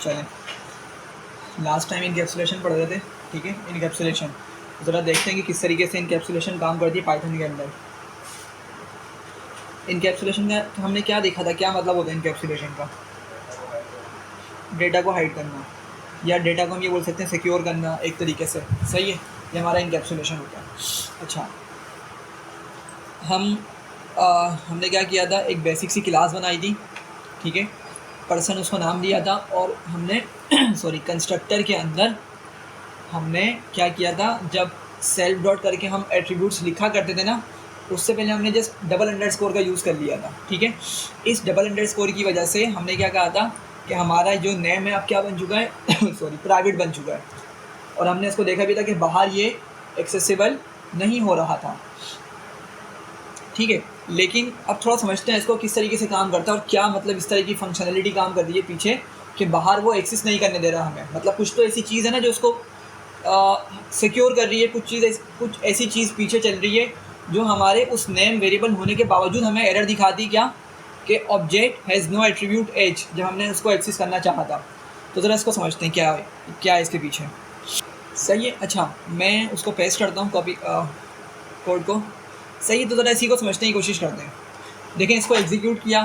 चलें, last time encapsulation पढ़ रहे थे, ठीक है। इनकैप्सुलेशन ज़रा देखते हैं कि किस तरीके से इनकैप्सुलेशन काम करती है पाइथन के अंदर। इनकैप्सुलेशन का हमने क्या देखा था, क्या मतलब होता है इनकैप्सुलेशन का? डेटा को हाइड करना, या डेटा को हम ये बोल सकते हैं सिक्योर करना एक तरीके से, सही है। ये हमारा इनकैप्सुलेशन होता है। अच्छा, हमने क्या किया था, एक बेसिक सी क्लास बनाई थी, ठीक है। पर्सन उसको नाम दिया था, और हमने सॉरी कंस्ट्रक्टर के अंदर हमने क्या किया था, जब सेल्फ डॉट करके हम एट्रीब्यूट्स लिखा करते थे ना, उससे पहले हमने जस्ट डबल अंडरस्कोर का यूज़ कर लिया था, ठीक है। इस डबल अंडरस्कोर की वजह से हमने क्या कहा था कि हमारा जो नेम है अब क्या बन चुका है सॉरी प्राइवेट बन चुका है, और हमने इसको देखा भी था कि बाहर ये एक्सेसिबल नहीं हो रहा था, ठीक है। लेकिन अब थोड़ा समझते हैं इसको किस तरीके से काम करता है और क्या मतलब इस तरह की फंक्शनैलिटी काम कर रही है पीछे कि बाहर वो एक्सेस नहीं करने दे रहा हमें। मतलब कुछ तो ऐसी चीज़ है ना जो उसको सिक्योर कर रही है, कुछ ऐसी चीज़ पीछे चल रही है जो हमारे उस नेम वेरिएबल होने के बावजूद हमें एरर दिखाती क्या कि object has no attribute age, जब हमने उसको एक्सेस करना चाहा था। तो ज़रा इसको समझते हैं क्या है इसके पीछे, सही है। अच्छा, मैं उसको पेस्ट करता हूँ कॉपी कोड को, सही है। तो ज़रा इसी को समझने की कोशिश करते हैं। देखें, इसको एग्जीक्यूट किया,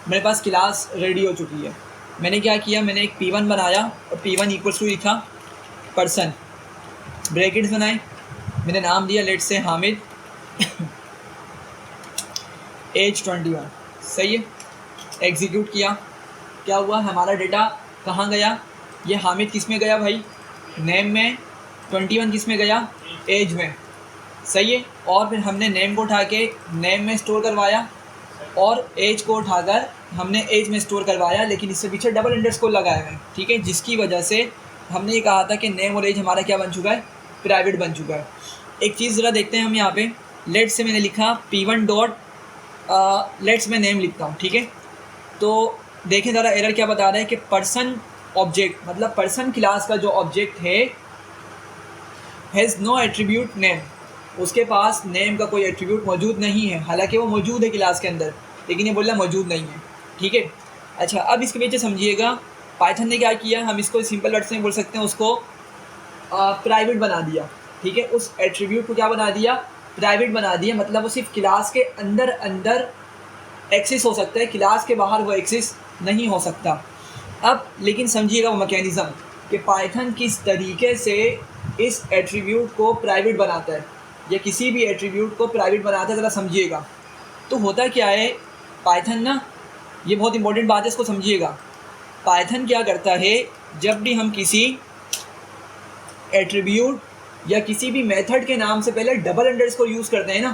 मेरे पास क्लास रेडी हो चुकी है। मैंने क्या किया, मैंने एक P1 बनाया और P1 इक्वल्स टू लिखा पर्सन, ब्रैकेट्स बनाए, मैंने नाम दिया लेट से हामिद एज 21, सही है। एग्जीक्यूट किया, क्या हुआ, हमारा डेटा कहाँ गया, ये हामिद किस में गया भाई, नेम में, 21 किस में गया, एज में, सही है। और फिर हमने नेम को उठा के नेम में स्टोर करवाया और एज को उठाकर हमने एज में स्टोर करवाया, लेकिन इससे पीछे डबल अंडरस्कोर लगाए हुए हैं, ठीक है, जिसकी वजह से हमने ये कहा था कि नेम और एज हमारा क्या बन चुका है, प्राइवेट बन चुका है। एक चीज़ ज़रा देखते हैं हम यहाँ पे, लेट से मैंने लिखा P1 डॉट लेट्स मैं नेम लिखता हूँ, ठीक है। तो देखें ज़रा एरर क्या बता रहा है कि पर्सन ऑब्जेक्ट, मतलब पर्सन क्लास का जो ऑब्जेक्ट है हैज़ नो एट्रीब्यूट नेम, उसके पास नेम का कोई एट्रीब्यूट मौजूद नहीं है। हालांकि वो मौजूद है क्लास के अंदर, लेकिन ये बोला मौजूद नहीं है, ठीक है। अच्छा, अब इसके पीछे समझिएगा पाइथन ने क्या किया, हम इसको सिंपल वर्ड्स में बोल सकते हैं, उसको प्राइवेट बना दिया, ठीक है। उस एट्रीब्यूट को क्या बना दिया, प्राइवेट बना दिया। मतलब वो सिर्फ क्लास के अंदर एक्सेस हो सकता है, क्लास के बाहर वो एक्सेस नहीं हो सकता। अब लेकिन समझिएगा वो मैकेनिज़्म कि पाइथन किस तरीके से इस एट्रीब्यूट को प्राइवेट बनाता है, या किसी भी एट्रीब्यूट को प्राइवेट बनाता है, ज़रा समझिएगा। तो होता क्या है पाइथन ना, ये बहुत इंपॉर्टेंट बात है, इसको समझिएगा। पाइथन क्या करता है, जब भी हम किसी एट्रीब्यूट या किसी भी मेथड के नाम से पहले डबल अंडरस्कोर यूज़ करते हैं ना,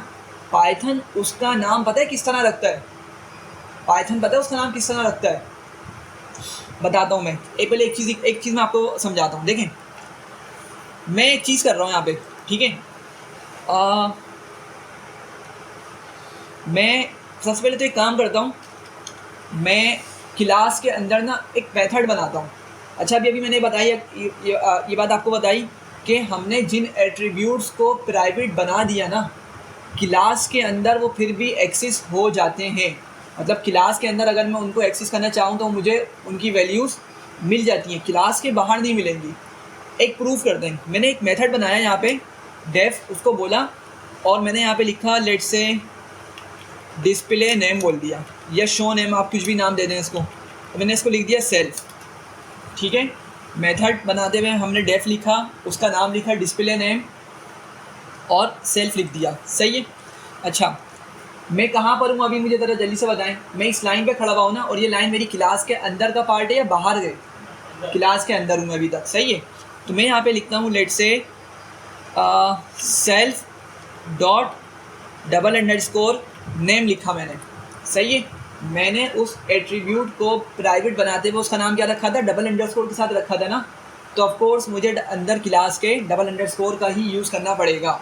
पाइथन उसका नाम पता है किस तरह रखता है, पाइथन पता है उसका नाम किस तरह रखता है, बताता हूँ मैं। पहले एक चीज़ मैं आपको समझाता हूँ। देखें, मैं एक चीज़ कर रहा हूँ यहाँ पे, ठीक है। मैं सबसे पहले तो एक काम करता हूँ, मैं क्लास के अंदर ना एक मेथड बनाता हूँ। अच्छा, अभी मैंने बताई ये बात आपको बताई कि हमने जिन एट्रीब्यूट्स को प्राइवेट बना दिया ना, क्लास के अंदर वो फिर भी एक्सेस हो जाते हैं। मतलब क्लास के अंदर अगर मैं उनको एक्सेस करना चाहूँ तो मुझे उनकी वैल्यूज़ मिल जाती हैं, क्लास के बाहर नहीं मिलेंगी। एक प्रूफ करते हैं, मैंने एक मेथड बनाया यहाँ पे, डेफ उसको बोला, और मैंने यहाँ पे लिखा लेट से डिस्प्ले नेम बोल दिया, या शो नेम, आप कुछ भी नाम दे दें इसको। तो मैंने इसको लिख दिया सेल्फ, ठीक है। मेथड बनाते हुए हमने डेफ लिखा, उसका नाम लिखा डिस्प्ले नेम और सेल्फ लिख दिया, सही है। अच्छा, मैं कहाँ पर हूँ अभी, मुझे ज़रा जल्दी से बताएं। मैं इस लाइन पे खड़ा हुआ हूँ ना, और ये लाइन मेरी क्लास के अंदर का पार्ट है या बाहर है, क्लास के अंदर हूँ अभी तक, सही है। तो मैं यहाँ पे लिखता हूँ लेट से self dot double underscore name लिखा मैंने, सही है। मैंने उस एट्रीब्यूट को प्राइवेट बनाते हुए उसका नाम क्या रखा था, डबल अंडरस्कोर के साथ रखा था ना, तो ऑफ कोर्स मुझे अंदर क्लास के डबल अंडरस्कोर का ही यूज़ करना पड़ेगा,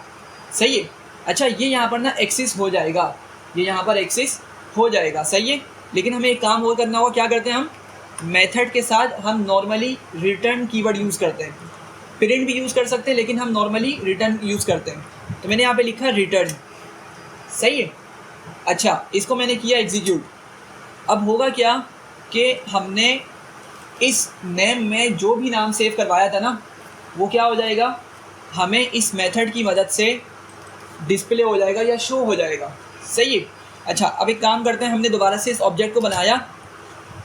सही है। अच्छा, ये यहाँ पर ना एक्सेस हो जाएगा, ये यहाँ पर एक्सेस हो जाएगा, सही है। लेकिन हमें एक काम और करना होगा, क्या करते हैं हम, मेथड के साथ हम नॉर्मली रिटर्न कीवर्ड यूज़ करते हैं, प्रिंट भी यूज़ कर सकते हैं, लेकिन हम नॉर्मली रिटर्न यूज़ करते हैं। तो मैंने यहाँ पे लिखा रिटर्न, सही है। अच्छा, इसको मैंने किया एग्जीक्यूट। अब होगा क्या कि हमने इस नेम में जो भी नाम सेव करवाया था ना वो क्या हो जाएगा, हमें इस मेथड की मदद से डिस्प्ले हो जाएगा या शो हो जाएगा। सही है। अच्छा, अब एक काम करते हैं, हमने दोबारा से इस ऑब्जेक्ट को बनाया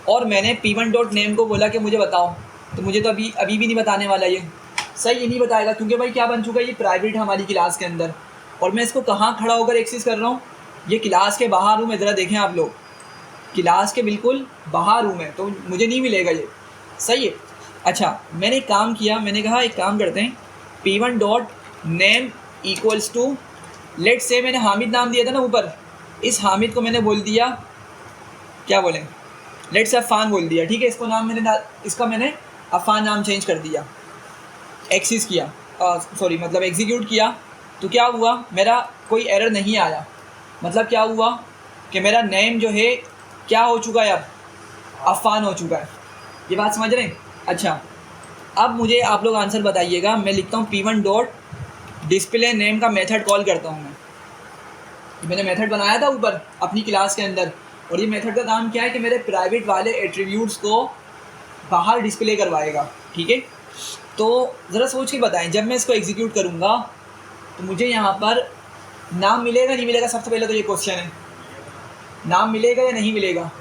और मैंने p1.name को बोला कि मुझे बताओ, तो मुझे तो अभी भी नहीं बताने वाला ये। सही, ये नहीं बताएगा क्योंकि भाई क्या बन चुका है, ये प्राइवेट है हमारी क्लास के अंदर और मैं इसको कहाँ खड़ा होकर एक्सेस कर रहा हूँ, ये क्लास के बाहर हूँ मैं। ज़रा देखें आप लोग, क्लास के बिल्कुल बाहर हूँ मैं, तो मुझे नहीं मिलेगा ये। सही है। अच्छा, मैंने एक काम किया, मैंने कहा एक काम करते हैं, p1.name इक्वल्स टू, लेट से मैंने हामिद नाम दिया था ना ऊपर, इस हामिद को मैंने बोल दिया, क्या बोलें, लेट से अफ़ान बोल दिया। ठीक है, इसको नाम इसका मैंने अफ़ान नाम चेंज कर दिया, एक्सेस किया, सॉरी मतलब एग्जीक्यूट किया। तो क्या हुआ, मेरा कोई एरर नहीं आया। मतलब क्या हुआ कि मेरा नेम जो है क्या हो चुका है, अब अफ़ान हो चुका है। ये बात समझ रहे हैं। अच्छा, अब मुझे आप लोग आंसर बताइएगा। मैं लिखता हूँ p1.displayName का मेथड कॉल करता हूँ मैं। मैंने मेथड बनाया था ऊपर अपनी क्लास के अंदर और ये मेथड का काम क्या है कि मेरे प्राइवेट वाले एट्रीब्यूट्स को बाहर डिस्प्ले करवाएगा। ठीक है, तो ज़रा सोच के बताएं, जब मैं इसको एग्जीक्यूट करूँगा तो मुझे यहाँ पर नाम मिलेगा नहीं मिलेगा? सबसे पहले तो ये क्वेश्चन है, नाम मिलेगा या नहीं मिलेगा?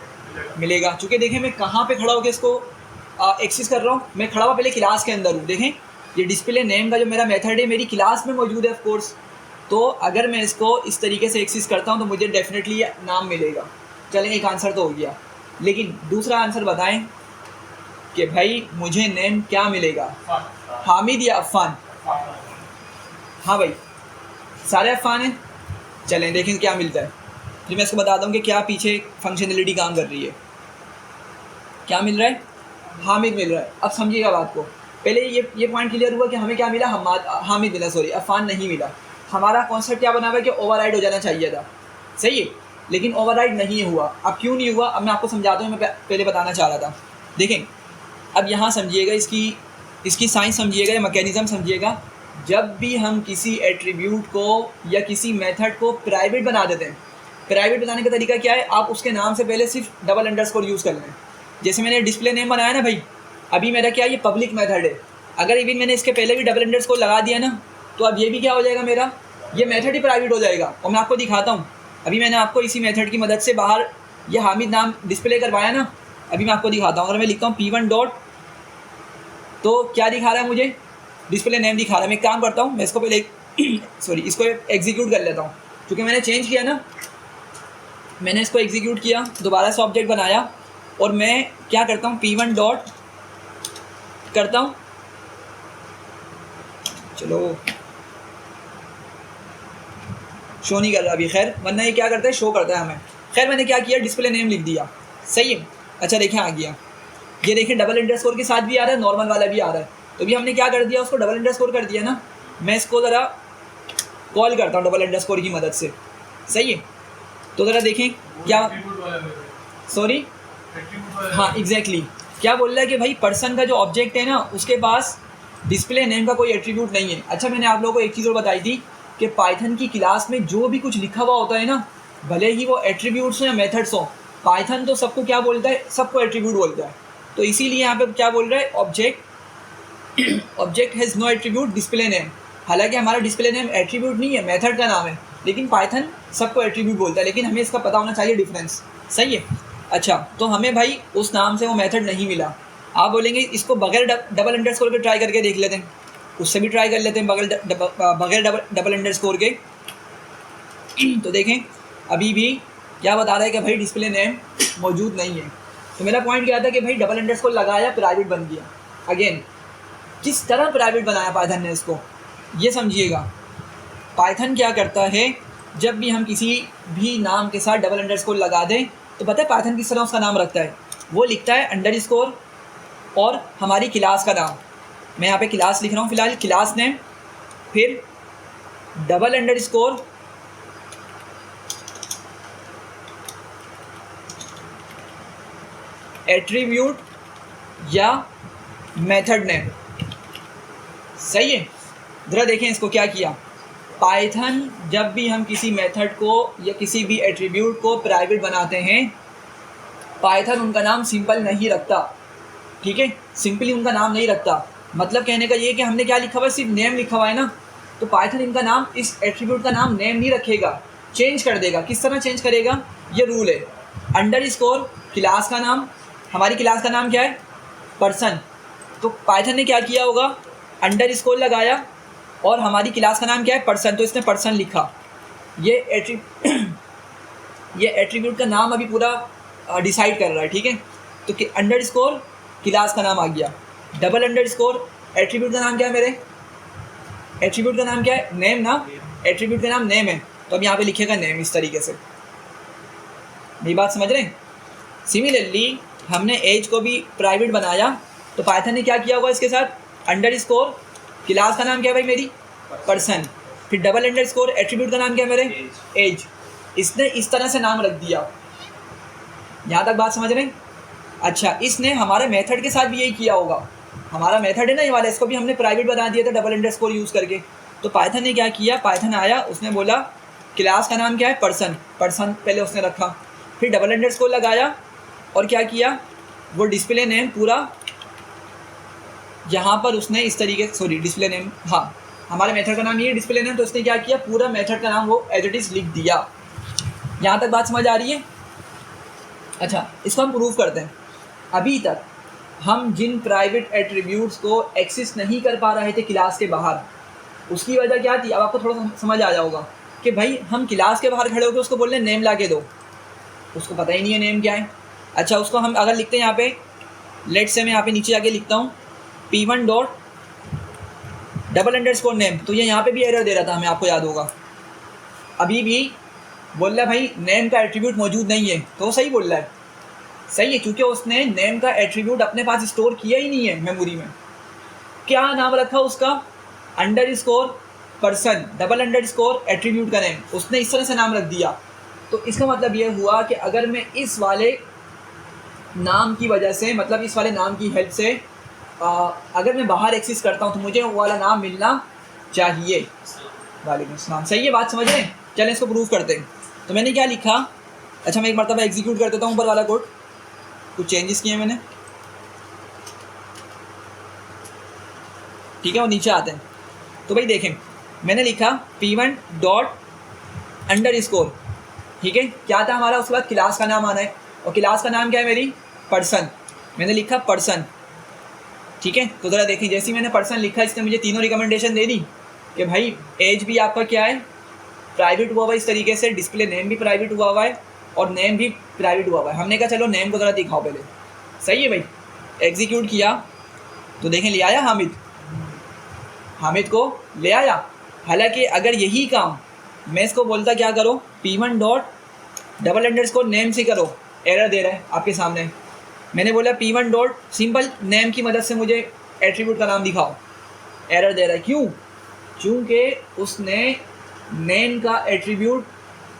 मिलेगा। चूँकि देखें मैं कहाँ पे खड़ा होकर इसको एक्सेस कर रहा हूँ, मैं खड़ा हुआ पहले क्लास के अंदर हूँ। देखें ये डिस्प्ले नेम का जो मेरा मेथड है मेरी क्लास में मौजूद है ऑफ कोर्स। तो अगर मैं इसको इस तरीके से एक्सेस करता हूँ तो मुझे डेफिनेटली नाम मिलेगा। चलें, एक आंसर तो हो गया, लेकिन दूसरा आंसर बताएं कि भाई मुझे नेम क्या मिलेगा, हामिद या अफ़ान? हाँ भाई, सारे अफ़ान हैं। चलें देखें क्या मिलता है। फिर मैं इसको बताता हूँ कि क्या पीछे फंक्शनलिटी काम कर रही है। क्या मिल रहा है? हामिद मिल रहा है। अब समझिएगा बात को, पहले ये पॉइंट क्लियर हुआ कि हमें क्या मिला, हामिद मिला, सॉरी अफ़ान नहीं मिला। हमारा कॉन्सेप्ट क्या बना हुआ है कि ओवरराइड हो जाना चाहिए था। सही है, लेकिन ओवरराइड नहीं हुआ। अब क्यों नहीं हुआ, अब मैं आपको समझाता हूँ। मैं पहले बताना चाह रहा था, देखें अब यहाँ समझिएगा, इसकी साइंस समझिएगा या मैकेनिज़्म समझिएगा। जब भी हम किसी एट्रीब्यूट को या किसी मेथड को प्राइवेट बना देते हैं, प्राइवेट बनाने का तरीका क्या है, आप उसके नाम से पहले सिर्फ डबल अंडरस्कोर यूज़ कर लें। जैसे मैंने डिस्प्ले नेम बनाया ना भाई, अभी मेरा क्या ये पब्लिक मेथड है, अगर इवन मैंने इसके पहले भी डबल अंडरस्कोर लगा दिया ना तो अब ये भी क्या हो जाएगा, मेरा ये मेथड ही प्राइवेट हो जाएगा। और मैं आपको दिखाता हूँ, अभी मैंने आपको इसी मेथड की मदद से बाहर ये हामिद नाम डिस्प्ले करवाया ना, अभी मैं आपको दिखाता हूँ। अगर मैं लिखता हूँ p1 डॉट, तो क्या दिखा रहा है मुझे, डिस्प्ले नेम दिखा रहा है। मैं एक काम करता हूँ, मैं इसको पहले सॉरी इसको एग्जीक्यूट कर लेता हूँ, क्योंकि मैंने चेंज किया ना, मैंने इसको एग्जीक्यूट किया, दोबारा से ऑब्जेक्ट बनाया और मैं क्या करता हूँ, p1 डॉट करता हूँ। चलो शो नहीं कर रहा अभी, खैर, वरना ये क्या करता है, शो करता है हमें। खैर मैंने क्या किया, डिस्प्ले नेम लिख दिया। सही है। अच्छा देखें आ गया, ये देखें डबल अंडरस्कोर के साथ भी आ रहा है, नॉर्मल वाला भी आ रहा है। तो भी हमने क्या कर दिया, उसको डबल अंडरस्कोर कर दिया ना। मैं इसको ज़रा कॉल करता हूँ डबल अंडरस्कोर की मदद से। सही है, तो ज़रा देखें क्या, सॉरी हाँ एग्जैक्टली, क्या बोल रहा है कि भाई पर्सन का जो ऑब्जेक्ट है ना उसके पास डिस्प्ले नेम का कोई एट्रीब्यूट नहीं है। अच्छा, मैंने आप लोगों को एक चीज़ और बताई थी कि पाइथन की क्लास में जो भी कुछ लिखा हुआ होता है ना, भले ही वो एट्रीब्यूट्स हो या मेथड्स हो, पाइथन तो सबको क्या बोलता है, सबको एट्रीब्यूट बोलता है। तो इसीलिए यहाँ पे क्या बोल रहा है, object has no attribute display name. हालांकि हमारा डिस्प्ले नेम एट्रीब्यूट नहीं है, मेथड का नाम है, लेकिन पाइथन सबको एट्रीब्यूट बोलता है। लेकिन हमें इसका पता होना चाहिए डिफरेंस। सही है। अच्छा, तो हमें भाई उस नाम से वो मेथड नहीं मिला। आप बोलेंगे इसको बगैर डबल अंडरस्कोर के ट्राई करके देख लेते हैं, उससे भी ट्राई कर लेते हैं बगैर डबल अंडरस्कोर के। तो देखें अभी भी क्या बता रहा है कि भाई डिस्प्ले नेम मौजूद नहीं है। तो मेरा पॉइंट क्या था कि भाई डबल अंडरस्कोर लगाया, प्राइवेट बन गया। अगेन किस तरह प्राइवेट बनाया पाइथन ने इसको, ये समझिएगा। पाइथन क्या करता है, जब भी हम किसी भी नाम के साथ डबल अंडरस्कोर लगा दें तो पता है पाइथन किस तरह उसका नाम रखता है, वो लिखता है अंडरस्कोर और हमारी क्लास का नाम। मैं यहाँ पे क्लास लिख रहा हूँ फिलहाल, क्लास नेम, फिर डबल अंडरस्कोर एट्रीब्यूट या मेथड नेम। सही है। ज़रा देखें इसको क्या किया, पाइथन जब भी हम किसी मेथड को या किसी भी एट्रीब्यूट को प्राइवेट बनाते हैं, पाइथन उनका नाम सिंपल नहीं रखता, ठीक है, सिंपली उनका नाम नहीं रखता। मतलब कहने का ये है कि हमने क्या लिखा हुआ है, सिर्फ नेम लिखा हुआ है ना, तो पाइथन इनका नाम, इस एट्रीब्यूट का नाम नेम नहीं रखेगा, चेंज कर देगा। किस तरह चेंज करेगा, ये रूल है। अंडरस्कोर क्लास का नाम, हमारी क्लास का नाम क्या है, पर्सन, तो पाइथन ने क्या किया होगा, अंडरस्कोर लगाया और हमारी क्लास का नाम क्या है, पर्सन, तो इसने पर्सन लिखा। ये एट्रीब्यूट का नाम अभी पूरा डिसाइड कर रहा है, ठीक है। तो अंडरस्कोर क्लास का नाम आ गया, डबल अंडरस्कोर एट्रीब्यूट का नाम क्या है मेरे, एट्रीब्यूट का नाम क्या है, नेम ना, एट्रीब्यूट का नाम नेम है, तो अब यहाँ पे लिखेगा नेम इस तरीके से। मेरी बात समझ रहे हैं। सिमिलरली हमने एज को भी प्राइवेट बनाया, तो पाइथन ने क्या किया होगा इसके साथ, अंडरस्कोर क्लास का नाम क्या है भाई मेरी, पर्सन, फिर डबल अंडरस्कोर एट्रीब्यूट का नाम क्या है मेरे, एज। इसने इस तरह से नाम रख दिया। यहाँ तक बात समझ रहे हैं। अच्छा, इसने हमारे मेथड के साथ भी यही किया होगा। हमारा मेथड है ना ये वाला, इसको भी हमने प्राइवेट बना दिया था डबल अंडरस्कोर यूज़ करके। तो पाइथन ने क्या किया, पाइथन आया, उसने बोला क्लास का नाम क्या है, पर्सन, पर्सन पहले उसने रखा, फिर डबल अंडरस्कोर लगाया और क्या किया, वो डिस्प्ले नेम पूरा यहाँ पर उसने इस तरीके, सॉरी डिस्प्ले नेम, हाँ हमारे मेथड का नाम ये डिस्प्ले नेम, तो उसने क्या किया, पूरा मेथड का नाम वो एज इट इज़ लिख दिया। यहाँ तक बात समझ आ रही है। अच्छा, इसको हम प्रूव करते हैं। अभी तक हम जिन प्राइवेट एट्रीब्यूट्स को एक्सेस नहीं कर पा रहे थे क्लास के बाहर, उसकी वजह क्या थी, अब आपको थोड़ा समझ आ जाओगा कि भाई हम क्लास के बाहर खड़े होकर उसको बोल रहे हैं नेम ला के दो, उसको पता ही नहीं है नेम क्या है। अच्छा, उसको हम अगर लिखते हैं यहाँ पे, लेट से मैं यहाँ पे नीचे जाके लिखता हूँ P1 dot double underscore name, तो ये यहाँ पे भी एरर दे रहा था हमें, आपको याद होगा। अभी भी बोल रहा है भाई नेम का एट्रीब्यूट मौजूद नहीं है, तो वो सही बोल रहा है, सही है, क्योंकि उसने नेम का एट्रीब्यूट अपने पास स्टोर किया ही नहीं है मेमोरी में। क्या नाम रखा उसका, underscore person double underscore attribute का नेम, उसने इस तरह से नाम रख दिया। तो इसका मतलब ये हुआ कि अगर मैं इस वाले नाम की वजह से, मतलब इस वाले नाम की हेल्प से अगर मैं बाहर एक्सेस करता हूँ तो मुझे वो वाला नाम मिलना चाहिए। वालेकुम अस्सलाम, सही है, बात समझ रहे हैं। चलें इसको प्रूव करते हैं। तो मैंने क्या लिखा, अच्छा मैं एक मरतबा एग्जीक्यूट कर देता हूँ ऊपर वाला कोड, कुछ चेंजेस किए मैंने, ठीक है, वो नीचे आते हैं। तो भाई देखें, मैंने लिखा P1 डॉट अंडरस्कोर, ठीक है, क्या था हमारा, उसके बाद क्लास का नाम आना है, और क्लास का नाम क्या है मेरी, पर्सन, मैंने लिखा पर्सन, ठीक है। तो ज़रा देखें, जैसे ही मैंने पर्सन लिखा, इसने मुझे तीनों रिकमेंडेशन दे दी कि भाई एज भी आपका क्या है, प्राइवेट हुआ हुआ है इस तरीके से, डिस्प्ले नेम भी प्राइवेट हुआ हुआ है और नेम भी प्राइवेट हुआ हुआ है। हमने कहा चलो नेम को ज़रा दिखाओ पहले, सही है भाई। एग्जीक्यूट किया तो देखें ले आया हामिद को ले आया। हालांकि अगर यही काम मैं इसको बोलता क्या करो, P1 dot double underscore name से करो, एरर दे रहा है आपके सामने। मैंने बोला P1 डॉट सिंपल नेम की मदद से मुझे एट्रीब्यूट का नाम दिखाओ, एरर दे रहा है। क्यों? क्योंकि उसने नेम का एट्रीब्यूट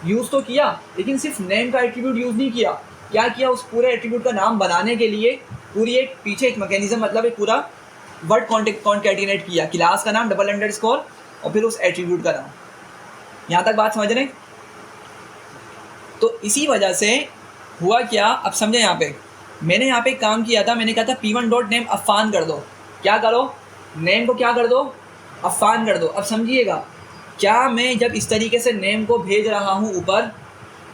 यूज़ तो किया, लेकिन सिर्फ नेम का एट्रीब्यूट यूज़ नहीं किया। क्या किया, उस पूरे एट्रीब्यूट का नाम बनाने के लिए पूरी एक पीछे एक मैकेनिज्म, मतलब एक पूरा वर्ड कॉन्केटिनेट किया, क्लास का नाम डबल अंडरस्कोर और फिर उस एट्रीब्यूट का नाम। यहाँ तक बात समझ रहे हैं। तो इसी वजह से हुआ क्या, अब समझे। यहाँ पे मैंने यहाँ पे काम किया था, मैंने कहा था P1 डॉट नेम अफ़ान कर दो। क्या करो, नेम को क्या कर दो, अफ़ान कर दो। अब समझिएगा, क्या मैं जब इस तरीके से नेम को भेज रहा हूँ ऊपर,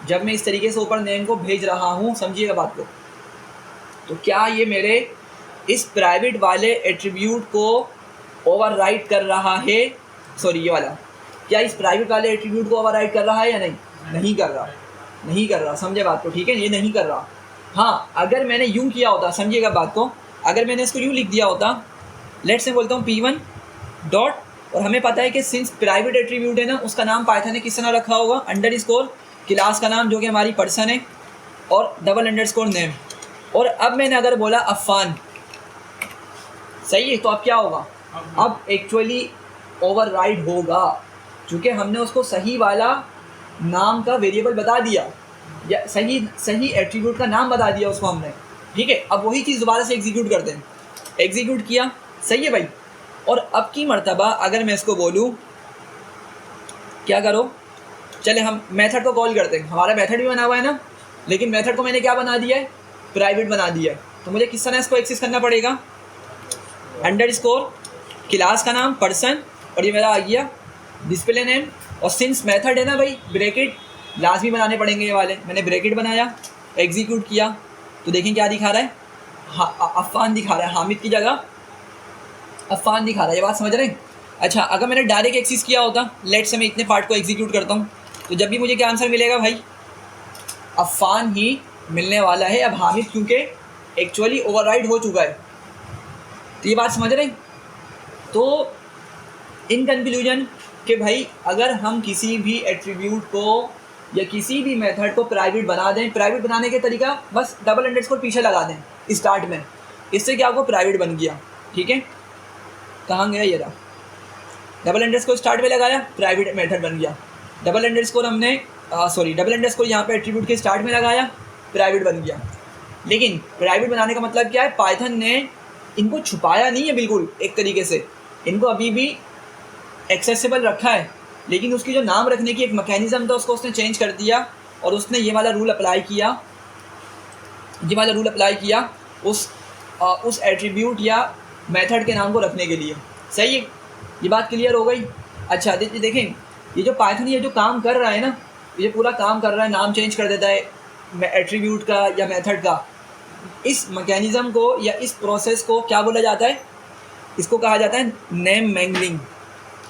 जब मैं इस तरीके से ऊपर नेम को भेज रहा हूँ, समझिएगा बात को, तो क्या ये मेरे इस प्राइवेट वाले एट्रीब्यूट को ओवरराइड कर रहा है, सॉरी ये वाला, क्या इस प्राइवेट वाले एट्रीब्यूट को ओवरराइड कर रहा है या नहीं? नहीं कर रहा, नहीं कर रहा, समझे बात को, ठीक है, ये नहीं कर रहा। हाँ, अगर मैंने यूँ किया होता, समझिएगा बात को, अगर मैंने इसको यूँ लिख दिया होता, लेट्स से बोलता हूँ P1 डॉट, और हमें पता है कि सिंस प्राइवेट एट्रीब्यूट है ना, उसका नाम पाइथन ने किस तरह रखा होगा, अंडरस्कोर क्लास का नाम जो कि हमारी पर्सन है और डबल अंडरस्कोर नेम। और अब मैंने अगर बोला अफ़ान, सही है, तो अब क्या होगा, अब एक्चुअली ओवरराइड होगा, क्योंकि हमने उसको सही वाला नाम का वेरिएबल बता दिया, या सही एट्रीब्यूट का नाम बता दिया उसको हमने, ठीक है। अब वही चीज़ दोबारा से एग्जीक्यूट करते हैं, एग्जीक्यूट किया, सही है भाई। और अब की मर्तबा अगर मैं इसको बोलूँ क्या करो, चले हम मेथड को कॉल करते हैं। हमारा मेथड भी बना हुआ है ना, लेकिन मेथड को मैंने क्या बना दिया है, प्राइवेट बना दिया है। तो मुझे किस तरह इसको एक्सेस करना पड़ेगा, अंडरस्कोर क्लास का नाम पर्सन, और ये मेरा आ गया डिस्प्ले नेम, और सिंस मेथड है ना भाई ब्रैकेट लाजमी बनाने पड़ेंगे ये वाले। मैंने ब्रैकेट बनाया, एग्जीक्यूट किया, तो देखें क्या दिखा रहा है, अफ़ान दिखा रहा है, हामिद की जगह अफ़ान दिखा रहा है। ये बात समझ रहे हैं? अच्छा, अगर मैंने डायरेक्ट एक्सेस किया होता, लेट से मैं इतने पार्ट को एग्जीक्यूट करता हूँ, तो जब भी मुझे क्या आंसर मिलेगा भाई, अफ़ान ही मिलने वाला है। अब हामिद क्योंकि एक्चुअली ओवरराइड हो चुका है, तो ये बात समझ रहे हैं? तो इन कंक्लूजन कि भाई अगर हम किसी भी एट्रीब्यूट को या किसी भी मेथड को प्राइवेट बना दें, प्राइवेट बनाने के तरीका बस डबल अंडरस्कोर पीछे लगा दें स्टार्ट में, इससे क्या आपको प्राइवेट बन गया। ठीक है, कहाँ गया ये रहा, डबल अंडरस्कोर स्टार्ट में लगाया, प्राइवेट मेथड बन गया। डबल अंडरस्कोर हमने डबल अंडरस्कोर यहाँ पे एट्रीब्यूट के स्टार्ट में लगाया, प्राइवेट बन गया। लेकिन प्राइवेट बनाने का मतलब क्या है, पाइथन ने इनको छुपाया नहीं है बिल्कुल, एक तरीके से इनको अभी भी एक्सेसिबल रखा है, लेकिन उसकी जो नाम रखने की एक मैकेनिज़्म था उसको उसने चेंज कर दिया, और उसने ये वाला रूल अप्लाई किया उस एट्रीब्यूट या मेथड के नाम को रखने के लिए। सही है, ये बात क्लियर हो गई। अच्छा देखें, ये जो पाइथन ये जो काम कर रहा है ना, ये पूरा काम कर रहा है, नाम चेंज कर देता है एट्रीब्यूट का या मेथड का, इस मैकेनिज़्म को या इस प्रोसेस को क्या बोला जाता है, इसको कहा जाता है नेम मैंगलिंग।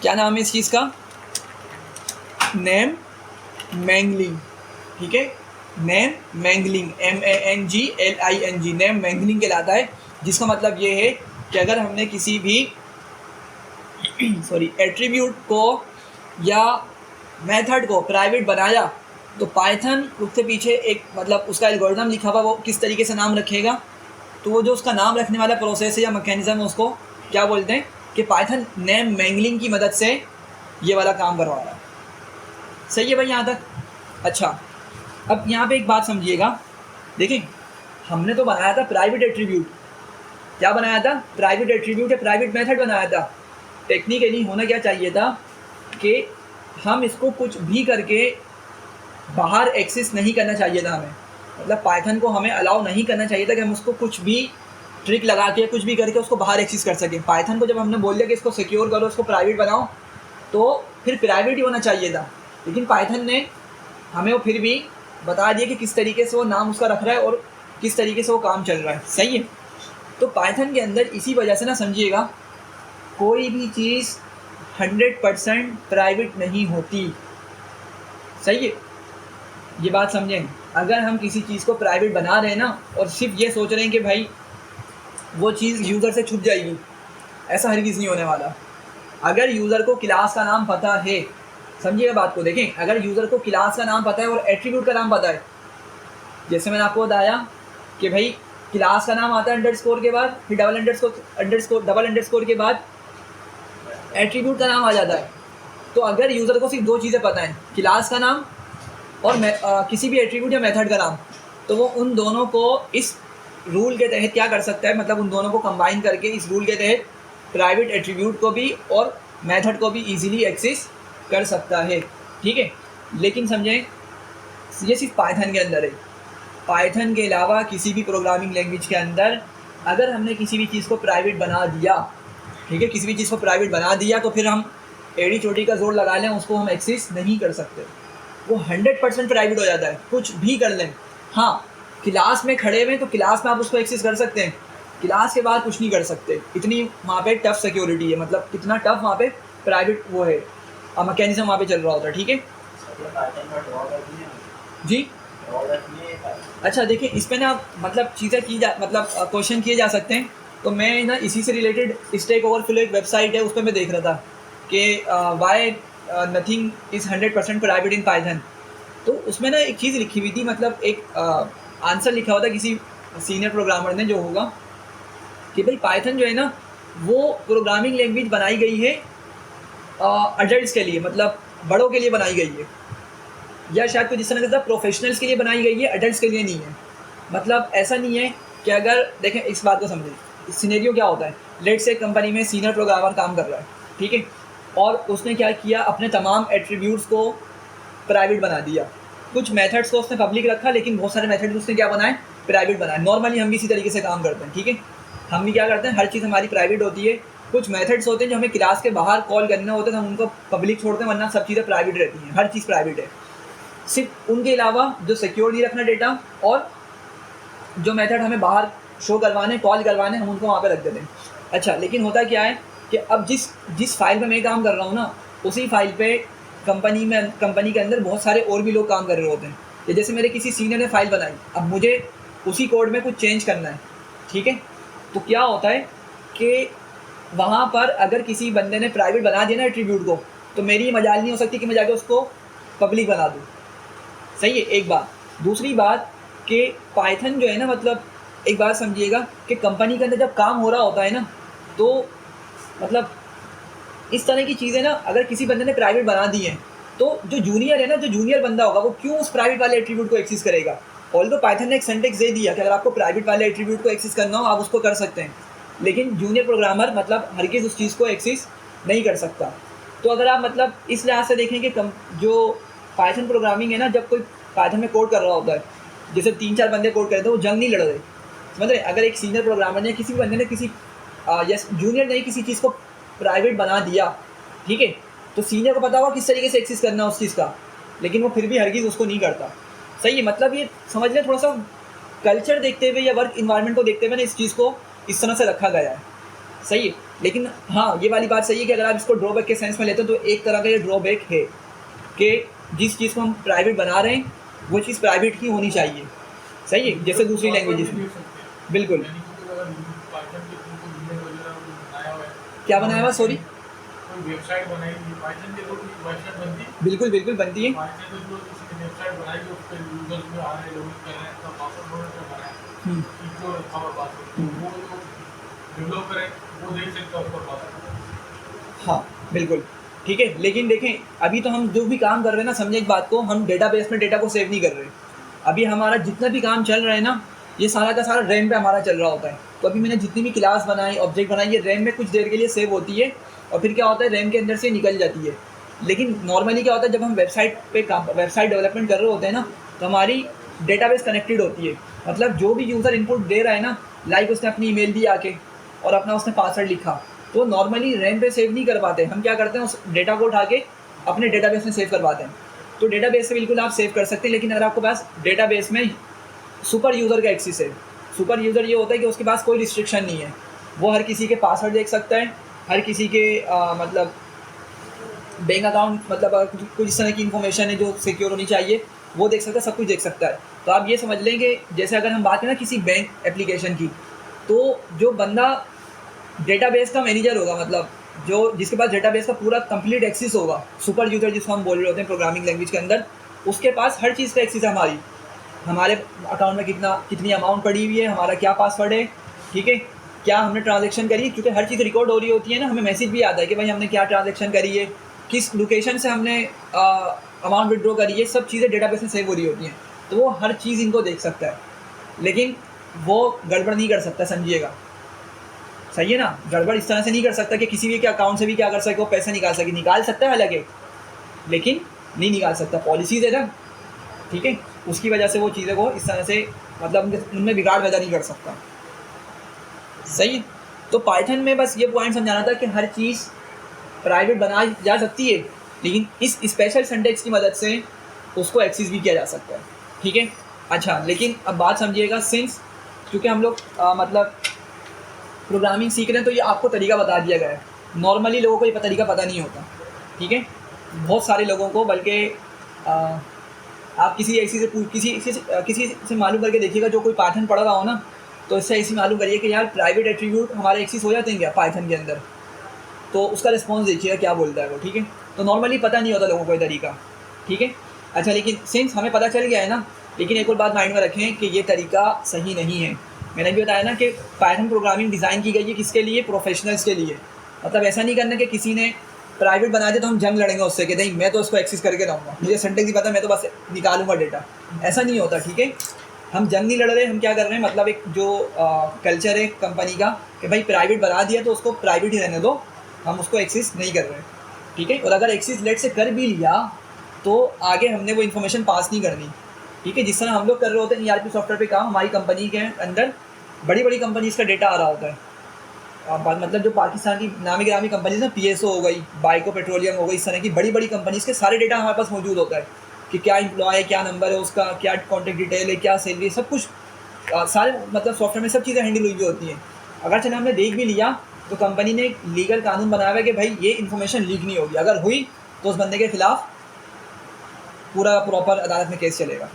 क्या नाम है इस चीज़ का, नेम मैंगलिंग। ठीक है, name mangling, MANGLING, name mangling कहलाता है, जिसका मतलब ये है कि अगर हमने किसी भी एट्रीब्यूट को या मेथड को प्राइवेट बनाया, तो पाइथन उसके पीछे एक मतलब उसका एल्गोरिथम लिखा हुआ, वो किस तरीके से नाम रखेगा, तो वो जो उसका नाम रखने वाला प्रोसेस है या मैकेनिज़्म है, उसको क्या बोलते हैं कि पाइथन नेम मैंगलिंग की मदद से ये वाला काम करवा रहा है। सही है भाई यहाँ तक? अच्छा, अब यहाँ पे एक बात समझिएगा, देखें हमने तो बनाया था प्राइवेट एट्रीब्यूट, क्या बनाया था, प्राइवेट एट्रीब्यूट या प्राइवेट मेथड बनाया था। टेक्निकली होना क्या चाहिए था कि हम इसको कुछ भी करके बाहर एक्सेस नहीं करना चाहिए था हमें, मतलब पाइथन को हमें अलाउ नहीं करना चाहिए था कि हम उसको कुछ भी ट्रिक लगा के कुछ भी करके उसको बाहर एक्सेस कर सकें। पाइथन को जब हमने बोल दिया कि इसको सिक्योर करो, इसको प्राइवेट बनाओ, तो फिर प्राइवेट ही होना चाहिए था, लेकिन पाइथन ने हमें वो फिर भी बता दिया कि किस तरीके से वो नाम उसका रख रहा है और किस तरीके से वो काम चल रहा है। सही है, तो पाइथन के अंदर इसी वजह से ना समझिएगा, कोई भी चीज़ 100% प्राइवेट नहीं होती। सही है, ये बात समझें। अगर हम किसी चीज़ को प्राइवेट बना रहे हैं ना, और सिर्फ ये सोच रहे हैं कि भाई वो चीज़ यूज़र से छुप जाएगी, ऐसा हरगिज़ नहीं होने वाला। अगर यूज़र को क्लास का नाम पता है, समझिएगा बात को, देखें अगर यूज़र को क्लास का नाम पता है और एट्रीब्यूट का नाम पता है, जैसे मैंने आपको बताया कि भाई क्लास का नाम आता है अंडरस्कोर के बाद, फिर डबल अंडरस्कोर के बाद एट्रीब्यूट का नाम आ जाता है। तो अगर यूज़र को सिर्फ दो चीज़ें पता है, क्लास का नाम और किसी भी एट्रीब्यूट या मेथड का नाम, तो वो उन दोनों को इस रूल के तहत क्या कर सकता है, मतलब उन दोनों को कंबाइन करके इस रूल के तहत प्राइवेट एट्रीब्यूट को भी और मेथड को भी इजीली एक्सेस कर सकता है। ठीक है, लेकिन समझें ये सिर्फ पाइथन के अंदर है। पाइथन के अलावा किसी भी प्रोग्रामिंग लैंग्वेज के अंदर अगर हमने किसी भी चीज़ को प्राइवेट बना दिया, ठीक है, किसी भी चीज़ को प्राइवेट बना दिया, तो फिर हम एड़ी चोटी का जोर लगा लें, उसको हम एक्सेस नहीं कर सकते। वो 100% प्राइवेट हो जाता है, कुछ भी कर लें। हाँ, क्लास में खड़े हुए तो क्लास में आप उसको एक्सेस कर सकते हैं, क्लास के बाद कुछ नहीं कर सकते। इतनी वहाँ पे टफ सिक्योरिटी है, मतलब इतना टफ वहाँ पे प्राइवेट वो है, मैकेनिज्म वहाँ पे चल रहा होता है। ठीक है जी, अच्छा देखिए इस पे ना मतलब चीज़ें मतलब क्वेश्चन किए जा सकते हैं। तो मैं ना इसी से रिलेटेड स्टैक ओवरफ्लो एक वेबसाइट है, उस पर मैं देख रहा था कि why nothing is 100% private in Python. तो उसमें ना एक चीज़ लिखी हुई थी, मतलब एक आंसर लिखा हुआ था किसी सीनियर प्रोग्रामर ने जो होगा, कि भाई पाइथन जो है ना वो प्रोग्रामिंग लैंग्वेज बनाई गई है अडल्ट्स के लिए, मतलब बड़ों के लिए बनाई गई है, या शायद कुछ जिस तरह से प्रोफेशनल्स के लिए बनाई गई है, अडल्ट्स के लिए नहीं है। मतलब ऐसा नहीं है कि अगर देखें इस बात को समझें, सिनेरियो क्या होता है, लेट से कंपनी में सीनियर प्रोग्रामर काम कर रहा है, ठीक है, और उसने क्या किया, अपने तमाम एट्रीब्यूट्स को प्राइवेट बना दिया, कुछ मेथड्स को उसने पब्लिक रखा, लेकिन बहुत सारे मेथड्स उसने क्या बनाए, प्राइवेट बनाए। नॉर्मली हम भी इसी तरीके से काम करते हैं, ठीक है। हम भी क्या करते हैं, हर चीज़ हमारी प्राइवेट होती है। कुछ मेथड्स होते हैं जो हमें क्लास के बाहर कॉल करने होते हैं, हम उनको पब्लिक छोड़ते हैं, वरना सब चीज़ें प्राइवेट रहती हैं, हर चीज़ प्राइवेट है। सिर्फ उनके अलावा जो सिक्योर नहीं रखना डेटा, और जो मेथड हमें बाहर शो करवाने, कॉल करवाने, हम उनको वहाँ पे रख देते हैं। अच्छा, लेकिन होता क्या है कि अब जिस फाइल पे मैं काम कर रहा हूँ ना, उसी फाइल पे कंपनी के अंदर बहुत सारे और भी लोग काम कर रहे होते हैं। ये जैसे मेरे किसी सीनियर ने फाइल बनाई, अब मुझे उसी कोड में कुछ चेंज करना है, ठीक है। तो क्या होता है कि वहाँ पर अगर किसी बंदे ने प्राइवेट बना दिया ना एट्रीब्यूट को, तो मेरी ये मजाल नहीं हो सकती कि मैं जाके उसको पब्लिक बना दूँ। सही है, एक बात। दूसरी बात कि पाइथन जो है ना, मतलब एक बात समझिएगा कि कंपनी के अंदर जब काम हो रहा होता है ना, तो मतलब इस तरह की चीज़ें ना, अगर किसी बंदे ने प्राइवेट बना दी हैं, तो जो जूनियर है ना, जो जूनियर बंदा होगा, वो क्यों उस प्राइवेट वाले एट्रीब्यूट को एक्सेस करेगा। ऑल्दो पाइथन ने एक सिंटैक्स दे दिया कि अगर आपको प्राइवेट वाले एट्रीब्यूट को एक्सेस करना हो, आप उसको कर सकते हैं, लेकिन जूनियर प्रोग्रामर मतलब हरगिज़ उस चीज़ को एक्सेस नहीं कर सकता। तो अगर आप मतलब इस लिहाज से देखें कि जो पाइथन प्रोग्रामिंग है ना, जब कोई पाइथन में कोड कर रहा होता है, जैसे 3-4 बंदे कोड करते हैं, वो जंग नहीं लड़ रहे, समझ रहे। अगर एक सीनियर प्रोग्रामर ने, किसी बंदे ने, किसी यस जूनियर ने किसी चीज़ को प्राइवेट बना दिया, ठीक है, तो सीनियर को पता होगा किस तरीके से एक्सेस करना है उस चीज़ का, लेकिन वो फिर भी हरगिज़ उसको नहीं करता। सही है, मतलब ये समझ लें, थोड़ा सा कल्चर देखते हुए या वर्क इन्वायरमेंट को देखते हुए ना, इस चीज़ को इस तरह से रखा गया है। सही है, लेकिन हाँ, ये वाली बात सही है कि अगर आप इसको ड्रॉबैक के सेंस में लेते हो, तो एक तरह का ये ड्रॉबैक है कि जिस चीज़ को हम प्राइवेट बना रहे हैं, वो चीज़ प्राइवेट ही होनी चाहिए। सही है, जैसे दूसरी लैंग्वेजेस में। बिल्कुल। क्या बनाया हुआ, सॉरी? वेबसाइट बनाई, पाइथन के थ्रू वेबसाइट बनती है। बिल्कुल बिल्कुल बनती है। पाइथन के थ्रू किसी ने वेबसाइट बनाई, जो उस पर यूजर्स में आ रहे हैं, लॉगिन कर रहे हैं, अपना पासवर्ड बना है, इको रखा हुआ पासवर्ड, वो जो डेवलपर है वो देख सकता है उसका पासवर्ड। हाँ बिल्कुल, ठीक है। लेकिन देखें, अभी तो हम जो भी काम कर रहे हैं ना, समझे एक बात को, हम डेटाबेस में डेटा को सेव नहीं कर रहे। अभी हमारा जितना भी काम चल रहा है ना, ये सारा का सारा रैम पे हमारा चल रहा होता है। तो अभी मैंने जितनी भी क्लास बनाई, ऑब्जेक्ट बनाई, ये रैम में कुछ देर के लिए सेव होती है, और फिर क्या होता है, रैम के अंदर से निकल जाती है। लेकिन नॉर्मली क्या होता है, जब हम वेबसाइट डेवलपमेंट कर रहे होते हैं ना, तो हमारी डेटाबेस कनेक्टेड होती है। मतलब जो भी यूज़र इनपुट दे रहा है ना, लाइक उसने अपनी ईमेल दी आके और अपना उसने पासवर्ड लिखा, तो नॉर्मली रैम पे सेव नहीं कर पाते। हम क्या करते हैं, उस डेटा को उठा के अपने डेटाबेस में सेव करवाते हैं। तो डेटाबेस से बिल्कुल आप सेव कर सकते हैं, लेकिन अगर आपके पास डेटाबेस में सुपर यूज़र का एक्सेस है, सुपर यूज़र ये होता है कि उसके पास कोई रिस्ट्रिक्शन नहीं है, वो हर किसी के पासवर्ड देख सकता है, हर किसी के मतलब बैंक अकाउंट, मतलब कुछ इस तरह की इन्फॉर्मेशन है जो सिक्योर होनी चाहिए, वो देख सकता है, सब कुछ देख सकता है। तो आप ये समझ लें कि जैसे अगर हम बात करें ना किसी बैंक एप्लीकेशन की, तो जो बंदा डेटाबेस का मैनेजर होगा, मतलब जो जिसके पास डेटाबेस का पूरा कंप्लीट एक्सेस होगा, सुपर यूज़र जिसको हम बोल रहे होते हैं प्रोग्रामिंग लैंग्वेज के अंदर, उसके पास हर चीज़ का एक्सेस है। हमारे अकाउंट में कितनी अमाउंट पड़ी हुई है, हमारा क्या पासवर्ड है, ठीक है, क्या हमने ट्रांजैक्शन करी, क्योंकि हर चीज़ रिकॉर्ड हो रही होती है ना, हमें मैसेज भी आता है कि भाई हमने क्या ट्रांजैक्शन करी है, किस लोकेशन से हमने अमाउंट विड्रॉ करी है, सब चीज़ें डेटाबेस में सेव हो रही होती हैं। तो वो हर चीज़ इनको देख सकता है, लेकिन वो गड़बड़ नहीं कर सकता, समझिएगा। सही है ना, गड़बड़ इस तरह से नहीं कर सकता कि किसी भी के अकाउंट से भी क्या कर सके, वो पैसे निकाल सकता है अलग है, लेकिन नहीं निकाल सकता, पॉलिसीज़ है ना, ठीक है, उसकी वजह से वो चीज़ें को इस तरह से मतलब उनमें बिगाड़ पैदा नहीं कर सकता। सही है। तो पाइथन में बस ये पॉइंट समझाना था कि हर चीज़ प्राइवेट बनाई जा सकती है, लेकिन इस स्पेशल सिंटैक्स की मदद से उसको एक्सेस भी किया जा सकता है, ठीक है। अच्छा, लेकिन अब बात समझिएगा, सिंस क्योंकि हम लोग मतलब प्रोग्रामिंग सीख रहे हैं, तो ये आपको तरीका बता दिया गया है। नॉर्मली लोगों को ये तरीका पता नहीं होता, ठीक है, बहुत सारे लोगों को, बल्कि आप किसी से मालूम करके देखिएगा जो कोई पाइथन पढ़ रहा हो ना, तो इससे ऐसी मालूम करिए कि यार प्राइवेट एट्रीब्यूट हमारे एक्सेस हो जाते हैं क्या पाइथन के अंदर, तो उसका रिस्पॉन्स देखिएगा क्या बोलता है वो, ठीक है। तो नॉर्मली पता नहीं होता लोगों को ये तरीका, ठीक है। अच्छा, लेकिन सिंस हमें पता चल गया है ना, लेकिन एक और बात माइंड में रखें कि ये तरीका सही नहीं है। मैंने भी बताया ना कि पाइथन प्रोग्रामिंग डिज़ाइन की गई है किसके लिए, प्रोफेशनल्स के लिए। मतलब ऐसा नहीं करना कि किसी ने प्राइवेट बना दिया तो हम जंग लड़ेंगे उससे कि नहीं मैं तो उसको एक्सेस करके रहूँगा, मुझे सिंटैक्स नहीं पता, मैं तो बस निकालूंगा डेटा। ऐसा नहीं होता, ठीक है। हम जंग नहीं लड़ रहे, हम क्या कर रहे हैं, मतलब एक जो कल्चर है कंपनी का कि भाई प्राइवेट बना दिया तो उसको प्राइवेट ही रहने दो, हम उसको एक्सेस नहीं कर रहे, ठीक है। और अगर एक्सेस लेट से कर भी लिया तो आगे हमने वो इन्फॉर्मेशन पास नहीं करनी, ठीक है। जिस तरह हम लोग कर रहे होते हैं ERP सॉफ्टवेयर पे काम, हमारी कंपनी के अंदर बड़ी बड़ी कंपनीज का डेटा आ रहा होता है। मतलब जो पाकिस्तान की नामी गिरामी कंपनीज ना, PSO हो गई, बाइको पेट्रोलियम हो गई, इस तरह की बड़ी बड़ी कंपनीज के सारे डेटा हमारे पास मौजूद होता है कि क्या एम्प्लॉय है, क्या नंबर है उसका, क्या कॉन्टैक्ट डिटेल है, क्या सैलरी, सब कुछ सारे मतलब सॉफ्टवेयर में सब चीज़ें हैंडल हुई होती हैं। अगर चले हमने देख भी लिया तो कंपनी ने लीगल कानून बनाया हुआ है कि भाई ये इन्फॉर्मेशन लीक नहीं होगी, अगर हुई तो उस बंदे के खिलाफ पूरा प्रॉपर अदालत में केस चलेगा।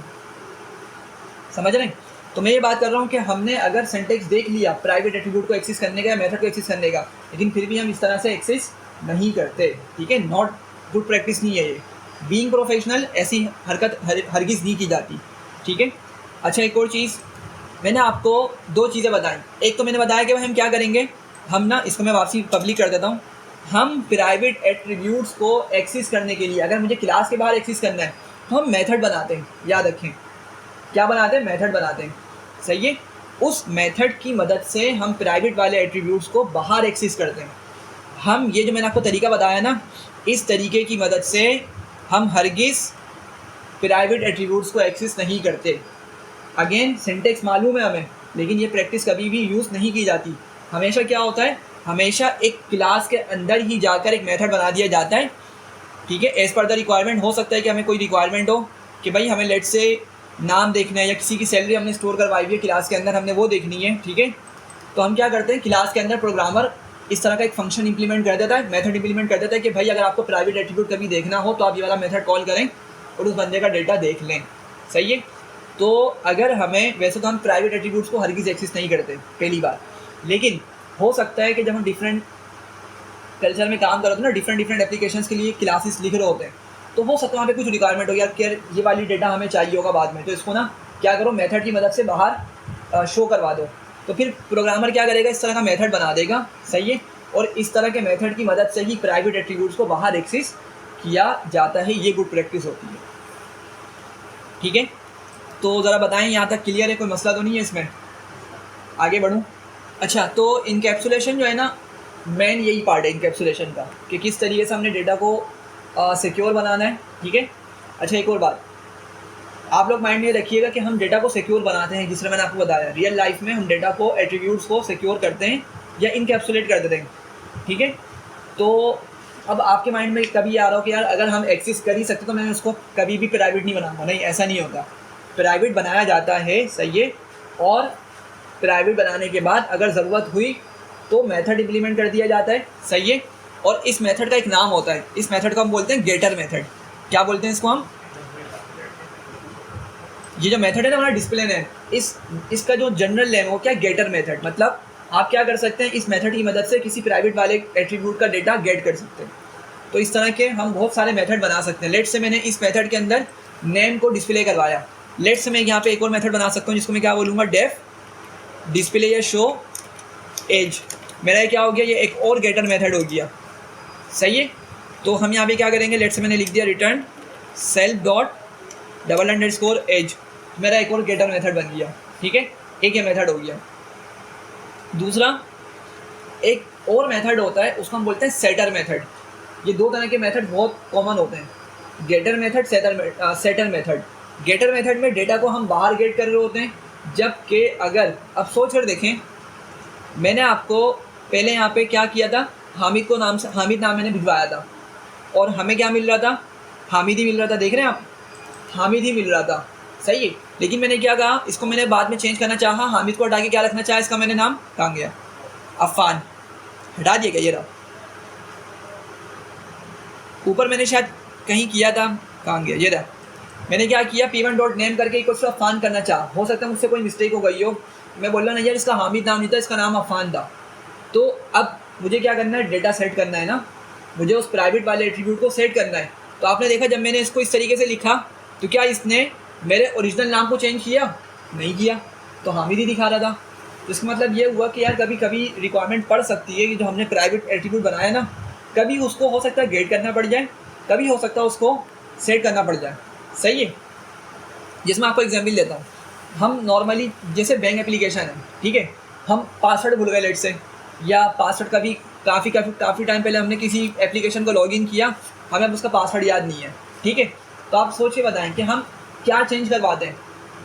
समझ रहे हैं? तो मैं ये बात कर रहा हूँ कि हमने अगर सिंटेक्स देख लिया प्राइवेट एट्रीब्यूट को एक्सेस करने का या मेथड को एक्सेस करने का, लेकिन फिर भी हम इस तरह से एक्सेस नहीं करते, ठीक है, नॉट गुड प्रैक्टिस नहीं है ये। बीइंग प्रोफेशनल ऐसी हरकत हरगिज़ नहीं की जाती, ठीक है। अच्छा, एक और चीज़ मैंने आपको 2 चीज़ें बताई। एक तो मैंने बताया कि भाई हम क्या करेंगे, हम ना इसको मैं वापसी पब्लिक कर देता हूँ, हम प्राइवेट एट्रीब्यूट्स को एक्सेस करने के लिए अगर मुझे क्लास के बाहर एक्सेस करना है तो हम मेथड बनाते हैं। याद रखें, क्या बनाते हैं? मेथड बनाते हैं, सही है। उस मेथड की मदद से हम प्राइवेट वाले एट्रीब्यूट्स को बाहर एक्सेस करते हैं। हम ये जो मैंने आपको तरीका बताया ना, इस तरीके की मदद से हम हरगिज़ प्राइवेट एट्रीब्यूट्स को एक्सेस नहीं करते। अगेन सिंटेक्स मालूम है हमें, लेकिन ये प्रैक्टिस कभी भी यूज़ नहीं की जाती। हमेशा क्या होता है, हमेशा एक क्लास के अंदर ही जाकर एक मेथड बना दिया जाता है, ठीक है। एज़ पर द रिक्वायरमेंट हो सकता है कि हमें कोई रिक्वायरमेंट हो कि भाई हमें लेट से नाम देखना है या किसी की सैलरी हमने स्टोर करवाई हुई है क्लास के अंदर, हमने वो देखनी है, ठीक है। तो हम क्या करते हैं, क्लास के अंदर प्रोग्रामर इस तरह का एक फंक्शन इंप्लीमेंट कर देता है, मेथड इंप्लीमेंट कर देता है कि भाई अगर आपको प्राइवेट एट्रीब्यूट कभी देखना हो तो आप ये वाला मेथड कॉल करें और उस बंदे का डेटा देख लें, सही है। तो अगर हमें, वैसे तो हम प्राइवेट एट्रीब्यूट्स को हरगिज़ एक्सेस नहीं करते पहली बार, लेकिन हो सकता है कि जब हम डिफरेंट कल्चर में काम कर रहे होते हैं ना, डिफरेंट एप्लीकेशंस के लिए क्लासेस लिख रहे होते हैं, तो हो सकता है वहाँ पे कुछ रिक्वायरमेंट हो यार कि ये वाली डेटा हमें चाहिए होगा बाद में, तो इसको ना क्या करो, मेथड की मदद से बाहर शो करवा दो। तो फिर प्रोग्रामर क्या करेगा, इस तरह का मेथड बना देगा, सही है। और इस तरह के मेथड की मदद से ही प्राइवेट एट्रीब्यूट्स को बाहर एक्सेस किया जाता है। ये गुड प्रैक्टिस होती है, ठीक है। तो ज़रा बताएं, यहाँ तक क्लियर है? कोई मसला तो नहीं है इसमें? आगे बढ़ूँ? अच्छा, तो इनकैप्सुलेशन जो है ना, मेन यही पार्ट है इनकैप्सुलेशन का कि किस तरीके से हमने डेटा को सिक्योर बनाना है, ठीक है। अच्छा, एक और बात आप लोग माइंड में रखिएगा कि हम डेटा को सिक्योर बनाते हैं, जिस तरह मैंने आपको बताया रियल लाइफ में हम डेटा को, एट्रीब्यूट्स को सिक्योर करते हैं या इनकैप्सुलेट कर देते हैं, ठीक है। तो अब आपके माइंड में कभी आ रहा हो कि यार अगर हम एक्सेस कर ही सकते तो मैं उसको कभी भी प्राइवेट नहीं बनाऊंगा। नहीं, ऐसा नहीं होता, प्राइवेट बनाया जाता है, सही है। और प्राइवेट बनाने के बाद अगर ज़रूरत हुई तो मेथड इम्प्लीमेंट कर दिया जाता है, सही है। और इस मेथड का एक नाम होता है, इस मेथड को हम बोलते हैं गेटर मेथड। क्या बोलते हैं इसको हम? ये जो मेथड है ना हमारा डिस्प्ले नेम, इसका जो जनरल नेम हो क्या, गेटर मेथड। मतलब आप क्या कर सकते हैं, इस मेथड की मदद से किसी प्राइवेट वाले एट्रीब्यूट का डेटा गेट कर सकते हैं। तो इस तरह के हम बहुत सारे मेथड बना सकते हैं। लेट से मैंने इस मेथड के अंदर नेम को डिस्प्ले करवाया, लेट से मैं यहाँ पे एक और मेथड बना सकता हूँ जिसको मैं क्या बोलूँगा, डेफ डिस्प्ले या शो एज। मेरा ये क्या हो गया, ये एक और गेटर मेथड हो गया, सही है। तो हम यहाँ पे क्या करेंगे, लेट से मैंने लिख दिया return self dot double underscore age, मेरा एक और गेटर मेथड बन गया, ठीक है। एक ये मेथड हो गया। दूसरा एक और मेथड होता है, उसको हम बोलते हैं सेटर मेथड। ये 2 तरह के मेथड बहुत कॉमन होते हैं, getter method, setter method. Getter method में डेटा को हम बाहर गेट कर रहे होते हैं, जबकि अगर अब सोच कर देखें, मैंने आपको पहले यहाँ पे क्या किया था, हामिद को नाम से, हामिद नाम मैंने भिजवाया था और हमें क्या मिल रहा था, हामिद ही मिल रहा था। देख रहे हैं आप, हामिद ही मिल रहा था, सही है। लेकिन मैंने क्या कहा, इसको मैंने बाद में चेंज करना चाहा, हामिद को हटा के क्या रखना चाहा, इसका मैंने नाम कहाँ गया, अफ़ान, हटा दिया गया। ये रहा, ऊपर मैंने शायद कहीं किया था, कहाँ गया, ये रहा। मैंने क्या किया, P1 डॉट नेम करके इक्वल टू अफ़ान करना चाहा। हो सकता है मुझसे कोई मिस्टेक हो गई हो, मैं बोल रहा नहीं यार इसका हामिद नाम नहीं था, इसका नाम अफ़ान था। तो अब मुझे क्या करना है, डेटा सेट करना है ना, मुझे उस प्राइवेट वाले एट्रीब्यूट को सेट करना है। तो आपने देखा जब मैंने इसको इस तरीके से लिखा तो क्या इसने मेरे ओरिजिनल नाम को चेंज किया? नहीं किया, तो हामिद ही दिखा रहा था। तो इसका मतलब ये हुआ कि यार कभी कभी रिक्वायरमेंट पड़ सकती है कि जो हमने प्राइवेट एट्रीब्यूट बनाया ना, कभी उसको हो सकता है गेट करना पड़ जाए, कभी हो सकता है उसको सेट करना पड़ जाए, सही है। जिसमें आपको एग्जाम्पल देता हूँ, हम नॉर्मली जैसे बैंक एप्लीकेशन है, ठीक है, हम पासवर्ड भूल गए लेट से, या पासवर्ड कभी काफ़ी टाइम पहले हमने किसी एप्लीकेशन को लॉगिन किया, हमें अब उसका पासवर्ड याद नहीं है, ठीक है। तो आप सोच के बताएं कि हम क्या चेंज करवाते हैं?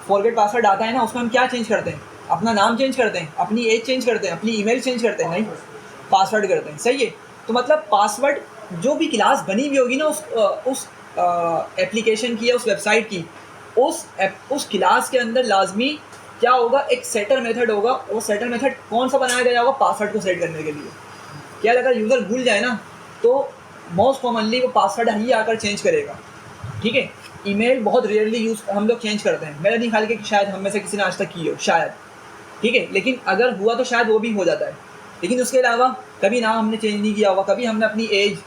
फॉरगेट पासवर्ड आता है ना, उसमें हम क्या चेंज करते हैं? अपना नाम चेंज करते हैं, अपनी एज चेंज करते हैं, अपनी ईमेल चेंज करते हैं? नहीं, पासवर्ड करते हैं। सही है। तो मतलब पासवर्ड जो भी क्लास बनी हुई होगी ना उस एप्लीकेशन की या उस वेबसाइट की, उस क्लास के अंदर लाजमी क्या होगा? एक सेटर मेथड होगा। वो सेटर मेथड कौन सा बनाया गया होगा? पासवर्ड को सेट करने के लिए। क्या अगर यूज़र भूल जाए ना तो मोस्ट कॉमनली वो पासवर्ड ही आकर चेंज करेगा। ठीक है। ईमेल बहुत रेयरली यूज़ हम लोग चेंज करते हैं। मेरा नहीं ख्याल कि शायद हम में से किसी ने आज तक की हो, शायद। ठीक है। लेकिन अगर हुआ तो शायद वो भी हो जाता है। लेकिन उसके अलावा कभी नाम हमने चेंज नहीं किया होगा, कभी हमने अपनी एज,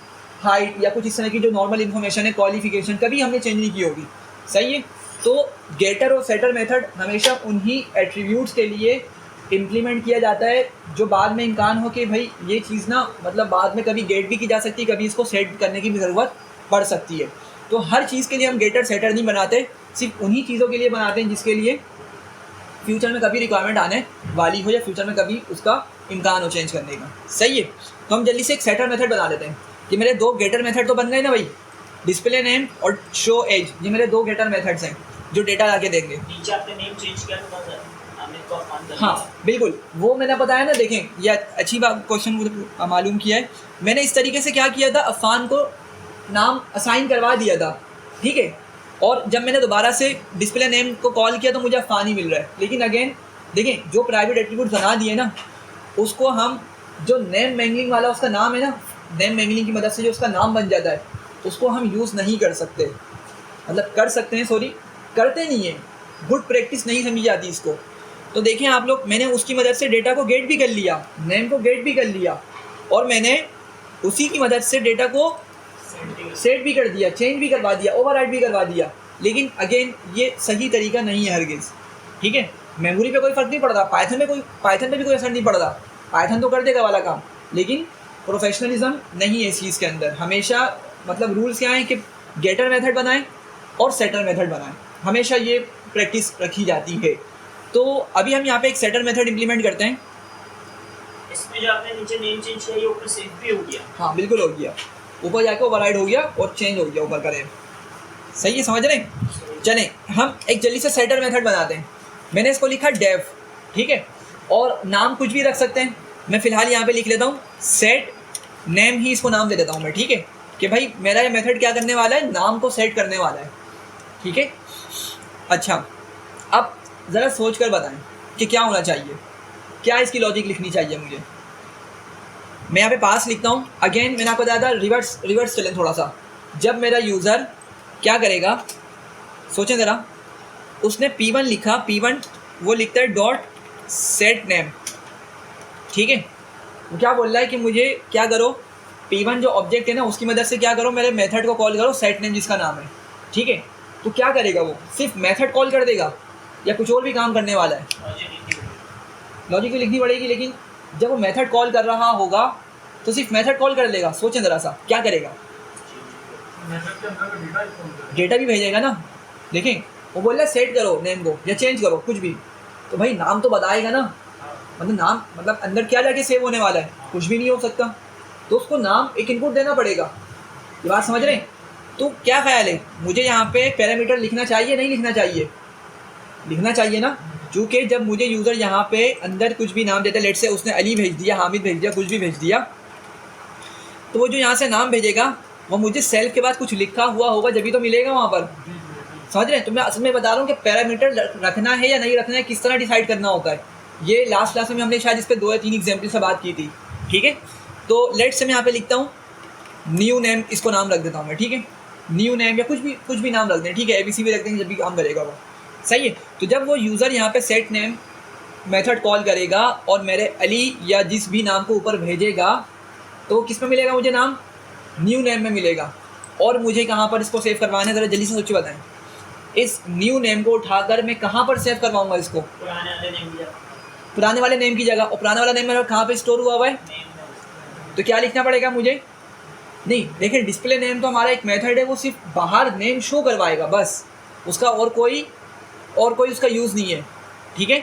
हाइट या कुछ इस तरह की जो नॉर्मल इन्फॉर्मेशन है, क्वालिफिकेशन, कभी हमने चेंज नहीं की होगी। सही है। तो गेटर और सेटर मेथड हमेशा उन्हीं एट्रीब्यूट्स के लिए इम्प्लीमेंट किया जाता है जो बाद में इम्कान हो कि भाई ये चीज़ ना मतलब बाद में कभी गेट भी की जा सकती है, कभी इसको सेट करने की भी ज़रूरत पड़ सकती है। तो हर चीज़ के लिए हम गेटर सेटर नहीं बनाते, सिर्फ उन्हीं चीज़ों के लिए बनाते हैं जिसके लिए फ्यूचर में कभी रिक्वायरमेंट आने वाली हो या फ्यूचर में कभी उसका इम्कान हो चेंज करने का। सही है। तो हम जल्दी से एक सेटर मेथड बना लेते हैं कि मेरे दो गेटर मेथड तो बन गए ना भाई, डिस्प्ले नेम और शो एज। ये मेरे दो गेटर मेथड्स हैं जो डेटा लाके देंगे। नीचे आपने नेम चेंज किया था सर, हमने इसको आसान कर हाँ बिल्कुल, वो मैंने बताया ना। देखें ये अच्छी बात क्वेश्चन मालूम किया है। मैंने इस तरीके से क्या किया था, अफ़ान को नाम असाइन करवा दिया था। ठीक है। और जब मैंने दोबारा से डिस्प्ले नेम को कॉल किया तो मुझे अफ़ान ही मिल रहा है। लेकिन अगेन देखें, जो प्राइवेट एट्रीब्यूट बना दिए ना, उसको हम जो नेम मैंगलिंग वाला उसका नाम है ना, नेम मैंगलिंग की मदद से जो उसका नाम बन जाता है, उसको हम यूज़ नहीं कर सकते। मतलब कर सकते हैं, सॉरी करते नहीं है। गुड प्रैक्टिस नहीं समझी जाती इसको। तो देखें आप लोग, मैंने उसकी मदद से डेटा को गेट भी कर लिया, नेम को गेट भी कर लिया, और मैंने उसी की मदद से डेटा को सेट भी कर दिया, चेंज भी करवा दिया, ओवरराइड भी करवा दिया। लेकिन अगेन ये सही तरीका नहीं है हरगिज़। ठीक है। मेमोरी पे कोई फ़र्क नहीं पड़ता, पाइथन पे भी कोई असर नहीं पड़ता। पाइथन तो कर देगा वाला काम, लेकिन प्रोफेशनलिज्म नहीं है इस चीज़ के अंदर। हमेशा मतलब रूल्स क्या हैं कि गेटर मेथड बनाएं और सेटर मेथड बनाएं, हमेशा ये प्रैक्टिस रखी जाती है। तो अभी हम यहाँ पे एक सेटर मेथड इम्प्लीमेंट करते हैं। इसमें जो आपने नीचे नेम चेंज किया ये ऊपर सेव भी हो गया। हाँ बिल्कुल हो गया, ऊपर जाके ओवरराइड हो गया और चेंज हो गया ऊपर का नेम। सही है, समझ रहे हैं? चलें हम एक जल्दी से सेटर मेथड बनाते हैं। मैंने इसको लिखा डेव। ठीक है। और नाम कुछ भी रख सकते हैं। मैं फ़िलहाल यहाँ पे लिख लेता हूँ सेट नेम, ही इसको नाम दे देता हूँ मैं। ठीक है। कि भाई मेरा ये मेथड क्या करने वाला है, नाम को सेट करने वाला है। ठीक है। अच्छा, अब ज़रा सोच कर बताएं कि क्या होना चाहिए, क्या इसकी लॉजिक लिखनी चाहिए मुझे। मैं यहाँ पे पास लिखता हूँ। अगेन मैंने आपको बताया था रिवर्स चलें थोड़ा सा। जब मेरा यूज़र क्या करेगा, सोचें ज़रा, उसने P1 लिखा, P1 वो लिखता है डॉट सेट नेम। ठीक है। वो क्या बोल रहा है कि मुझे क्या करो, P1 जो ऑब्जेक्ट है ना उसकी मदद से क्या करो, मेरे मेथड को कॉल करो सेट नेम जिसका नाम है। ठीक है। तो क्या करेगा वो, सिर्फ मेथड कॉल कर देगा या कुछ और भी काम करने वाला है? लॉजिक भी लिखनी पड़ेगी, लेकिन जब वो मेथड कॉल कर रहा होगा तो सिर्फ मेथड कॉल कर लेगा। सोचें ज़रा सा क्या करेगा, डेटा भी भेजेगा ना। देखें वो बोल रहा है सेट करो नेम को या चेंज करो कुछ भी, तो भाई नाम तो बताएगा ना। मतलब नाम मतलब अंदर क्या जाके सेव होने वाला है, कुछ भी नहीं हो सकता। तो उसको नाम एक इनपुट देना पड़ेगा। ये बात समझ रहे हैं? तो क्या ख्याल है, मुझे यहाँ पे पैरामीटर लिखना चाहिए नहीं लिखना चाहिए? लिखना चाहिए ना, क्योंकि जब मुझे यूज़र यहाँ पे अंदर कुछ भी नाम देता है, लेट से उसने अली भेज दिया, हामिद भेज दिया, कुछ भी भेज दिया, तो वो जो यहाँ से नाम भेजेगा वो मुझे सेल्फ के बाद कुछ लिखा हुआ होगा जब भी तो मिलेगा वहाँ पर। समझ रहे हैं? तो मैं असल में बता रहा हूँ कि पैरामीटर रखना है या नहीं रखना है, किस तरह डिसाइड करना होता है। ये लास्ट क्लास में हमने शायद इस पर 2 या 3 एग्जाम्पल से बात की थी। ठीक है। तो लेट से मैं यहाँ पे लिखता हूँ न्यू नेम, इसको नाम रख देता हूँ मैं। ठीक है। न्यू नेम या कुछ भी नाम रख दें। ठीक है। ABC भी रख देंगे जब भी काम करेगा वो। सही है। तो जब वो यूज़र यहाँ पे सेट नेम मेथड कॉल करेगा और मेरे अली या जिस भी नाम को ऊपर भेजेगा, तो किस में मिलेगा मुझे नाम, न्यू नेम में मिलेगा। और मुझे कहाँ पर इसको सेव करवाना है, ज़रा जल्दी से सोच बताएं। इस न्यू नेम को उठाकर मैं कहाँ पर सेव करवाऊँगा इसको? पुराने वाले नेम की जगह। और पुराने वाला नेम मेरा कहाँ पे स्टोर हुआ है? तो क्या लिखना पड़ेगा मुझे? नहीं देखिए, डिस्प्ले नेम तो हमारा एक मेथड है, वो सिर्फ बाहर नेम शो करवाएगा बस, उसका और कोई उसका यूज़ नहीं है। ठीक है।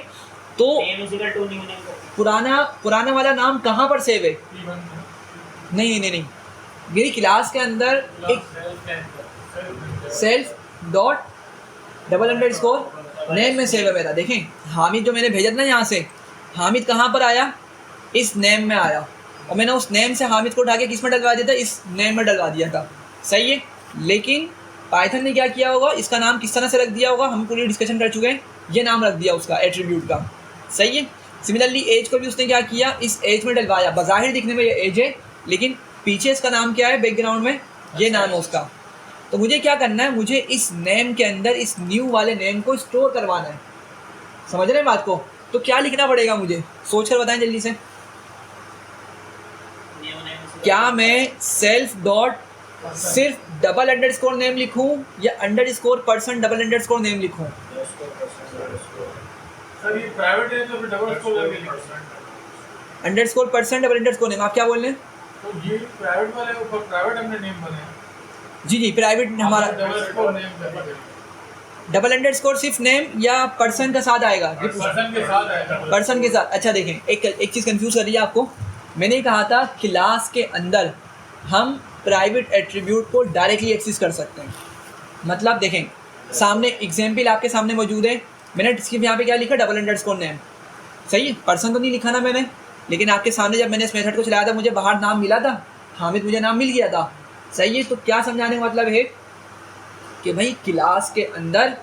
तो पुराना वाला नाम कहाँ पर सेव है? नहीं, मेरी क्लास के अंदर एक self dot double underscore name में सेव है मेरा। देखें हामिद जो मैंने भेजा था ना यहाँ से, हामिद कहाँ पर आया, इस नेम में आया, और मैंने उस नेम से हामिद को उठा के किस में डलवा दिया था, इस नेम में डलवा दिया था। सही है, लेकिन पाइथन ने क्या किया होगा, इसका नाम किस तरह से रख दिया होगा, हम पूरी डिस्कशन कर चुके हैं, ये नाम रख दिया उसका एट्रीब्यूट का। सही है। सिमिलरली एज को भी उसने क्या किया, इस एज में डलवाया। बज़ाहिर दिखने में ये एज है, लेकिन पीछे इसका नाम क्या है, बैकग्राउंड में ये नाम है उसका। तो मुझे क्या करना है, मुझे इस नेम के अंदर इस न्यू वाले नेम को स्टोर करवाना है। समझ रहे हैं बात को? तो क्या लिखना पड़ेगा मुझे, सोच कर बताएं जल्दी से। क्या मैं सेल्फ डॉट सिर्फ डबल अंडरस्कोर नेम लिखूं या underscore person double underscore name लिखूं? सर ये प्राइवेट है तो फिर डबल स्कोर करके लिखो। Underscore person double underscore name, आप क्या बोल रहे हैं? तो ये प्राइवेट वाले ऊपर प्राइवेट हमने नेम बनाया, जी जी, प्राइवेट हमारा डबल स्कोर नेम करके डबल अंडरस्कोर सिर्फ नेम या पर्सन का साथ आएगा? पर्सन के साथ आएगा। पर्सन के साथ। अच्छा देखें, एक चीज़ कंफ्यूज कर रही है आपको। मैंने कहा था क्लास के अंदर हम प्राइवेट एट्रीब्यूट को डायरेक्टली एक्सेस कर सकते हैं। मतलब देखें, सामने एग्जाम्पल आपके सामने मौजूद है, मैंने सिर्फ यहाँ पे क्या लिखा, डबल अंडरस्कोर नेम। सही है, पर्सन तो नहीं लिखा ना मैंने, लेकिन आपके सामने जब मैंने इस मेथड को चलाया था मुझे बाहर नाम मिला था, हामिद मुझे नाम मिल गया था। सही है, तो क्या समझाने का मतलब है कि भाई क्लास के अंदर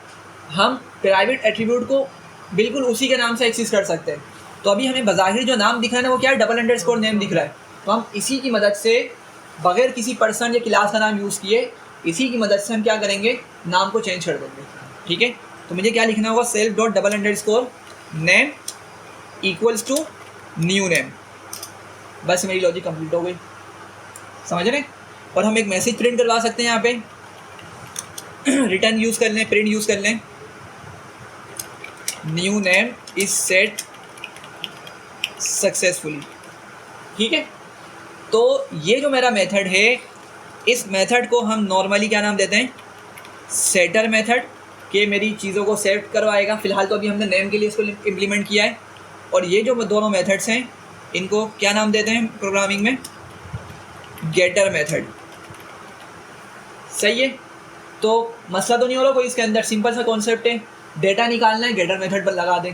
हम प्राइवेट एट्रीब्यूट को बिल्कुल उसी के नाम से एक्सेस कर सकते हैं। तो अभी हमें बज़ाहिर जो नाम दिख रहा है ना, वो क्या है, डबल अंडरस्कोर नेम दिख रहा है। तो हम इसी की मदद से, बगैर किसी पर्सन या क्लास का नाम यूज़ किए, इसी की मदद से हम क्या करेंगे, नाम को चेंज कर देंगे। ठीक है, तो मुझे क्या लिखना होगा, self dot double underscore name equals to new name. बस मेरी लॉजिक कंप्लीट हो गई, समझ रहे? और हम एक मैसेज प्रिंट करवा सकते हैं यहाँ पे, रिटर्न यूज़ कर लें, प्रिंट यूज़ कर लें, new name is set successfully. ठीक है, तो ये जो मेरा मेथड है, इस मेथड को हम नॉर्मली क्या नाम देते हैं, सेटर मेथड, कि मेरी चीज़ों को सेट करवाएगा। फ़िलहाल तो अभी हमने नेम के लिए इसको इम्प्लीमेंट किया है। और ये जो दोनों मेथड्स हैं, इनको क्या नाम देते हैं प्रोग्रामिंग में, गेटर मेथड। सही है, तो मसला तो नहीं हो रहा कोई इसके अंदर, सिंपल सा कॉन्सेप्ट है, डेटा निकालना है, गेटर मेथड पर लगा दें।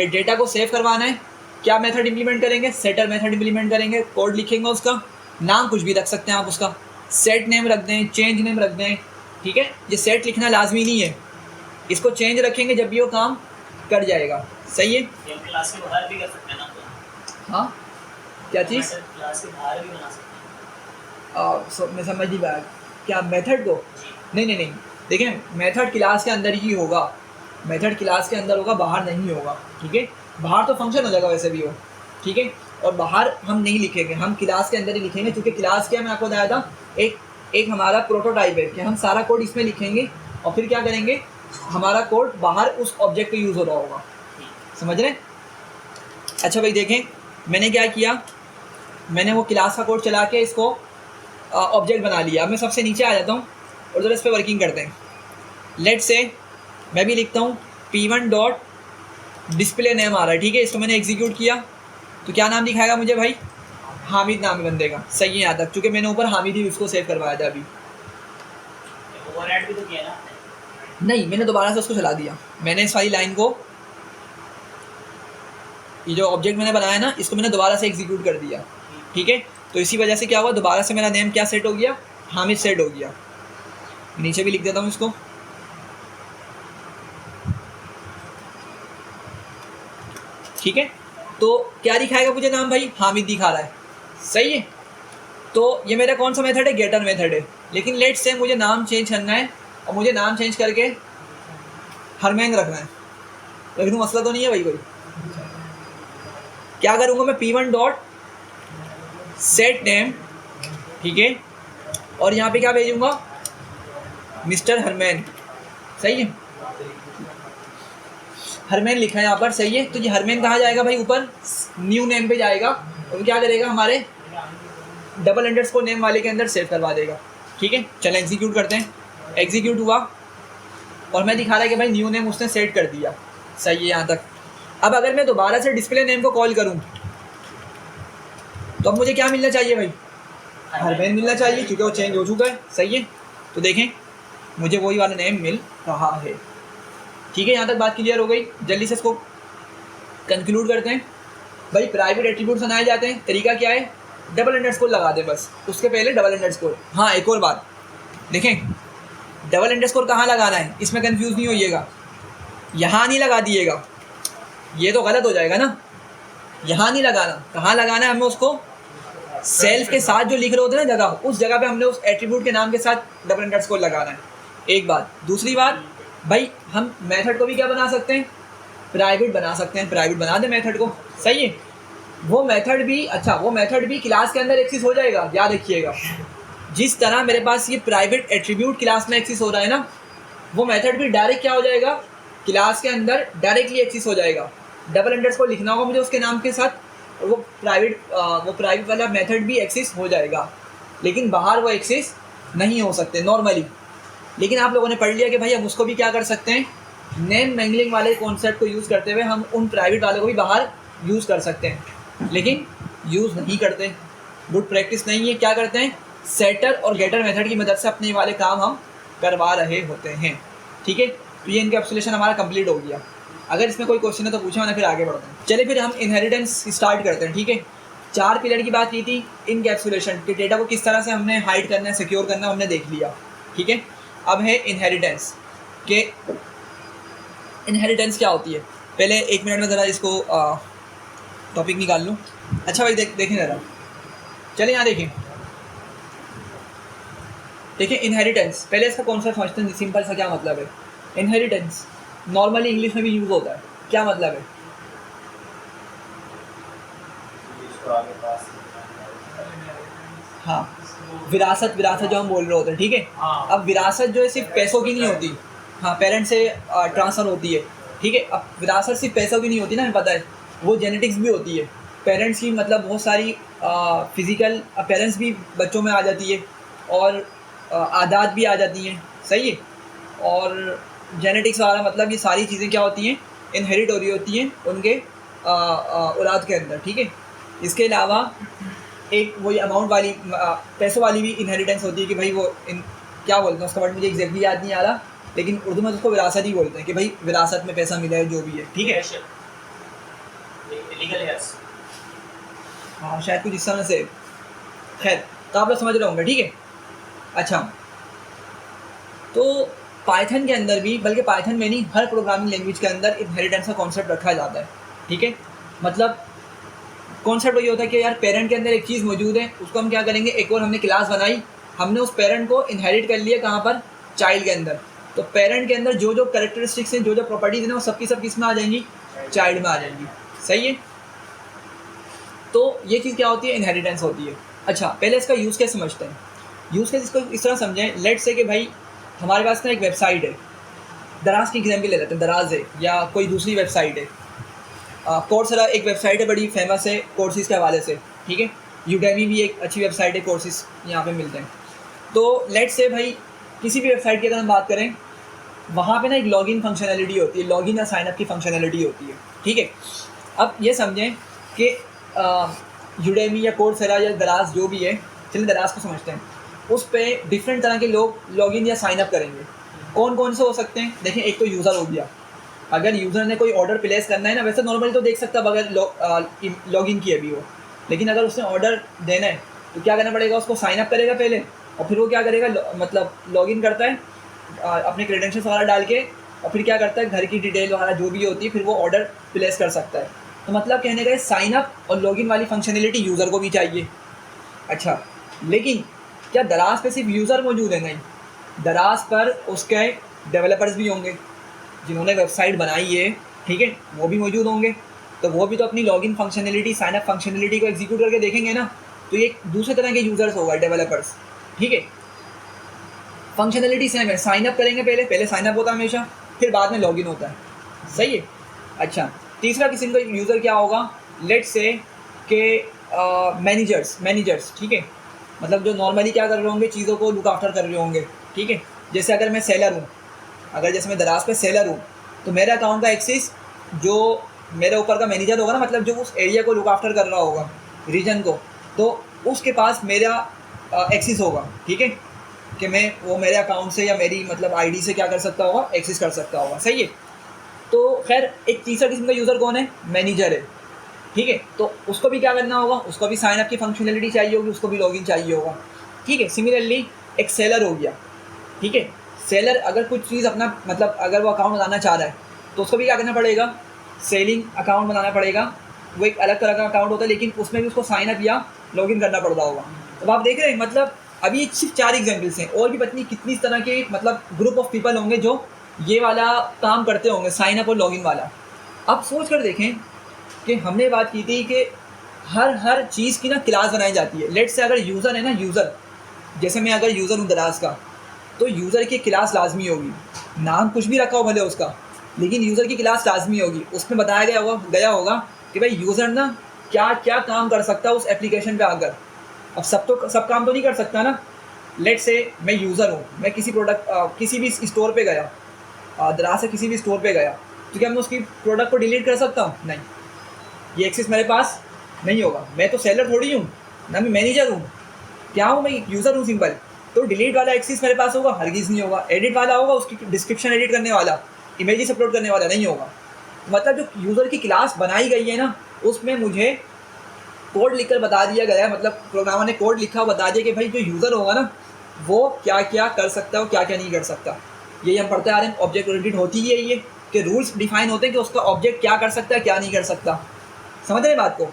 डेटा को सेव करवाना है, क्या मेथड इंप्लीमेंट करेंगे, सेटर मेथड इंप्लीमेंट करेंगे, कोड लिखेंगे, उसका नाम कुछ भी रख सकते हैं आप, उसका सेट नेम रख दें, चेंज नेम रख दें। ठीक है, ये सेट लिखना लाजमी नहीं है, इसको चेंज रखेंगे जब भी वो काम कर जाएगा। सही है, क्लास के बाहर भी कर सकते हैं ना? हाँ, क्या चीज़, क्लास के बाहर भी बना सकते हैं। मैं समझ नहीं पाया, क्या मेथड को? नहीं, देखें मेथड क्लास के अंदर ही होगा, मेथड क्लास के अंदर होगा, बाहर नहीं होगा। ठीक है, बाहर तो फंक्शन हो जाएगा वैसे भी हो। ठीक है, और बाहर हम नहीं लिखेंगे, हम क्लास के अंदर ही लिखेंगे, क्योंकि क्लास क्या मैं आपको बताया था, एक हमारा प्रोटोटाइप है कि हम सारा कोड इसमें लिखेंगे और फिर क्या करेंगे, हमारा कोड बाहर उस ऑब्जेक्ट पे यूज़ हो रहा होगा। समझ रहे? अच्छा भाई देखें, मैंने क्या किया, मैंने वो क्लास का कोड चला के इसको ऑब्जेक्ट बना लिया। अब मैं सबसे नीचे आ जाता हूँ और ज़रा इस पर वर्किंग करते हैं। लेट से मैं भी लिखता हूँ p1 डॉट डिस्प्ले नेम आ रहा है। ठीक है, इसको मैंने एग्जीक्यूट किया तो क्या नाम दिखाएगा मुझे भाई, हामिद नाम है बंदे का। सही है यहाँ तक, चूँकि मैंने ऊपर हामिद ही उसको सेव करवाया था। अभी ओवरराइड भी तो किया ना? नहीं, मैंने दोबारा से उसको चला दिया। मैंने इस वाली लाइन को, ये जो ऑब्जेक्ट मैंने बनाया ना, इसको मैंने दोबारा से एग्जीक्यूट कर दिया। ठीक है, तो इसी वजह से क्या हुआ, दोबारा से मेरा नेम क्या सेट हो गया, हामिद सेट हो गया। नीचे भी लिख देता हूँ इसको। ठीक है, तो क्या दिखाएगा मुझे नाम भाई, हामिद दिखा रहा है। सही है, तो ये मेरा कौन सा मेथड है, गेटर मेथड है। लेकिन लेट से मुझे नाम चेंज करना है और मुझे नाम चेंज करके हरमैन रखना है। लेकिन मसला तो नहीं है भाई कोई। क्या करूँगा मैं, p1 डॉट सेट नेम। ठीक है, और यहाँ पे क्या भेजूँगा, मिस्टर हरमैन। सही है, हरमैन लिखा है यहाँ पर। सही है, तो ये हरमैन कहाँ जाएगा भाई, ऊपर न्यू नेम पे जाएगा और क्या करेगा, हमारे डबल अंडरस्कोर नेम वाले के अंदर सेव करवा देगा। ठीक है, चलो एग्जीक्यूट करते हैं। एग्जीक्यूट हुआ और मैं दिखा रहा है कि भाई न्यू नेम उसने सेट कर दिया। सही है यहाँ तक। अब अगर मैं दोबारा से डिस्प्ले नेम को कॉल करूँ तो अब मुझे क्या मिलना चाहिए भाई, हरमैन मिलना चाहिए, क्योंकि वो चेंज हो चुका है। सही है, तो देखें मुझे वही वाला नेम मिल रहा है। ठीक है, यहाँ तक बात क्लियर हो गई। जल्दी से इसको कंक्लूड करते हैं। भाई प्राइवेट एट्रीब्यूट्स बनाए जाते हैं, तरीका क्या है, डबल अंडरस्कोर लगा दें बस, उसके पहले डबल अंडरस्कोर। हाँ एक और बात देखें, डबल अंडरस्कोर कहाँ लगाना है, इसमें कंफ्यूज नहीं होइएगा, यहाँ नहीं लगा दिएगा, ये तो गलत हो जाएगा ना। यहाँ नहीं लगाना, कहाँ लगाना है हमें, उसको सेल्फ के साथ जो लिख रहे होते हैं ना जगह, उस जगह पे हमने उस एट्रीब्यूट के नाम के साथ डबल अंडरस्कोर लगाना है। एक बात। दूसरी बात, भाई हम मेथड को भी क्या बना सकते हैं, प्राइवेट बना सकते हैं, प्राइवेट बना दें मेथड को, सही है। वो मेथड भी, अच्छा वो मेथड भी क्लास के अंदर एक्सेस हो जाएगा, याद रखिएगा। जिस तरह मेरे पास ये प्राइवेट एट्रीब्यूट क्लास में एक्सेस हो रहा है ना, वो मेथड भी डायरेक्ट क्या हो जाएगा, क्लास के अंदर डायरेक्टली एक्सेस हो जाएगा। डबल अंडरस्कोर लिखना होगा मुझे उसके नाम के साथ, और वो प्राइवेट वाला मेथड भी एक्सेस हो जाएगा, लेकिन बाहर वो एक्सेस नहीं हो सकते नॉर्मली। लेकिन आप लोगों ने पढ़ लिया कि भाई हम उसको भी क्या कर सकते हैं, नेम मैंगलिंग वाले कॉन्सेप्ट को यूज़ करते हुए हम उन प्राइवेट वालों को भी बाहर यूज़ कर सकते हैं, लेकिन यूज़ नहीं करते, गुड प्रैक्टिस नहीं है। क्या करते हैं, सेटर और गेटर मेथड की मदद से अपने वाले काम हम करवा रहे होते हैं। ठीक है, तो ये इनकैप्सुलेशन हमारा कंप्लीट हो गया। अगर इसमें कोई क्वेश्चन है तो पूछे, वरना फिर आगे बढ़ते हैं। चलिए फिर हम इनहेरिटेंस स्टार्ट करते हैं। ठीक है, 4 पिलर की बात की थी, इनकैप्सुलेशन के डेटा को किस तरह से हमने हाइड करना है, सिक्योर करना है, हमने देख लिया। ठीक है, अब है इनहेरिटेंस के, इनहेरिटेंस क्या होती है। पहले 1 मिनट में ज़रा इसको टॉपिक निकाल लूँ। अच्छा भाई देखें ज़रा, चलिए यहाँ देखिए इनहेरिटेंस। पहले इसका कॉन्सेप्ट समझते हैं, सिंपल सा क्या मतलब है। इनहेरिटेंस नॉर्मली इंग्लिश में भी यूज़ होता है, क्या मतलब है, हाँ विरासत जो हम बोल रहे होते हैं। ठीक है, अब विरासत जो है सिर्फ पैसों की नहीं होती, हाँ पेरेंट्स से ट्रांसफ़र होती है। ठीक है, अब विरासत सिर्फ पैसों की नहीं होती ना, हमें पता है, वो जेनेटिक्स भी होती है। पेरेंट्स की मतलब बहुत सारी फिज़िकल पेरेंट्स भी बच्चों में आ जाती है, और आदत भी आ जाती हैं, सही है। और जेनेटिक्स वाला मतलब ये सारी चीज़ें क्या होती हैं, इनहेरिट हो रही होती हैं उनके औलाद के अंदर। ठीक है, इसके अलावा एक वही अमाउंट वाली पैसों वाली भी इनहेरिटेंस होती है कि भाई वो क्या बोलते हैं उसका वर्ड मुझे एग्जैक्टली याद नहीं आ रहा, लेकिन उर्दू में उसको विरासत ही बोलते हैं कि भाई विरासत में पैसा मिला है जो भी है। ठीक है, हाँ शायद कुछ इस तरह से, खैर तो आप लोग समझ रहे होंगे। ठीक है, अच्छा तो पाइथन के अंदर भी, बल्कि पाइथन में नहीं, हर प्रोग्रामिंग लैंग्वेज के अंदर इनहेरिटेंस का कॉन्सेप्ट रखा जाता है। ठीक है, मतलब कॉन्सेप्ट वही होता है कि यार पेरेंट के अंदर एक चीज़ मौजूद है, उसको हम क्या करेंगे, एक और हमने क्लास बनाई, हमने उस पेरेंट को इनहेरिट कर लिया, कहाँ पर, चाइल्ड के अंदर। तो पेरेंट के अंदर जो जो कैरेक्टरिस्टिक्स हैं, जो जो प्रॉपर्टीज़ हैं, वो सबकी सब किस में आ जाएंगी, चाइल्ड में आ जाएंगी। सही है, तो ये चीज़ क्या होती है, इनहेरिटेंस होती है। अच्छा पहले इसका यूज़ केस समझते हैं। यूज़ केस इसको इस तरह समझें, लेट्स से कि भाई हमारे पास ना एक वेबसाइट है, दराज की एग्जाम्पल ले लेते हैं, दराज है या कोई दूसरी वेबसाइट है, कोर्सेरा एक वेबसाइट है, बड़ी फेमस है कोर्सेज़ के हवाले से। ठीक है, यूडेमी भी एक अच्छी वेबसाइट है, कोर्सेज़ यहाँ पे मिलते हैं। तो लेट्स से भाई किसी भी वेबसाइट की अगर हम बात करें, वहाँ पे ना एक लॉगिन फंक्शनैलिटी होती है, लॉगिन या साइनअप की फंक्शनैलिटी होती है। ठीक है, अब ये समझें कि यूडेमी या कोर्सेरा या दराज जो भी है, चलिए दराज को समझते हैं, उस पर डिफरेंट तरह के लोग लॉगिन या साइनअप करेंगे। कौन कौन से हो सकते हैं, देखिए एक तो यूज़र हो गया, अगर यूज़र ने कोई ऑर्डर प्लेस करना है ना, वैसे नॉर्मली तो देख सकता है बगैर लॉगिन किए भी हो, लेकिन अगर उसने ऑर्डर देना है तो क्या करना पड़ेगा, उसको साइनअप करेगा पहले, और फिर वो क्या करेगा, मतलब लॉगिन करता है अपने क्रेडेंशियल्स वगैरह डाल के, और फिर क्या करता है, घर की डिटेल वगैरह जो भी होती है, फिर वो ऑर्डर प्लेस कर सकता है। तो मतलब कहने का साइनअप और लॉगिन वाली फंक्शनैलिटी यूज़र को भी चाहिए। अच्छा, लेकिन क्या दराज पे सिर्फ यूज़र मौजूद है, नहीं, दराज पर उसके डेवलपर्स भी होंगे जिन्होंने वेबसाइट बनाई है। ठीक है, वो भी मौजूद होंगे, तो वो भी तो अपनी लॉगिन फंक्शनैलिटी, साइनअप फंक्शनैलिटी को एग्जीक्यूट करके देखेंगे ना, तो ये दूसरे तरह के यूज़र्स होगा, डेवलपर्स। ठीक है, फंक्शनैलिटी सेम है, साइनअप करेंगे पहले साइनअप होता है हमेशा, फिर बाद में लॉगिन होता है। सही है, अच्छा तीसरा किस्म का यूज़र क्या होगा, लेट्स से के मैनेजर्स। ठीक है, मतलब जो नॉर्मली क्या कर रहे होंगे, चीज़ों को लुक आफ्टर कर रहे होंगे। ठीक है, जैसे अगर मैं सेलर हूँ, अगर जैसे मैं दराज पे सेलर हूँ, तो मेरे अकाउंट का एक्सेस जो मेरे ऊपर का मैनेजर होगा ना, मतलब जो उस एरिया को लुक आफ्टर कर रहा होगा, रीजन को, तो उसके पास मेरा एक्सेस होगा। ठीक है, कि मैं वो मेरे अकाउंट से या मेरी मतलब आईडी से क्या कर सकता होगा, एक्सेस कर सकता होगा। सही है, तो खैर एक तीसरा किस्म का यूज़र कौन है, मैनेजर है, ठीक है। तो उसको भी क्या करना होगा, उसको भी साइन अप की फंक्शनलिटी चाहिए होगी, उसको भी लॉगिन चाहिए होगा, ठीक है। सिमिलरली एक सेलर हो गया, ठीक है। सेलर अगर कुछ चीज़ अपना मतलब अगर वो अकाउंट बनाना चाह रहा है तो उसको भी क्या करना पड़ेगा, सेलिंग अकाउंट बनाना पड़ेगा। वो एक अलग तरह का अकाउंट होता है, लेकिन उसमें भी उसको साइन अप या लॉगिन करना पड़ता होगा। तो आप देख रहे हैं मतलब अभी ये सिर्फ 4 एग्जाम्पल्स हैं, और भी पता नहीं कितनी तरह के मतलब ग्रुप ऑफ पीपल होंगे जो ये वाला काम करते होंगे, साइन अप और लॉगिन वाला। अब सोच कर देखें कि हमने बात की थी कि हर चीज़ की ना क्लास बनाई जाती है। लेट से अगर यूज़र है ना, यूज़र जैसे मैं अगर यूज़र हूँ दराज का, तो यूज़र की क्लास लाजमी होगी, नाम कुछ भी रखा हो भले उसका, लेकिन यूज़र की क्लास लाजमी होगी। उसमें बताया गया होगा कि भाई यूज़र ना क्या क्या काम कर सकता है उस एप्लीकेशन पे आकर। अब सब काम तो नहीं कर सकता ना। लेट से मैं यूज़र हूँ, मैं किसी किसी भी स्टोर पे गया, दराज से किसी भी स्टोर पे गया, तो क्या मैं उसकी प्रोडक्ट को डिलीट कर सकता हूँ? नहीं, ये एक्सेस मेरे पास नहीं होगा। मैं तो सेलर थोड़ी हूँ ना, मैं मैनेजर हूँ, क्या हूँ, मैं यूज़र हूँ सिंपल। तो डिलीट वाला एक्सेस मेरे पास होगा? हरगिज़ नहीं होगा। एडिट वाला होगा, उसकी डिस्क्रिप्शन एडिट करने वाला, इमेजेस अपलोड करने वाला नहीं होगा। मतलब जो यूज़र की क्लास बनाई गई है ना, उसमें मुझे कोड लिखकर बता दिया गया है, मतलब प्रोग्रामर ने कोड लिखा बता दिया कि भाई जो यूज़र होगा ना वो क्या क्या कर सकता है और क्या क्या नहीं कर सकता। यही हम पढ़ते आ रहे हैं, ऑब्जेक्ट ओरिएंटेड होती ही है ये, कि रूल्स डिफाइन होते हैं कि उसका ऑब्जेक्ट क्या कर सकता है क्या नहीं कर सकता। समझ रहे हैं बात को?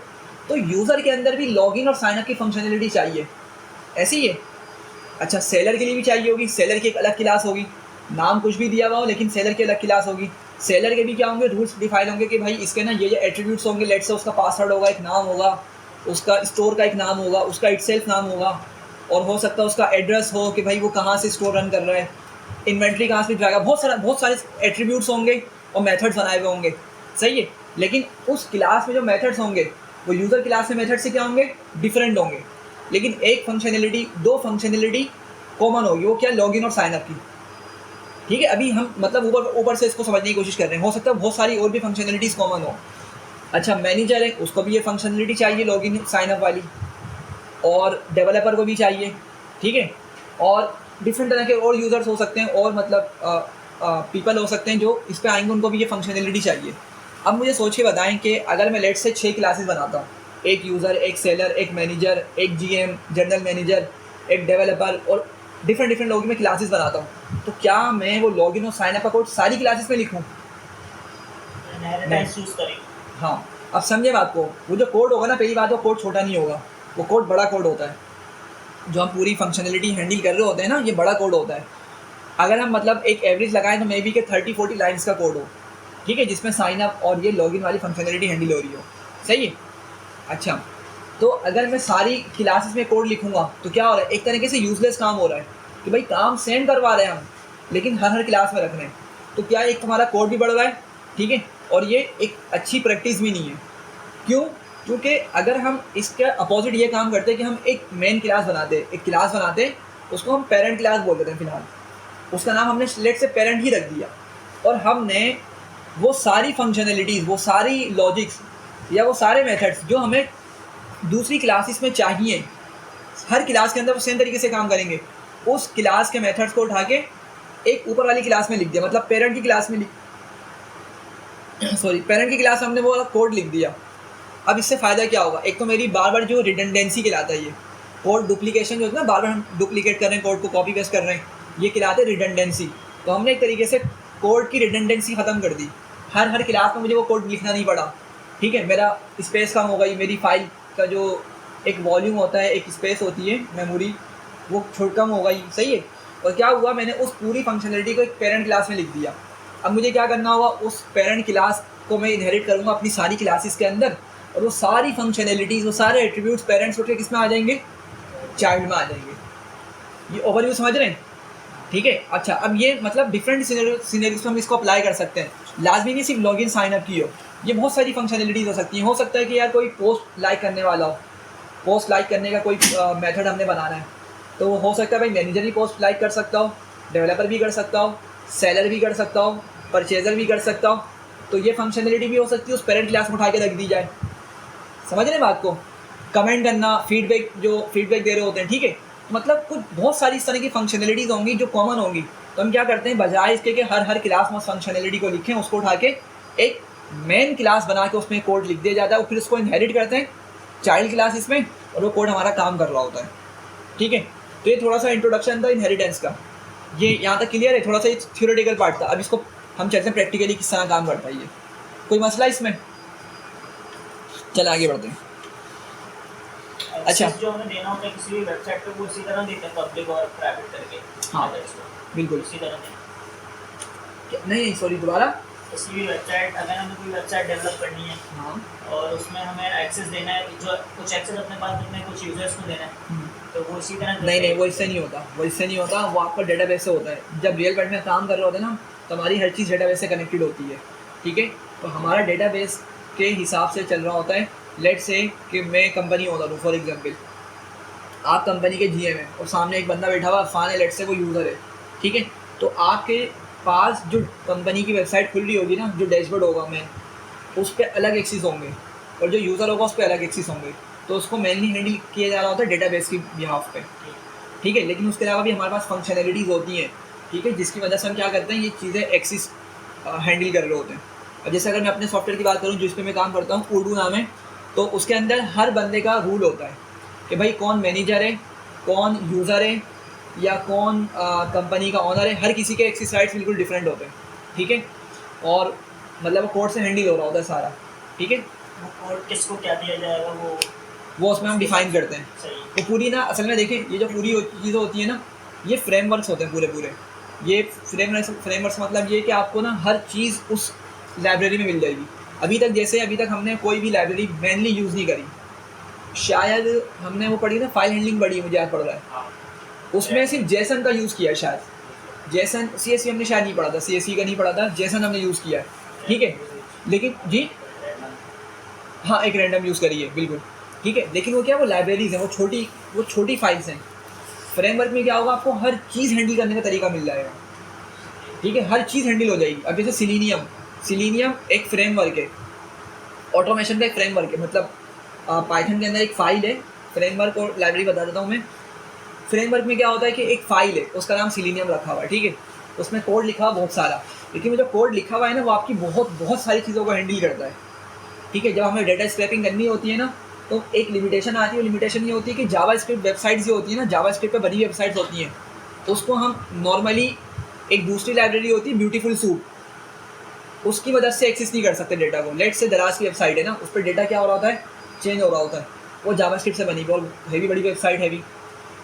तो यूज़र के अंदर भी लॉगिन और साइनअप की फंक्शनलिटी चाहिए, ऐसी ही है। अच्छा, सेलर के लिए भी चाहिए होगी, सेलर की एक अलग क्लास होगी, नाम कुछ भी दिया हुआ हो लेकिन सेलर की अलग क्लास होगी। सेलर के भी क्या होंगे, रूल्स डिफाइन होंगे कि भाई इसके ना ये एट्रीब्यूट्स होंगे। लेट से उसका पासवर्ड होगा, एक नाम होगा, उसका स्टोर का एक नाम होगा, उसका इटसेल्फ नाम होगा, और हो सकता है उसका एड्रेस हो कि भाई वो कहाँ से स्टोर रन कर रहा है, इन्वेंट्री कहाँ से जाएगा, बहुत सारे एट्रीब्यूट्स होंगे और मेथड्स बनाए हुए होंगे, सही है। लेकिन उस क्लास में जो मेथड्स होंगे वो यूज़र क्लास में मेथड से क्या होंगे, डिफरेंट होंगे। लेकिन एक फंक्शनलिटी, दो फंक्शनलिटी कॉमन होगी, वो क्या, लॉगिन और साइनअप की, ठीक है। अभी हम मतलब ऊपर से इसको समझने की कोशिश कर रहे हैं, हो सकता है बहुत सारी और भी फंक्शनलिटीज़ कॉमन हो। अच्छा, मैनेजर है, उसको भी ये फंक्शनलिटी चाहिए लॉगिन साइनअप वाली, और डेवलपर को भी चाहिए, ठीक है। और डिफरेंट तरह के और यूज़र्स हो सकते हैं, और मतलब पीपल हो सकते हैं जो इस पर आएंगे, उनको भी ये फंक्शनलिटी चाहिए। अब मुझे सोच के बताएं कि अगर मैं लेट से 6 क्लासेस बनाता हूँ, एक यूज़र, एक सेलर, एक मैनेजर, एक जीएम जनरल मैनेजर, एक डेवलपर, और डिफरेंट लोगों में क्लासेस बनाता हूँ, तो क्या मैं वो लॉगिन और साइनअप का कोड सारी क्लासेस में लिखूँ? चूज करेंगे। हाँ, अब समझे बात को। वो जो कोड होगा ना, पहली बात वो कोड छोटा नहीं होगा, वो कोड बड़ा कोड होता है। जो हम पूरी फंक्शनलिटी हैंडल कर रहे होते हैं ना, ये बड़ा कोड होता है। अगर हम मतलब एक एवरेज लगाएं तो मे बी के 30-40 लाइन्स का कोड हो, ठीक है, जिसमें साइन अप और ये लॉगिन वाली फंक्शनलिटी हैंडल हो रही हो, सही है। अच्छा, तो अगर मैं सारी क्लासेस में कोड लिखूंगा तो क्या हो रहा है, एक तरीके से यूजलेस काम हो रहा है कि भाई काम सेंड करवा रहे हैं हम, लेकिन हर क्लास में रख रहे हैं। तो क्या एक तुम्हारा कोड भी बढ़ रहा है, ठीक है, और ये एक अच्छी प्रैक्टिस भी नहीं है। क्यों? क्योंकि अगर हम इसके अपोजिट ये काम करते हैं कि हम एक मेन क्लास बनाते, एक क्लास बनाते, उसको हम पेरेंट क्लास बोल देते हैं फिलहाल, उसका नाम हमने लेट से पेरेंट ही रख दिया, और हमने वो सारी फंक्शनलिटीज़, वो सारी लॉजिक्स या वो सारे मेथड्स जो हमें दूसरी क्लासेस में चाहिए, हर क्लास के अंदर वो सेम तरीके से काम करेंगे, उस क्लास के मेथड्स को उठा के एक ऊपर वाली क्लास में लिख दिया, मतलब पेरेंट की क्लास में पेरेंट की क्लास में हमने वो कोड लिख दिया। अब इससे फ़ायदा क्या होगा, एक तो मेरी बार बार जो रिडंडेंसी कहलाता है, ये कोड डुप्लीकेशन जो होता है ना, बार बार हम डुप्लीकेट कर रहे हैं, कोड को कॉपी पेस्ट कर रहे हैं, ये कहलाते हैं रिडंडेंसी। तो हमने एक तरीके से कोड की रिडंडेंसी ख़त्म कर दी, हर क्लास में मुझे वो कोड लिखना नहीं पड़ा, ठीक है। मेरा स्पेस कम हो गई, मेरी फाइल का जो एक वॉल्यूम होता है, एक स्पेस होती है मेमोरी, वो कम हो गई, सही है। और क्या हुआ, मैंने उस पूरी फंक्शनलिटी को एक पेरेंट क्लास में लिख दिया। अब मुझे क्या करना होगा, उस पेरेंट क्लास को मैं इनहेरिट करूँगा अपनी सारी क्लासेस के अंदर, और वो सारी फंक्शनलिटीज़, वो सारे एट्रीब्यूट्स पेरेंट्स उठ के किस में आ जाएंगे, चाइल्ड में आ जाएंगे। ये ओवरव्यू समझ रहे हैं, ठीक है। अच्छा, अब ये मतलब डिफरेंट सिनेरियोस में हम इसको अप्लाई कर सकते हैं, लाजमी नहीं सिर्फ लॉगिन साइन अप की हो, ये बहुत सारी फंक्शनलिटीज़ हो सकती हैं। हो सकता है कि यार कोई पोस्ट लाइक करने वाला हो, पोस्ट लाइक करने का कोई मेथड हमने बनाना है, तो वो हो सकता है भाई मैनेजर भी पोस्ट लाइक कर सकता हो, डेवलपर भी कर सकता हो, सेलर भी कर सकता हो, परचेजर भी कर सकता हो। तो ये फंक्शनलिटी भी हो सकती है उस पेरेंट क्लास में उठा के रख दी जाए। समझ रहे हैं बात को? कमेंट करना, फीडबैक, जो फीडबैक दे रहे होते हैं, ठीक है, मतलब कुछ बहुत सारी इस तरह की फंक्शनलिटीज़ होंगी जो कॉमन होंगी, तो हम क्या करते हैं, बजाय इसके कि हर क्लास में फंक्शनैलिटी को लिखें, उसको उठा के एक मेन क्लास बना के उसमें कोड लिख दिया जाता है और फिर उसको इनहेरिट करते हैं चाइल्ड क्लास इसमें, और वो कोड हमारा काम कर रहा होता है। ठीक है, तो ये थोड़ा सा इंट्रोडक्शन था इनहेरिटेंस का, ये यहाँ तक क्लियर है। थोड़ा सा ये थ्योरेटिकल पार्ट था, अब इसको हम चलते हैं प्रैक्टिकली किस तरह काम करता है ये। कोई मसला इसमें? चल आगे बढ़ते हैं। अच्छा, जो हमें देना होता है किसी भी वेबसाइट पे वो इसी तरह देते हैं, पब्लिक और प्राइवेट करके। हाँ, बिल्कुल इसी तरह दें। नहीं सॉरी दोबारा। किसी भी वेबसाइट, अगर हमें कोई वेबसाइट डेवलप करनी है हाँ, और उसमें हमें एक्सेस देना है, जो कुछ एक्सेस अपने पास रखना है, कुछ यूजर्स को देना है, तो वो इसी तरह नहीं वो इससे नहीं होता, वो आपका डेटाबेस से होता है। जब रियल वर्ल्ड में काम कर रहे होते हैं ना, तो हमारी हर चीज़ डेटाबेस से कनेक्टेड होती है। ठीक है, तो हमारा डेटाबेस के हिसाब से चल रहा होता है। लेट से कि मैं कंपनी ओनर हूँ, फॉर एग्जांपल आप कंपनी के जीएम हैं और सामने एक बंदा बैठा हुआ अफान है, लेट से वो यूज़र है। ठीक है, तो आपके पास जो कंपनी की वेबसाइट खुल रही होगी ना, जो डैशबोर्ड होगा मैं उस पर अलग एक्सेस होंगे और जो यूज़र होगा उस पर अलग एक्सेस होंगे। तो उसको मेनली हैंडल किया जा रहा होता है डेटाबेस की बिहाफ पे। ठीक है, लेकिन उसके अलावा भी हमारे पास फंक्शनैलिटीज़ होती हैं। ठीक है, जिसकी वजह से हम क्या करते हैं, ये चीज़ें एक्सेस हैंडल कर रहे होते हैं। अब जैसे अगर मैं अपने सॉफ्टवेयर की बात करूँ जिस पे मैं काम करता हूँ, उर्दू नाम है, तो उसके अंदर हर बंदे का रूल होता है कि भाई कौन मैनेजर है, कौन यूज़र है या कौन कंपनी का ऑनर है। हर किसी के एक्सेस राइट्स बिल्कुल डिफरेंट होते हैं। ठीक है, और मतलब कोड से हैंडल हो रहा होता है सारा। ठीक है, वो कोड किसको क्या दिया जाएगा वो उसमें हम डिफाइन करते हैं। सही। तो पूरी ना, असल में देखें ये जो पूरी चीज़ें होती हैं ना, ये फ्रेमवर्क्स होते हैं पूरे। ये फ्रेमवर्क्स मतलब ये कि आपको ना हर चीज़ उस लाइब्रेरी में मिल जाएगी। अभी तक हमने कोई भी लाइब्रेरी मेनली यूज़ नहीं करी। शायद हमने वो पढ़ी ना, फाइल हैंडलिंग पढ़ी है, मुझे याद पड़ रहा है, उसमें सिर्फ जेसन का यूज़ किया है शायद। जेसन CSV हमने शायद नहीं पढ़ा था, CSV का नहीं पढ़ा था, जेसन हमने यूज़ किया है। ठीक है, लेकिन जी हाँ, एक रैंडम यूज़ करिए बिल्कुल। ठीक है, लेकिन वो क्या, वो लाइब्रेरीज हैं, वो छोटी फाइल्स हैं। फ्रेमवर्क में क्या होगा, आपको हर चीज़ हैंडल करने का तरीका मिल जाएगा। ठीक है, हर चीज़ हैंडल हो जाएगी। अब जैसे सिलीनियम एक फ्रेमवर्क है, ऑटोमेशन का एक फ्रेमवर्क है। मतलब पाइथन के अंदर एक फ़ाइल है, फ्रेमवर्क और लाइब्रेरी बता देता हूँ मैं। फ्रेमवर्क में क्या होता है कि एक फ़ाइल है, उसका नाम सिलीनियम रखा हुआ है। ठीक है, उसमें कोड लिखा हुआ बहुत सारा, लेकिन वो जो कोड लिखा हुआ है ना, वो आपकी बहुत सारी चीज़ों को हैंडल करता है। ठीक है, जब हमें डेटा स्क्रैपिंग करनी होती है ना, तो एक लिमिटेशन आती है। लिमिटेशन ये होती है कि जावास्क्रिप्ट वेबसाइट्स जो होती है ना, जावास्क्रिप्ट पे बनी वेबसाइट्स होती हैं, तो उसको हम नॉर्मली एक दूसरी लाइब्रेरी होती है ब्यूटीफुल सूट, उसकी मदद से एक्सेस नहीं कर सकते डेटा को। लेट से दराज की वेबसाइट है ना, उस पर डेटा क्या हो रहा होता है, चेंज हो रहा होता है। वो जावास्क्रिप्ट से बनी और हैवी बड़ी website heavy.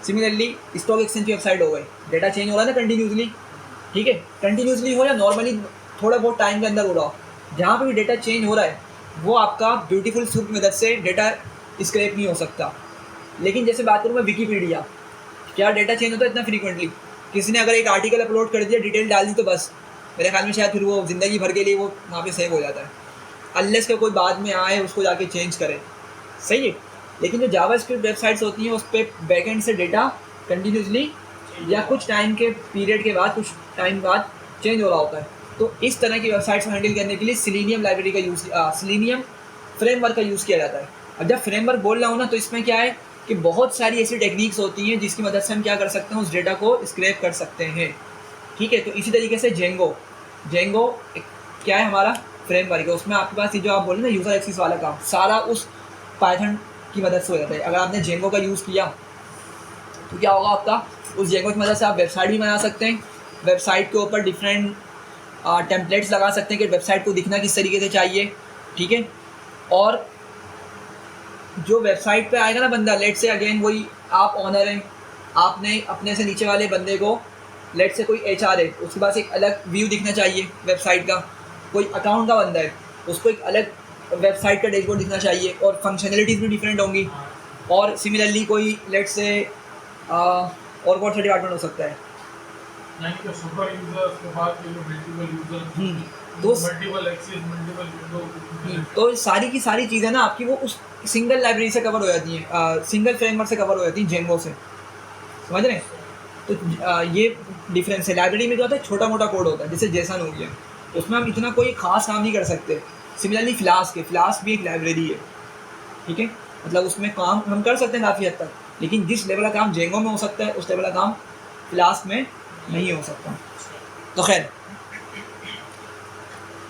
Similarly stock exchange की वेबसाइट हो गई, डेटा चेंज हो रहा है ना कंटिन्यूसली। ठीक है, कंटिन्यूसली हो या नॉर्मली थोड़ा बहुत टाइम के अंदर हो रहा हो, जहाँ पर भी डेटा चेंज हो रहा है वो आपका ब्यूटीफुल सूट की मदद से डेटा स्क्रैप नहीं हो सकता। लेकिन जैसे बात करूँ मैं विकीपीडिया, क्या डेटा चेंज होता है इतना फ्रीक्वेंटली? किसी ने अगर एक आर्टिकल अपलोड कर दिया, डिटेल डाल दी, तो बस मेरे ख्याल में शायद फिर वो ज़िंदगी भर के लिए वो वहाँ पे सेव हो जाता है, अनलेस के कोई बाद में आए उसको जाके चेंज करे। सही है, लेकिन जो जावास्क्रिप्ट वेबसाइट्स होती हैं उस पर बैकएंड से डेटा कंटिन्यूसली या कुछ टाइम के पीरियड के बाद, कुछ टाइम बाद चेंज हो रहा होता है। तो इस तरह की वेबसाइट्स को हैंडल करने के लिए सिलीनियम लाइब्रेरी का यूज़, सिलीनियम फ्रेमवर्क का यूज़ किया जाता है। अब जब फ्रेमवर्क बोल रहा हूँ ना, तो इसमें क्या है कि बहुत सारी ऐसी टेक्निक्स होती हैं जिसकी मदद से हम क्या कर सकते हैं, उस डेटा को स्क्रैप कर सकते हैं। ठीक है, तो इसी तरीके से जेंगो क्या है, हमारा फ्रेमवर्क है। उसमें आपके पास ये जो आप बोले ना यूज़र एक्सेस वाला काम, सारा उस पाइथन की मदद से हो जाता है। अगर आपने जेंगो का यूज़ किया तो क्या होगा आपका, उस जेंगो की मदद से आप वेबसाइट भी बना सकते हैं। वेबसाइट के ऊपर डिफरेंट टेम्पलेट्स लगा सकते हैं कि वेबसाइट को दिखना किस तरीके से चाहिए। ठीक है, और जो वेबसाइट पे आएगा ना बंदा, लेट से अगेन वही आप ऑनर हैं, आपने अपने से नीचे वाले बंदे को, लेट से कोई HR है, उसके पास एक अलग व्यू दिखना चाहिए वेबसाइट का। कोई अकाउंट का बंदा है, उसको एक अलग वेबसाइट का डैशबोर्ड दिखना चाहिए, और फंक्शनैलिटीज़ भी डिफरेंट होंगी। और सिमिलरली कोई लेट से और कौन सा डिपार्टमेंट हो सकता है, यानी कि सुपर यूजर्स के बाद के जो मल्टीपल यूजर्स, तो मल्टीपल एक्सेस, मल्टीपल विंडो, तो सारी की सारी चीज़ें ना आपकी वो उस सिंगल लाइब्रेरी से कवर हो जाती हैं, सिंगल फ्रेमवर्क से कवर हो जाती हैं, जेंगो से। समझ रहे हैं? तो ये डिफरेंस है। लाइब्रेरी में क्या होता है, छोटा मोटा कोड होता है, जैसे जेसन हो गया, उसमें हम इतना कोई खास काम नहीं कर सकते। सिमिलरली फ्लास्क भी एक लाइब्रेरी है। ठीक है, मतलब उसमें काम हम कर सकते हैं काफ़ी हद तक, लेकिन जिस लेवल का काम जेंगो में हो सकता है उस लेवल का काम फ्लास्क में नहीं हो सकता। तो खैर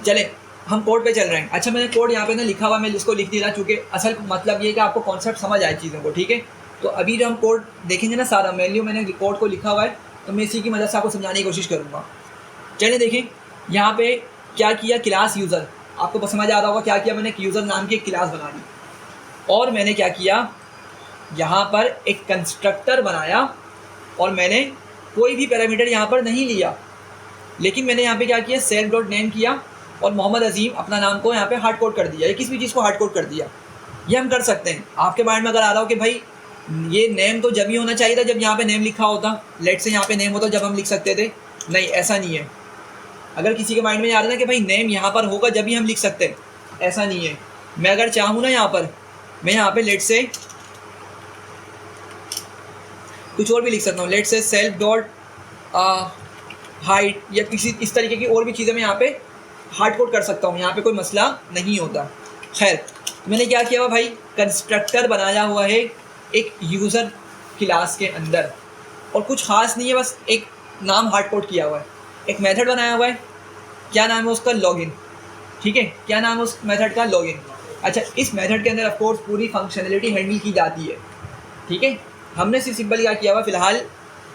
चले हम कोड पे चल रहे हैं। अच्छा मैंने कोड यहाँ पे ना लिखा हुआ, मैं इसको लिख दिया क्योंकि असल मतलब ये कि आपको कॉन्सेप्ट समझ आए चीज़ों को, ठीक है। तो अभी जो हम कोड देखेंगे ना सारा वैल्यू मैंने कोड को लिखा हुआ है, तो मैं इसी की मदद से आपको समझाने की कोशिश करूँगा। चलिए देखें यहाँ पे क्या किया, क्लास यूज़र, आपको समझ आ रहा होगा क्या किया मैंने, यूज़र नाम की एक क्लास बना दी और मैंने क्या किया यहाँ पर एक कंस्ट्रक्टर बनाया और मैंने कोई भी पैरामीटर यहाँ पर नहीं लिया, लेकिन मैंने यहाँ पे क्या किया सेल्फ डॉट नेम किया और मोहम्मद अजीम अपना नाम को यहाँ पे हार्ड कोड कर दिया या किसी भी चीज़ को हार्ड कोड कर दिया। ये हम कर सकते हैं। आपके माइंड में अगर आ रहा हो कि भाई ये नेम तो जब ही होना चाहिए था जब यहाँ पे नेम लिखा होता, लेट से यहाँ पे नेम होता जब हम लिख सकते थे, नहीं ऐसा नहीं है। अगर किसी के माइंड में आ रहा है ना कि भाई नेम यहाँ पर होगा जब ही हम लिख सकते हैं, ऐसा नहीं है। मैं अगर चाहूँ ना यहाँ पर मैं यहाँ पे लेट से कुछ और भी लिख सकता हूँ, लेट से सेल्फ डॉट हाइट या किसी इस तरीके की और भी चीज़ें मैं यहाँ पे हार्ड कोड कर सकता हूँ, यहाँ पे कोई मसला नहीं होता। खैर मैंने क्या किया हुआ भाई, कंस्ट्रक्टर बनाया हुआ है एक यूज़र क्लास के अंदर और कुछ ख़ास नहीं है, बस एक नाम हार्ड कोड किया हुआ है, एक मेथड बनाया हुआ है, क्या नाम है उसका, लॉगिन, ठीक है। क्या नाम है उस मेथड का, लॉगिन। अच्छा इस मेथड के अंदर ऑफ कोर्स पूरी फंक्शनलिटी हैंडल की जाती है, ठीक है। हमने सिर्फ सिंपल क्या किया हुआ फ़िलहाल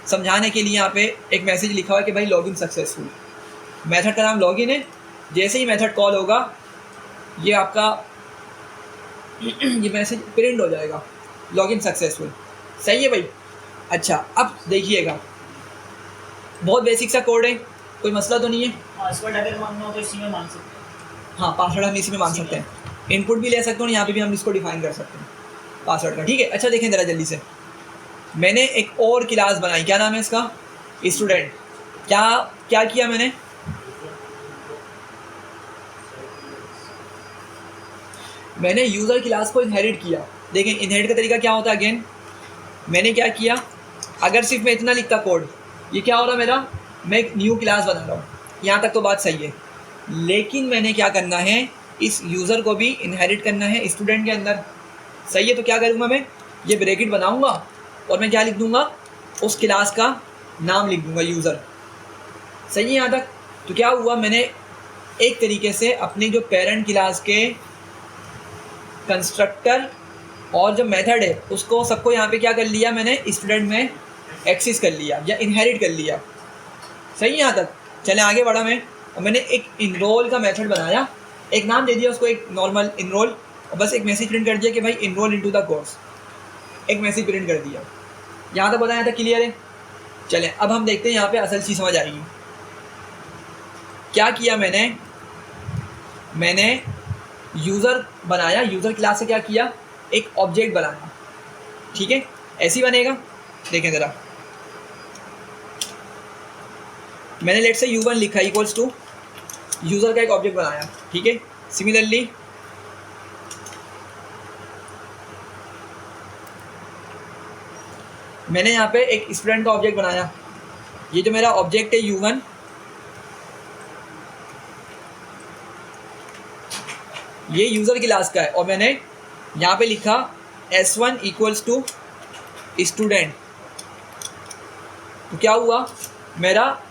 समझाने के लिए यहाँ पे एक मैसेज लिखा हुआ है कि भाई लॉगिन सक्सेसफुल, मेथड का नाम लॉगिन है। जैसे ही मेथड कॉल होगा ये आपका ये मैसेज प्रिंट हो जाएगा, लॉगिन सक्सेसफुल, सही है भाई। अच्छा अब देखिएगा बहुत बेसिक सा कोड है, कोई मसला तो नहीं है। पासवर्ड अगर मांगना हो तो इसी में मांग सकते हैं। हाँ पासवर्ड हम इसी में मांग सकते हैं, इनपुट भी ले सकते हैं, यहाँ पे भी हम इसको डिफाइन कर सकते हैं पासवर्ड का, ठीक है। अच्छा देखें ज़रा जल्दी से, मैंने एक और क्लास बनाई, क्या नाम है इसका, स्टूडेंट। क्या क्या किया मैंने यूज़र क्लास को इनहेरिट किया। देखें इनहेरिट का तरीका क्या होता है, अगेन मैंने क्या किया, अगर सिर्फ मैं इतना लिखता कोड, ये क्या हो रहा मेरा, मैं एक न्यू क्लास बना रहा हूँ, यहाँ तक तो बात सही है। लेकिन मैंने क्या करना है, इस यूज़र को भी इनहेरिट करना है स्टूडेंट के अंदर, सही है। तो क्या करूँगा मैं, ये ब्रैकेट बनाऊँगा और मैं क्या लिख दूँगा, उस क्लास का नाम लिख दूँगा यूज़र, सही है यहाँ तक। तो क्या हुआ, मैंने एक तरीके से अपनी जो पेरेंट क्लास के कंस्ट्रक्टर और जो मेथड है उसको सबको यहाँ पे क्या कर लिया, मैंने स्टूडेंट में एक्सेस कर लिया या इनहेरिट कर लिया, सही है यहाँ तक। चले आगे बढ़ा मैं, और मैंने एक इनरोल का मेथड बनाया, एक नाम दे दिया उसको, एक नॉर्मल इनरोल, और बस एक मैसेज प्रिंट कर दिया कि भाई इनरोल इनटू द कोर्स, एक मैसेज प्रिंट कर दिया। यहाँ तक बताया था, क्लियर है। चलें अब हम देखते हैं यहाँ पे असल चीज़ समझ आएगी। क्या किया मैंने यूज़र बनाया, यूज़र क्लास से क्या किया, एक ऑब्जेक्ट बनाया, ठीक है। ऐसे ही बनेगा, देखें ज़रा, मैंने लेट से u1 लिखा इक्वल्स टू यूज़र का एक ऑब्जेक्ट बनाया, ठीक है। सिमिलरली मैंने यहाँ पे एक स्टूडेंट का ऑब्जेक्ट बनाया, ये जो मेरा ऑब्जेक्ट है u1, ये यूज़र क्लास का है, और मैंने यहाँ पे लिखा s1 इक्वल्स टू स्टूडेंट। तो क्या हुआ, मेरा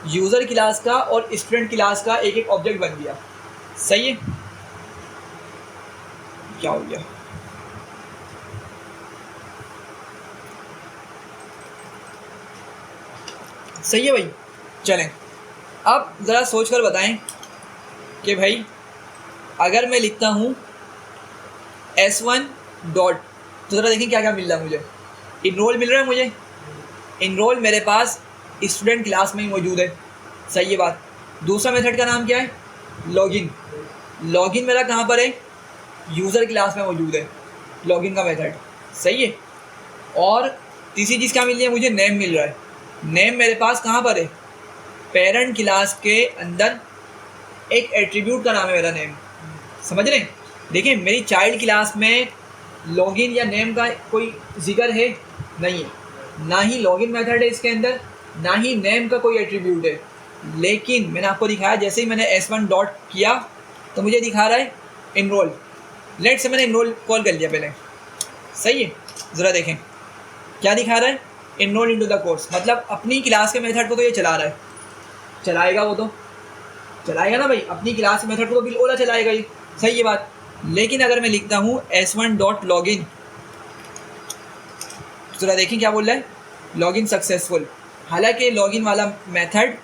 यूज़र क्लास का और स्टूडेंट क्लास का एक एक ऑब्जेक्ट बन गया, सही है। क्या हो गया, सही है भाई। चलें अब ज़रा सोच कर बताएं कि भाई अगर मैं लिखता हूँ s1 डॉट, तो ज़रा देखें क्या क्या मिल रहा है मुझे, इनरोल मिल रहा है मुझे, इनरोल मेरे पास स्टूडेंट क्लास में ही मौजूद है, सही है बात। दूसरा मेथड का नाम क्या है, लॉगिन, लॉगिन मेरा कहाँ पर है, यूज़र क्लास में मौजूद है, लॉगिन का मेथड, सही है। और तीसरी चीज़ क्या मिल रही है मुझे, नेम मिल रहा है, नेम मेरे पास कहाँ पर है, पेरेंट क्लास के अंदर एक एट्रीब्यूट का नाम है मेरा नेम, समझ रहे हैं। देखिए मेरी चाइल्ड क्लास में लॉगिन या नेम का कोई जिक्र है नहीं है, ना ही लॉगिन मेथड है इसके अंदर, ना ही नेम का कोई एट्रीब्यूट है। लेकिन मैंने आपको दिखाया जैसे ही मैंने s1 डॉट किया तो मुझे दिखा रहा है इनरोल, लेट से मैंने इनरोल कॉल कर लिया पहले, सही है। ज़रा देखें क्या दिखा रहा है, इनरोल इनटू द कोर्स, मतलब अपनी क्लास के मेथड को तो ये चला रहा है, चलाएगा, वो तो चलाएगा ना भाई, अपनी क्लास मेथड को तो बिल ओला चलाएगा ही, सही है बात। लेकिन अगर मैं लिखता हूँ s1.login, जरा देखें क्या बोल रहा है, लॉगिन सक्सेसफुल। हालांकि लॉगिन वाला मेथड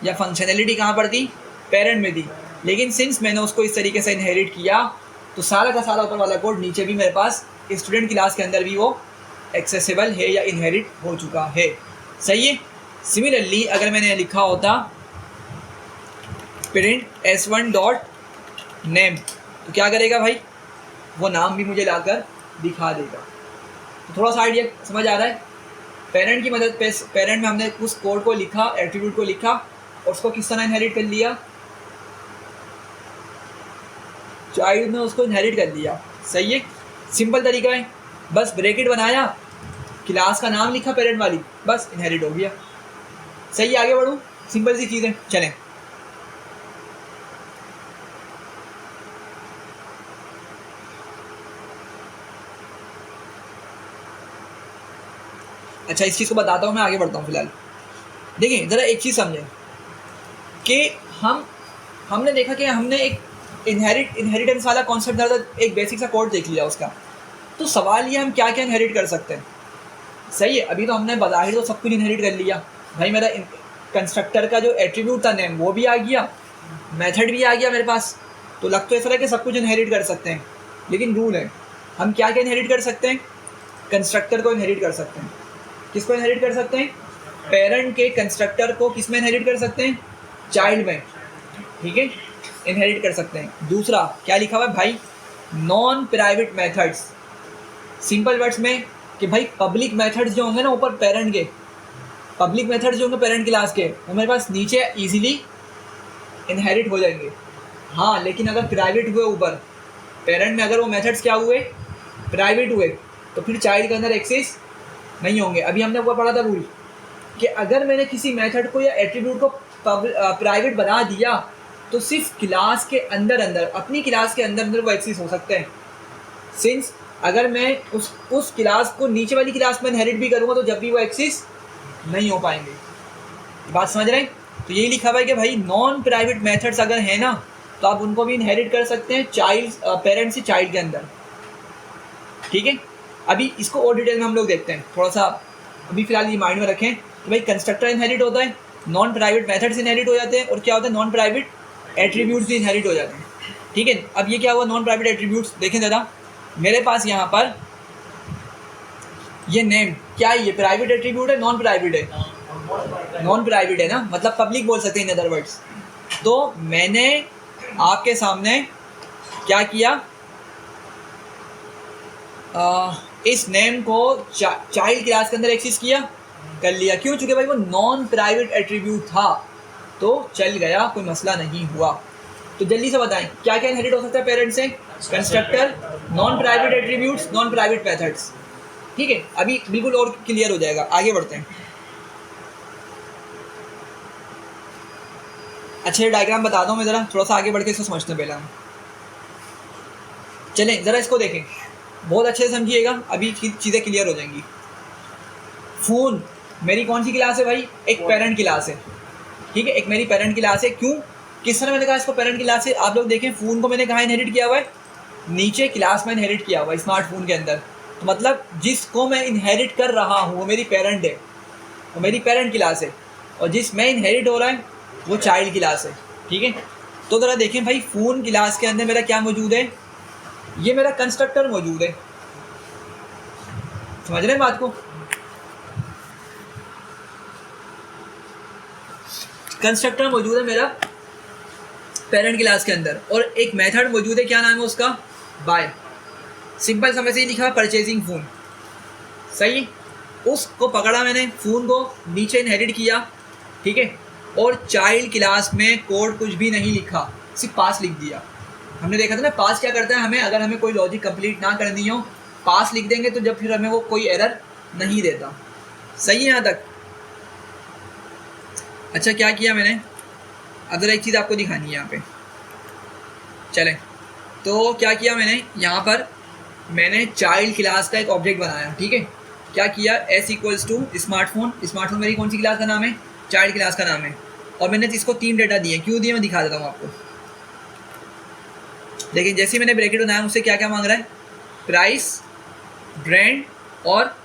या फंक्शनैलिटी कहाँ पर थी, पेरेंट में थी, लेकिन सिंस मैंने उसको इस तरीके से इनहेरिट किया तो सारा का सारा ऊपर वाला कोड नीचे भी मेरे पास स्टूडेंट क्लास के अंदर भी वो एक्सेसिबल है या इनहेरिट हो चुका है, सही है। सिमिलरली अगर मैंने लिखा होता प्रिंट s1.name तो क्या करेगा भाई, वो नाम भी मुझे लाकर दिखा देगा। तो थोड़ा सा आइडिया समझ आ रहा है। पेरेंट की मदद पे, पेरेंट में हमने उस कोड को लिखा, एट्रीब्यूट को लिखा और उसको किस तरह इनहेरिट कर लिया, चाइल्ड ने उसको इनहेरिट कर लिया, सही है। सिंपल तरीका है, बस ब्रैकेट बनाया, क्लास का नाम लिखा पेरेंट वाली, बस इनहेरिट हो गया, सही है। आगे बढ़ूँ, सिंपल सी चीज़ें, चलें। अच्छा, इस चीज़ को बताता हूँ, मैं आगे बढ़ता हूँ फिलहाल। देखिए ज़रा एक चीज़ समझें कि हमने देखा कि हमने एक इनहेरिटेंस वाला कॉन्सेप्ट ज़्यादा एक बेसिक सा कोड देख लिया उसका। तो सवाल ये हम क्या क्या इनहेरिट कर सकते हैं, सही है। अभी तो हमने बाहिर तो सब कुछ इनहेरिट कर लिया भाई, मेरा कंस्ट्रक्टर का जो एट्रीब्यूट था नेम वो भी आ गया, मेथड भी आ गया मेरे पास, तो लग तो ऐसा है कि सब कुछ इनहेरिट कर सकते हैं। लेकिन रूल है, हम क्या क्या इनहेरिट कर सकते हैं, कंस्ट्रक्टर को इनहेरिट कर सकते हैं। किसको इनहेरिट कर सकते हैं, पेरेंट के कंस्ट्रक्टर को किस में इनहेरिट कर सकते हैं, चाइल्ड में, ठीक है, इनहेरिट कर सकते हैं। दूसरा क्या लिखा हुआ है भाई, non private methods, simple words में कि भाई पब्लिक मेथड्स जो होंगे ना ऊपर पेरेंट के, पब्लिक मेथड्स जो होंगे पेरेंट क्लास के, वो मेरे पास नीचे इजीली इनहेरिट हो जाएंगे। हाँ, लेकिन अगर प्राइवेट हुए ऊपर पेरेंट में, अगर वो मेथड्स क्या हुए, प्राइवेट हुए, तो फिर चाइल्ड के अंदर एक्सेस नहीं होंगे। अभी हमने ऊपर पढ़ा था रूल कि अगर मैंने किसी मेथड को या एट्रीब्यूट को प्राइवेट बना दिया तो सिर्फ क्लास के अंदर अपनी क्लास के अंदर वो एक्सेस हो सकते हैं। सिंस अगर मैं उस क्लास को नीचे वाली क्लास में इनहेरिट भी करूँगा तो जब भी वो एक्सेस नहीं हो पाएंगे। बात समझ रहे हैं? तो यही लिखा हुआ है कि भाई नॉन प्राइवेट मेथड्स अगर है ना तो आप उनको भी इनहेरिट कर सकते हैं चाइल्ड, पेरेंट से चाइल्ड के अंदर, ठीक है। अभी इसको और डिटेल में हम लोग देखते हैं, थोड़ा सा अभी फिलहाल ये माइंड में रखें कि भाई कंस्ट्रक्टर इनहेरिट होता है, नॉन प्राइवेट मेथड्स इनहेरिट हो जाते हैं, और क्या होता है, नॉन प्राइवेट एट्रीब्यूट्स भी इनहेरिट हो जाते हैं, ठीक है। अब ये क्या हुआ, नॉन प्राइवेट एट्रीब्यूट्स, देखें ज़रा, मेरे पास यहाँ पर ये नेम क्या है, ये प्राइवेट एट्रीब्यूट है, नॉन प्राइवेट है, नॉन प्राइवेट है ना, मतलब पब्लिक बोल सकते हैं इन अदर वर्ड्स। तो मैंने आपके सामने क्या किया, इस नेम को चाइल्ड क्लास के अंदर एक्सेस किया, कर लिया, क्यों, चूँकि भाई वो नॉन प्राइवेट एट्रीब्यूट था तो चल गया, कोई मसला नहीं हुआ। तो जल्दी से बताएं क्या क्या इनहेरिट हो सकता है पेरेंट से, constructor, non private attributes, non private methods, ठीक है। अभी बिल्कुल और क्लियर हो जाएगा, आगे बढ़ते हैं। अच्छा, ये डायग्राम बताता हूँ मैं, ज़रा थोड़ा सा आगे बढ़ के इसको समझते हैं पहले हम। चलें ज़रा इसको देखें, बहुत अच्छे से समझिएगा, अभी चीज़ें क्लियर हो जाएंगी। फ़ोन मेरी कौन सी क्लास है भाई, एक पेरेंट क्लास है, ठीक है, एक मेरी पेरेंट क्लास है। क्यों, किस तरह मैंने कहा इसको पेरेंट क्लास है, आप लोग देखें, फ़ोन को मैंने कहाँ इनहेरिट किया हुआ है, नीचे क्लास में इनहेरिट किया हुआ है, स्मार्टफोन के अंदर। तो मतलब जिसको मैं इनहेरिट कर रहा हूँ वो मेरी पेरेंट है, वो मेरी पेरेंट क्लास है, और जिस में इनहेरिट हो रहा है वो चाइल्ड क्लास है, ठीक है। तो ज़रा देखें भाई, फ़ोन क्लास के अंदर मेरा क्या मौजूद है, ये मेरा कंस्ट्रक्टर मौजूद है, समझ रहे हैं बात को, कंस्ट्रक्टर मौजूद है मेरा पेरेंट क्लास के अंदर, और एक मेथड मौजूद है, क्या नाम है उसका, बाय। सिंपल समझ से ही लिखा है परचेजिंग फ़ोन, सही। उसको पकड़ा मैंने, फ़ोन को नीचे इनहेरिट किया, ठीक है, और चाइल्ड क्लास में कोड कुछ भी नहीं लिखा, सिर्फ पास लिख दिया। हमने देखा था ना पास क्या करता है, हमें अगर हमें कोई लॉजिक कंप्लीट ना करनी हो पास लिख देंगे तो जब फिर हमें वो कोई एरर नहीं देता, सही है यहाँ तक। अच्छा, क्या किया मैंने, अब ज़रा एक चीज़ आपको दिखानी है यहाँ पे, चलें। तो क्या किया मैंने, यहाँ पर मैंने चाइल्ड क्लास का एक ऑब्जेक्ट बनाया, ठीक है। क्या किया, s equals to smartphone, smartphone मेरी कौन सी क्लास का नाम है, चाइल्ड क्लास का नाम है। और मैंने इसको 3 डेटा दिए। क्यों दिए मैं दिखा देता हूँ आपको। देखिए जैसे ही मैंने ब्रैकेट बनाया उससे क्या क्या मांग रहा है, प्राइस, ब्रांड और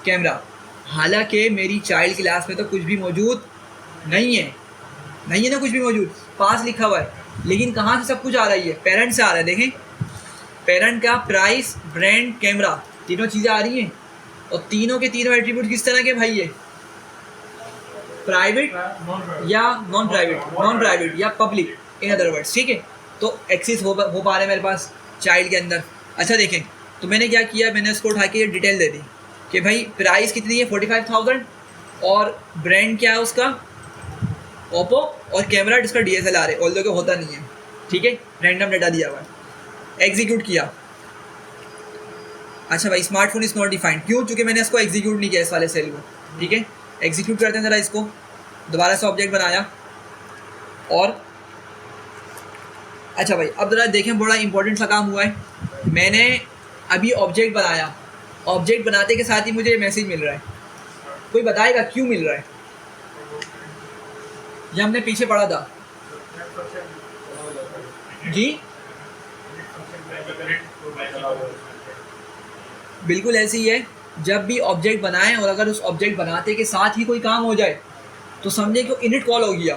कैमरा। हालांकि मेरी चाइल्ड क्लास में तो कुछ भी मौजूद नहीं है ना कुछ भी मौजूद, पास लिखा हुआ है, लेकिन कहाँ से सब कुछ आ रही है, पेरेंट से आ रहा है। देखें पेरेंट का प्राइस, ब्रांड, कैमरा, तीनों चीज़ें आ रही हैं और तीनों के तीनों एट्रीब्यूट किस तरह के भाई है, प्राइवेट या नॉन प्राइवेट या पब्लिक, इन अदर वर्ड्स, ठीक है। तो एक्सेस हो पा रहे हैं मेरे पास चाइल्ड के अंदर। अच्छा देखें तो मैंने क्या किया, मैंने उसको उठा के डिटेल दे दी कि भाई प्राइस कितनी है 45,000 और ब्रांड क्या है उसका ओप्पो और कैमरा जिसका DSLR है, ऑल्दो के होता नहीं है, ठीक है, रैंडम डेटा दिया हुआ है। एग्जीक्यूट किया। अच्छा भाई स्मार्टफोन इज़ नॉट डिफाइंड, क्यों, चूँकि मैंने इसको एग्जीक्यूट नहीं किया इस वाले सेल को, ठीक है। एग्जीक्यूट करते हैं ज़रा इसको, दोबारा से ऑब्जेक्ट बनाया और अच्छा भाई अब ज़रा देखें बड़ा इंपॉर्टेंट सा काम हुआ है। मैंने अभी ऑब्जेक्ट बनाया, ऑब्जेक्ट बनाते के साथ ही मुझे मैसेज मिल रहा है। कोई बताएगा क्यों मिल रहा है? ये हमने पीछे पढ़ा था जी, बिल्कुल ऐसे ही है। जब भी ऑब्जेक्ट बनाएं और अगर उस ऑब्जेक्ट बनाते के साथ ही कोई काम हो जाए तो समझे कि इनिट कॉल हो गया।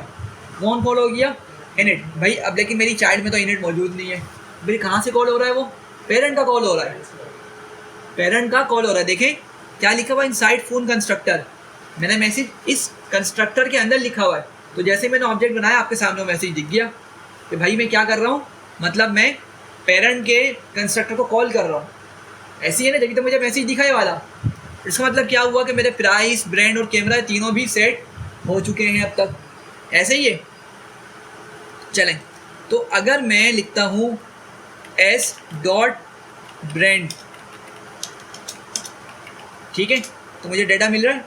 कौन कॉल हो गया? इनिट। भाई अब लेकिन मेरी चाइल्ड में तो इनिट मौजूद नहीं है, भाई कहाँ से कॉल हो रहा है? वो पेरेंट का कॉल हो रहा है, पेरेंट का कॉल हो रहा है। देखें क्या लिखा हुआ है, इनसाइड फोन कंस्ट्रक्टर। मैंने मैसेज इस कंस्ट्रक्टर के अंदर लिखा हुआ है, तो जैसे मैंने ऑब्जेक्ट बनाया आपके सामने वो मैसेज दिख गया कि भाई मैं क्या कर रहा हूँ, मतलब मैं पेरेंट के कंस्ट्रक्टर को कॉल कर रहा हूँ। ऐसी है ना, जब तो मुझे मैसेज दिखा है वाला, इसका मतलब क्या हुआ कि मेरे प्राइस, ब्रांड और कैमरा तीनों भी सेट हो चुके हैं अब तक। ऐसे ही है। चलें तो अगर मैं लिखता हूँ एस डॉट ब्रांड, ठीक है, तो मुझे डेटा मिल रहा है,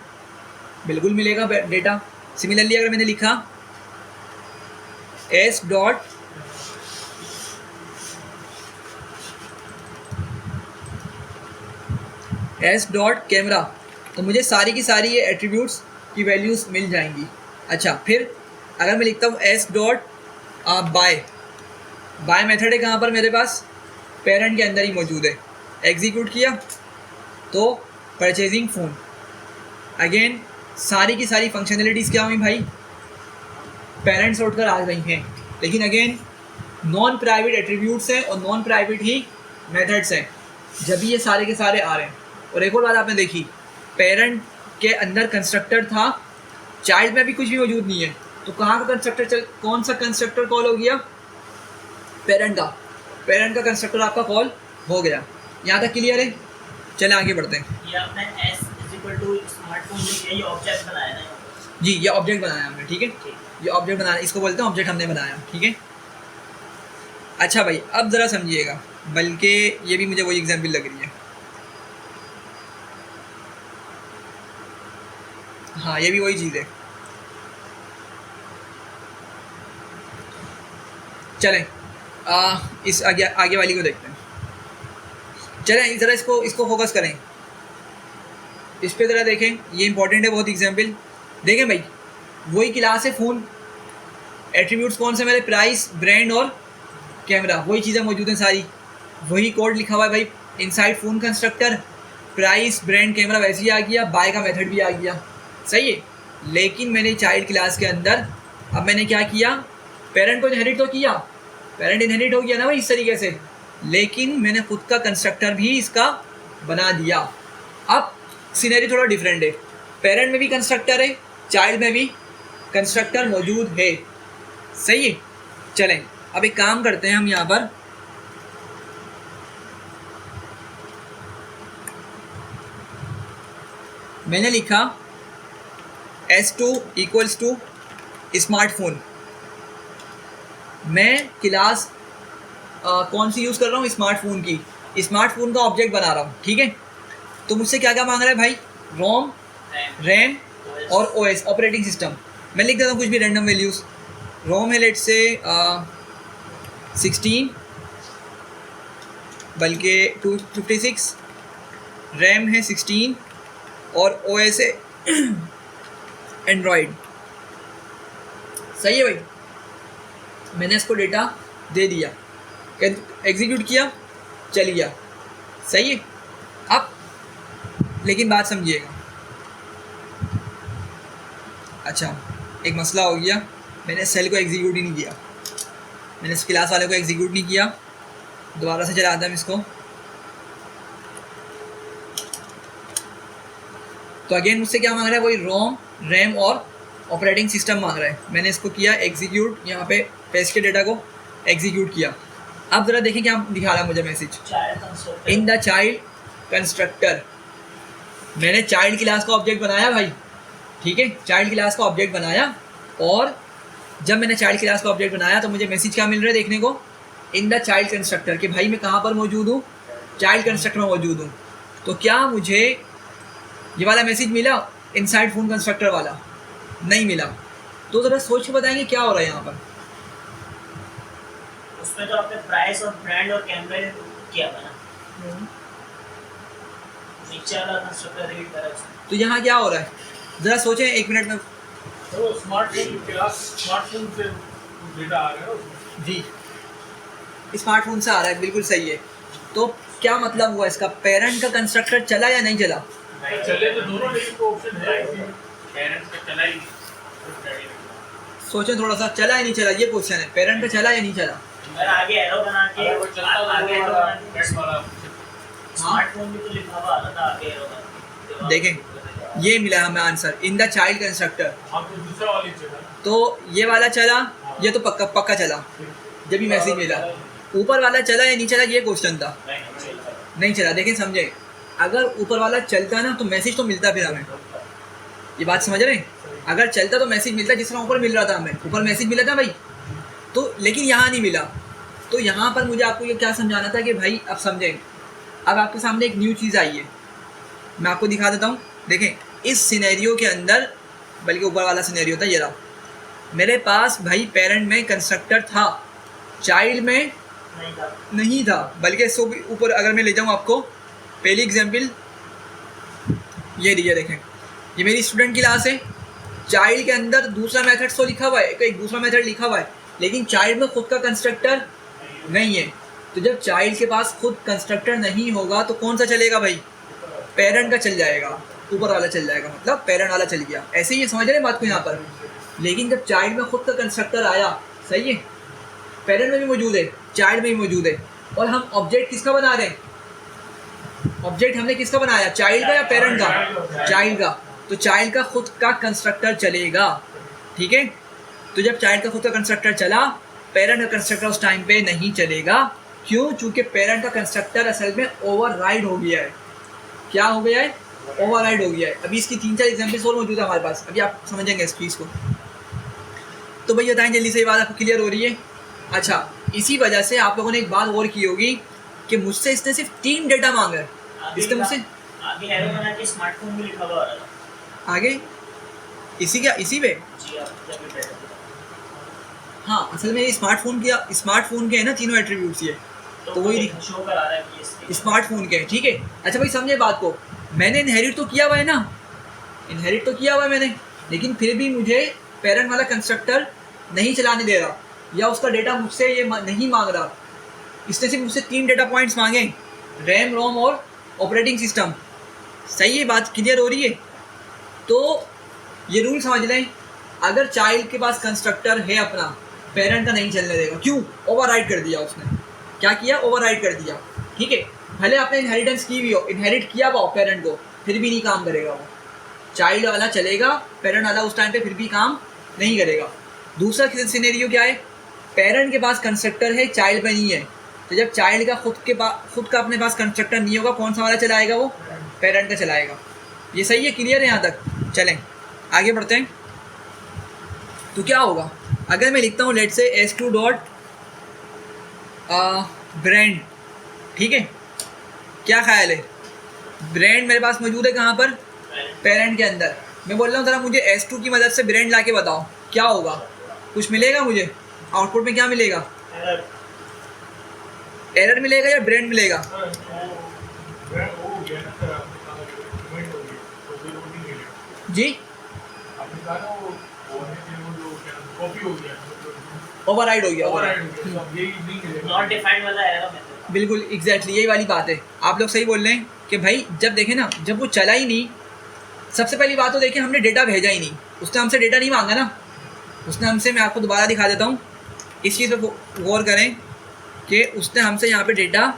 बिल्कुल मिलेगा डेटा। सिमिलरली अगर मैंने लिखा एस डॉट कैमरा, तो मुझे सारी की सारी ये एट्रीब्यूट्स की वैल्यूज़ मिल जाएंगी। अच्छा फिर अगर मैं लिखता हूँ एस डॉट बाय मेथड है कहाँ पर मेरे पास, पेरेंट के अंदर ही मौजूद है। एग्जीक्यूट किया तो परचेजिंग फ़ोन, अगेन सारी की सारी फंक्शनलिटीज़ क्या हुई भाई, पेरेंट्स उठकर आ गई हैं, लेकिन अगेन नॉन प्राइवेट एट्रीब्यूट्स हैं और नॉन प्राइवेट ही मेथड्स हैं जब भी ये सारे के सारे आ रहे हैं। और एक और बात आपने देखी, पेरेंट के अंदर कंस्ट्रक्टर था, चाइल्ड में भी कुछ भी मौजूद नहीं है, तो कहाँ का कंस्ट्रक्टर कौन सा कंस्ट्रक्टर कॉल हो गया? पेरेंट का कंस्ट्रक्टर आपका कॉल हो गया। यहाँ तक क्लियर है? चले आगे बढ़ते हैं। ये आपने s स्मार्टफोन ये ऑब्जेक्ट बनाया ना? जी ये ऑब्जेक्ट बनाया हमने, ठीक है, ये ऑब्जेक्ट बनाया, इसको बोलते हैं ऑब्जेक्ट हमने बनाया, ठीक है। अच्छा भाई अब ज़रा समझिएगा, बल्कि ये भी मुझे वही एग्जाम्पल लग रही है, हाँ ये भी वही चीज़ है। चलें इस आगे वाली को देखते हैं। चलें ज़रा इसको फोकस करें, इस पे ज़रा देखें, ये इंपॉर्टेंट है बहुत एग्जाम्पल। देखें भाई वही क्लास है फ़ोन, एट्रीब्यूट्स कौन से मेरे, प्राइस, ब्रांड और कैमरा, वही चीज़ें मौजूद हैं सारी, वही कोड लिखा हुआ है भाई, inside phone constructor, price, brand, camera वैसे ही आ गया, बाय का मेथड भी आ गया, सही है। लेकिन मैंने चाइल्ड क्लास के अंदर अब मैंने क्या किया, पेरेंट को इनहेरिट तो किया, पेरेंट इनहेरिट हो गया ना भाई इस तरीके से, लेकिन मैंने खुद का कंस्ट्रक्टर भी इसका बना दिया। अब सिनेरियो थोड़ा डिफरेंट है, पेरेंट में भी कंस्ट्रक्टर है, चाइल्ड में भी कंस्ट्रक्टर मौजूद है, सही है। चलें अब एक काम करते हैं हम यहाँ पर, मैंने लिखा S2 इक्वल्स टू स्मार्टफोन, मैं क्लास कौन सी यूज़ कर रहा हूँ, स्मार्टफोन की, स्मार्टफोन का ऑब्जेक्ट बना रहा हूँ, ठीक है। तो मुझसे क्या क्या मांग रहा है भाई, रोम, रैम और OS ऑपरेटिंग सिस्टम। मैं लिख देता हूँ कुछ भी रैंडम वैल्यूज़, रोम है लेट से 16 बल्कि 256, रैम है 16 और OS है एंड्रॉयड, सही है भाई, मैंने इसको डेटा दे दिया, एग्जीक्यूट किया, चल गया, सही है। अब लेकिन बात समझिएगा, अच्छा एक मसला हो गया, मैंने सेल को एग्जीक्यूट ही नहीं किया, मैंने इस क्लास वाले को एग्जीक्यूट नहीं किया, दोबारा से चलाता हूँ इसको, तो अगेन मुझसे क्या मांग रहा है, वही रोम, रैम और ऑपरेटिंग सिस्टम मांग रहा है। मैंने इसको किया एग्जीक्यूट, यहाँ पे पेस्ट के डेटा को एग्जीक्यूट किया। अब ज़रा देखें क्या दिखा रहा है मुझे message, in the child constructor. मैंने चाइल्ड क्लास का ऑब्जेक्ट बनाया भाई, ठीक है, चाइल्ड क्लास का ऑब्जेक्ट बनाया, और जब मैंने चाइल्ड क्लास का ऑब्जेक्ट बनाया तो मुझे मैसेज क्या मिल रहा है देखने को, इन द चाइल्ड कंस्ट्रक्टर, कि भाई मैं कहाँ पर मौजूद हूँ, चाइल्ड कंस्ट्रक्टर में मौजूद हूँ। तो क्या मुझे ये वाला मैसेज मिला इनसाइड फोन कंस्ट्रक्टर वाला? नहीं मिला। तो ज़रा सोच के बताएंगे क्या हो रहा है यहाँ पर। उसमें तो आपने प्राइस और ब्रांड और कैमरा किया था ना, नीचे वाला कंस्ट्रक्टर रीड करा उसने। तो यहाँ क्या हो रहा है, ज़रा सोचें एक मिनट में। तो स्मार्टफोन की क्लास, स्मार्टफोन से डेटा आ रहा है उसमें। जी, स्मार्टफोन से आ रहा है, बिल्कुल सही है। तो क्या मतलब हुआ इसका, पेरेंट का कंस्ट्रक्टर चला या नहीं चला? चले तो दोनों, लेकिन तो ऑप्शन है पेरेंट्स का चला ही सोचें थोड़ा सा, चला या नहीं चला, ये क्वेश्चन है, पेरेंट का चला या नहीं चला। अगर आगे एरो बना के वो चलता आगे एरो वाला बना के बैट वाला। स्मार्टफोन भी तो लिखा हुआ आता था आगे एरो बना। देखें ये मिला हमें answer, in the child constructor. हाँ तो दूसरा वाली चला। तो ये वाला चला, ये तो पक्का पक्का चला जब भी मैसेज मिला। ऊपर वाला चला या नहीं चला, ये क्वेश्चन था, नहीं चला। देखें समझे, अगर ऊपर वाला चलता ना तो मैसेज तो मिलता फिर हमें, ये बात समझ रहे हैं, अगर चलता तो मैसेज मिलता, जिस तरह ऊपर मिल रहा था हमें, ऊपर मैसेज मिला था भाई, तो लेकिन यहाँ नहीं मिला। तो यहाँ पर मुझे आपको ये क्या समझाना था कि भाई अब समझें, अब आपके सामने एक न्यू चीज़ आई है, मैं आपको दिखा देता हूँ। देखें इस सिनेरियो के अंदर, बल्कि ऊपर वाला सिनेरियो था ये रहा, मेरे पास भाई पेरेंट में कंस्ट्रक्टर था, चाइल्ड में नहीं था। बल्कि इसको भी ऊपर अगर मैं ले जाऊँ आपको, पहली एग्जाम्पल ये दी है, देखें ये मेरी स्टूडेंट की क्लास है, चाइल्ड के अंदर दूसरा मेथड तो लिखा हुआ है, एक दूसरा मेथड लिखा हुआ है, लेकिन चाइल्ड में खुद का कंस्ट्रक्टर नहीं है। तो जब चाइल्ड के पास खुद कंस्ट्रक्टर नहीं होगा तो कौन सा चलेगा भाई, पेरेंट का चल जाएगा, ऊपर वाला चल जाएगा, मतलब पेरेंट वाला चल गया। ऐसे ही समझ रहे हैं बात को यहाँ पर। लेकिन जब चाइल्ड में खुद का कंस्ट्रक्टर आया, सही है, पेरेंट में भी मौजूद है, चाइल्ड में भी मौजूद है, और हम ऑब्जेक्ट किसका बना रहे हैं, ऑब्जेक्ट हमने किसका बनाया, चाइल्ड का या पेरेंट का, चाइल्ड का। तो चाइल्ड का खुद का कंस्ट्रक्टर चलेगा, ठीक है। तो जब चाइल्ड का खुद का कंस्ट्रक्टर चला, पेरेंट का कंस्ट्रक्टर उस टाइम पे नहीं चलेगा। क्यों? चूँकि पेरेंट का कंस्ट्रक्टर असल में ओवरराइड हो गया है। क्या हो गया है? ओवरराइड हो गया है। अभी इसकी 3-4 एग्जाम्पल्स और मौजूद है हमारे पास, अभी आप समझेंगे इस चीज़ को। तो भाई बताएं जल्दी से, ये बात आपको क्लियर हो रही है? अच्छा, इसी वजह से आप लोगों ने एक बात और की होगी कि मुझसे इसने सिर्फ 3 डेटा मांगा है। इसने मुझसे आगे एरो बना के स्मार्टफोन भी लिखा हुआ आ रहा था आगे इसी पे जी। आप जब भी बैठे हाँ, असल में ये स्मार्टफोन के हैं ना तीनों एट्रीब्यूट्स, ये तो वही शो करा रहा है कि इसके स्मार्टफोन के हैं, ठीक है। अच्छा भाई समझे बात को, मैंने इनहेरिट तो किया हुआ है ना, इनहेरिट तो किया हुआ है मैंने, लेकिन फिर भी मुझे पेरेंट वाला कंस्ट्रक्टर नहीं चलाने दे रहा, या उसका डेटा मुझसे ये नहीं मांग रहा। इसने सिर्फ मुझसे 3 डेटा पॉइंट्स मांगे, रैम, रोम और ऑपरेटिंग सिस्टम। सही है, बात क्लियर हो रही है? तो ये रूल समझ लें, अगर चाइल्ड के पास कंस्ट्रक्टर है अपना, पेरेंट का नहीं चलने देगा। क्यों? ओवरराइड कर दिया उसने। क्या किया? ओवरराइड कर दिया, ठीक है। भले आपने इनहेरिटेंस की भी हो, इनहेरिट किया हुआ हो पेरेंट को, फिर भी नहीं काम करेगा वो। चाइल्ड वाला चलेगा, पेरेंट वाला उस टाइम पे फिर भी काम नहीं करेगा। दूसरा सिनेरियो क्या है? पेरेंट के पास कंस्ट्रक्टर है, चाइल्ड में नहीं है। तो जब चाइल्ड का खुद का अपने पास कंस्ट्रक्टर नहीं होगा, कौन सा वाला चलाएगा वो? पेरेंट का चलाएगा। ये सही है? क्लियर है यहाँ तक? चलें आगे बढ़ते हैं। तो क्या होगा अगर मैं लिखता हूँ लेट से S2 डॉट ब्रांड, ठीक है। क्या ख्याल है? ब्रांड मेरे पास मौजूद है कहाँ पर? पेरेंट के अंदर। मैं बोल रहा हूँ ज़रा मुझे S2 की मदद से ब्रांड ला के बताओ, क्या होगा? कुछ मिलेगा मुझे? आउटपुट में क्या मिलेगा? एरर मिलेगा या ब्रांड मिलेगा? जी कॉपी हो गया, ओवरराइड हो गया। ओवरराइड हो गया, तो अब यही नहीं मिलेगा। नॉट डिफाइंड वाला एरर मेथड। बिल्कुल एग्जैक्टली यही वाली बात है, आप लोग सही बोल रहे हैं कि भाई जब देखें ना, जब वो चला ही नहीं, सबसे पहली बात तो देखें हमने डेटा भेजा ही नहीं, उसने हमसे डेटा नहीं मांगा ना, उसने हमसे, मैं आपको दोबारा दिखा देता हूँ, इस चीज़ पर गौर करें कि उसने हमसे यहाँ पे डेटा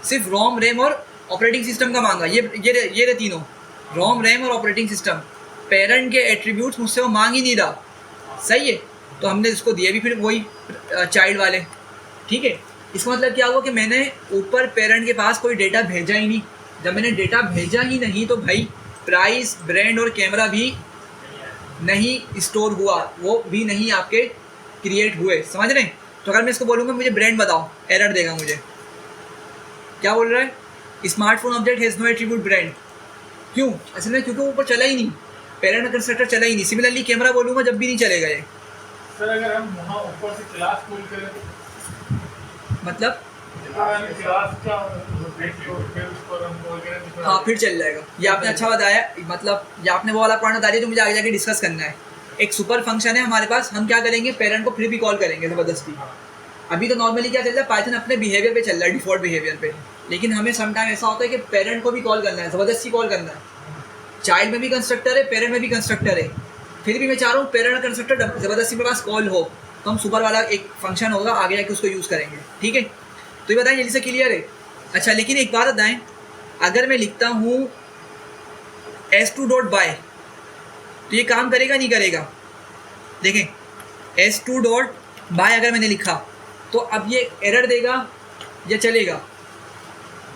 सिर्फ रोम रैम और ऑपरेटिंग सिस्टम का मांगा। ये रहे तीनों, रोम रैम और ऑपरेटिंग सिस्टम। पेरेंट के एट्रीब्यूट्स मुझसे वो मांग ही नहीं रहा, सही है, तो हमने उसको दिए भी फिर वही चाइल्ड वाले, ठीक है। इसका मतलब क्या हुआ कि मैंने ऊपर पेरेंट के पास कोई डेटा भेजा ही नहीं। जब मैंने डेटा भेजा ही नहीं तो भाई प्राइस, ब्रांड और कैमरा भी नहीं स्टोर हुआ, वो भी नहीं आपके क्रिएट हुए, समझ रहे हैं। तो अगर मैं इसको बोलूँगा मुझे ब्रांड बताओ, एरर देगा मुझे। क्या बोल रहा है, smartphone object has no attribute brand. क्यों? असल में क्योंकि ऊपर चला ही नहीं, पेरेंट कंस्ट्रक्टर चला ही नहीं। सिमिलरली कैमरा बोलूँगा जब भी नहीं चलेगा ये। सर अगर हम वहाँ ऊपर से क्लास खोल करें तो मतलब क्लास का देख लो, फिर उस पर हम खोल करें तो हाँ फिर चल जाएगा। ये आपने अच्छा बताया, मतलब ये आपने वो वाला पॉइंट बता दिया जो मुझे आगे जाके डिस्कस करना है। एक सुपर फंक्शन है हमारे पास, हम क्या करेंगे, पेरेंट को फिर भी कॉल करेंगे ज़बरदस्ती। अभी तो नॉर्मली क्या चल रहा है, पाइथन अपने बिहेवियर पे चल रहा है, डिफॉल्ट बिहेवियर पे, लेकिन हमें समटाइम ऐसा होता है कि पेरेंट को भी कॉल करना है, ज़बरदस्ती कॉल करना है। चाइल्ड में भी कंस्ट्रक्टर है, पेरेंट में भी कंस्ट्रक्टर है, फिर भी मैं चाह रहा हूँ पेरेंट कंस्ट्रक्टर ज़बरदस्ती मेरे पास कॉल हो, तो हम सुपर वाला एक फंक्शन होगा, आगे जाके उसको यूज़ करेंगे, ठीक है। तो ये बताएं जल्दी से, क्लियर है? अच्छा, लेकिन एक बात बताएं, अगर मैं लिखता हूँ s2.by तो ये काम करेगा नहीं करेगा? देखें s2.by अगर मैंने लिखा तो अब ये एरर देगा या चलेगा?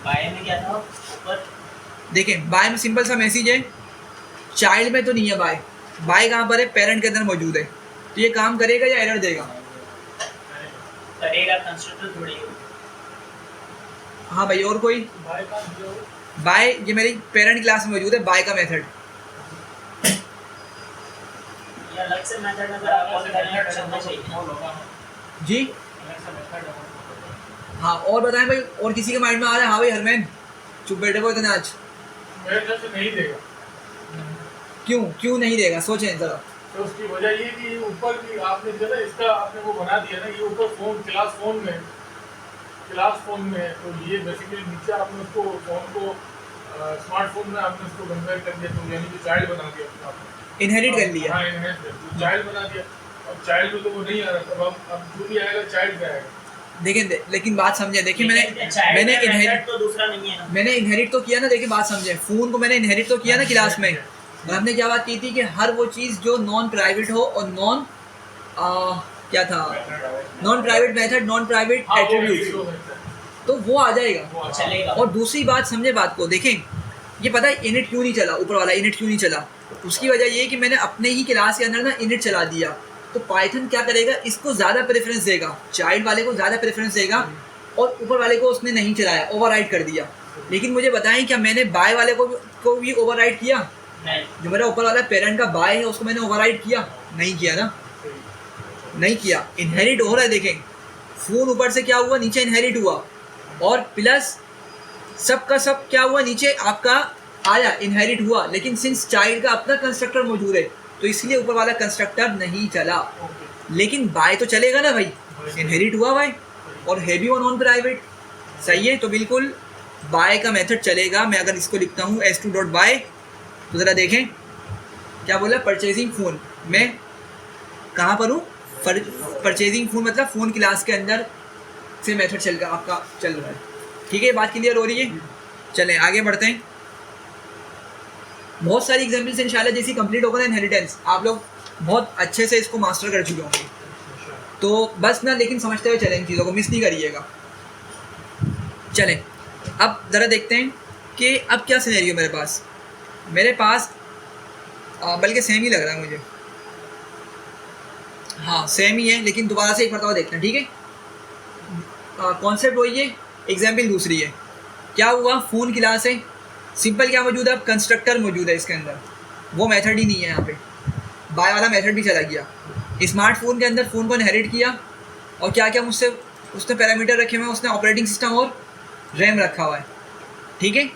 बाय में क्या था ऊपर? देखें बाय में सिंपल सा मैसेज है, चाइल्ड में तो नहीं है बाय, बाय कहाँ पर है, पेरेंट के अंदर मौजूद है, तो ये काम करेगा या एरर देगा? करेगा, कंस्ट्रक्टर थोड़ी हो। हाँ भाई, और कोई? बाय का जो बाय ये मेरी पेरेंट क्लास में मौजूद है, बाय का मेथड। ये अलग से मेथड अगर आप कॉल करें तो चलना चाहिए। जी हाँ, और बताएं भाई, और किसी के माइंड में आ रहा है? हाँ भाई हरमैन, चुप बैठे हो इतने आज, मेरे ख्याल से नहीं देगा। क्यों नहीं देगा, सोचें ज़रा। तो उसकी वजह ये कि ऊपर की आपने जो ना इसका आपने वो बना दिया ना, ये ऊपर फोन क्लास फोन में है, तो ये बेसिकली नीचे आपने उसको फोन को स्मार्टफोन में आपने उसको कन्वर्ट कर दिया, तो यानी कि चाइल्ड बना दिया आपने, इनहेरिट कर लिया। हाँ इनहेरिट कर दिया, चाइल्ड बना दिया। अब चाइल्ड में तो वो नहीं आ रहा, तब अब जो भी आएगा चाइल्ड का आएगा। देखें लेकिन बात समझे, देखिए मैंने मेथड इनहेरिट तो दूसरा नहीं है ना। मैंने इनहेरिट तो किया ना, देखिए बात समझे, फ़ोन को मैंने इनहेरिट तो किया ना क्लास में, और हमने क्या बात की थी कि हर वो चीज़ जो नॉन प्राइवेट हो और नॉन क्या था, non private method, non private हाँ, वो एट्रीब्यूट, भी हो सकता है। तो वो आ जाएगा। वो चलेगा। और दूसरी बात समझे बात को, देखें ये पता है इनिट क्यों नहीं चला, ऊपर वाला इनिट क्यों नहीं चला? उसकी वजह ये है कि मैंने अपने ही क्लास के अंदर ना इनिट चला दिया, तो पाइथन क्या करेगा, इसको ज़्यादा प्रेफरेंस देगा, चाइल्ड वाले को ज़्यादा प्रेफरेंस देगा, और ऊपर वाले को उसने नहीं चलाया, ओवरराइड कर दिया। लेकिन मुझे बताएं क्या मैंने बाय वाले को भी ओवरराइड किया? नहीं, जो मेरा ऊपर वाला पेरेंट का बाय है उसको मैंने ओवरराइड किया? नहीं किया ना, नहीं किया। इनहेरिट हो रहा है, देखें फ़ोन ऊपर से क्या हुआ, नीचे इनहेरिट हुआ, और प्लस सब का सब क्या हुआ, नीचे आपका आया, इनहेरिट हुआ, लेकिन सिंस चाइल्ड का अपना कंस्ट्रक्टर मौजूद है तो इसलिए ऊपर वाला कंस्ट्रक्टर नहीं चला। लेकिन बाय तो चलेगा ना भाई, इनहेरिट हुआ भाई, और है भी वो नॉन प्राइवेट, सही है, तो बिल्कुल बाय का मेथड चलेगा। मैं अगर इसको लिखता हूँ s2.by तो ज़रा देखें क्या बोला, परचेजिंग फ़ोन, मैं कहाँ पर हूँ, परचेजिंग फ़ोन मतलब फ़ोन क्लास के अंदर से मेथड चल रहा आपका चल रहा है, ठीक है, बात क्लियर हो रही है? चलें आगे बढ़ते हैं। बहुत सारी एग्जाम्पल्स इंशाल्लाह जैसी कंप्लीट होगा ना इनहेरिटेंस, आप लोग बहुत अच्छे से इसको मास्टर कर चुके होंगे, तो बस ना लेकिन समझते हुए चलें, इन चीज़ों को मिस नहीं करिएगा। चलें अब ज़रा देखते हैं कि अब क्या सिनेरियो मेरे पास बल्कि सेम ही लग रहा है मुझे, हाँ सेम ही है, लेकिन दोबारा से एक मरतबा देखते हैं, ठीक है। कॉन्सेप्ट वही है, एग्जाम्पल दूसरी है। क्या हुआ, फ़ोन क्लास है, सिंपल क्या मौजूद है, अब कंस्ट्रक्टर मौजूद है इसके अंदर, वो मेथड ही नहीं है यहाँ पे, बाय वाला मेथड भी चला गया। स्मार्टफोन के अंदर फ़ोन को इनहेरिट किया, और क्या क्या मुझसे उसने पैरामीटर रखे हुए हैं, उसने ऑपरेटिंग सिस्टम और रैम रखा हुआ है, ठीक है,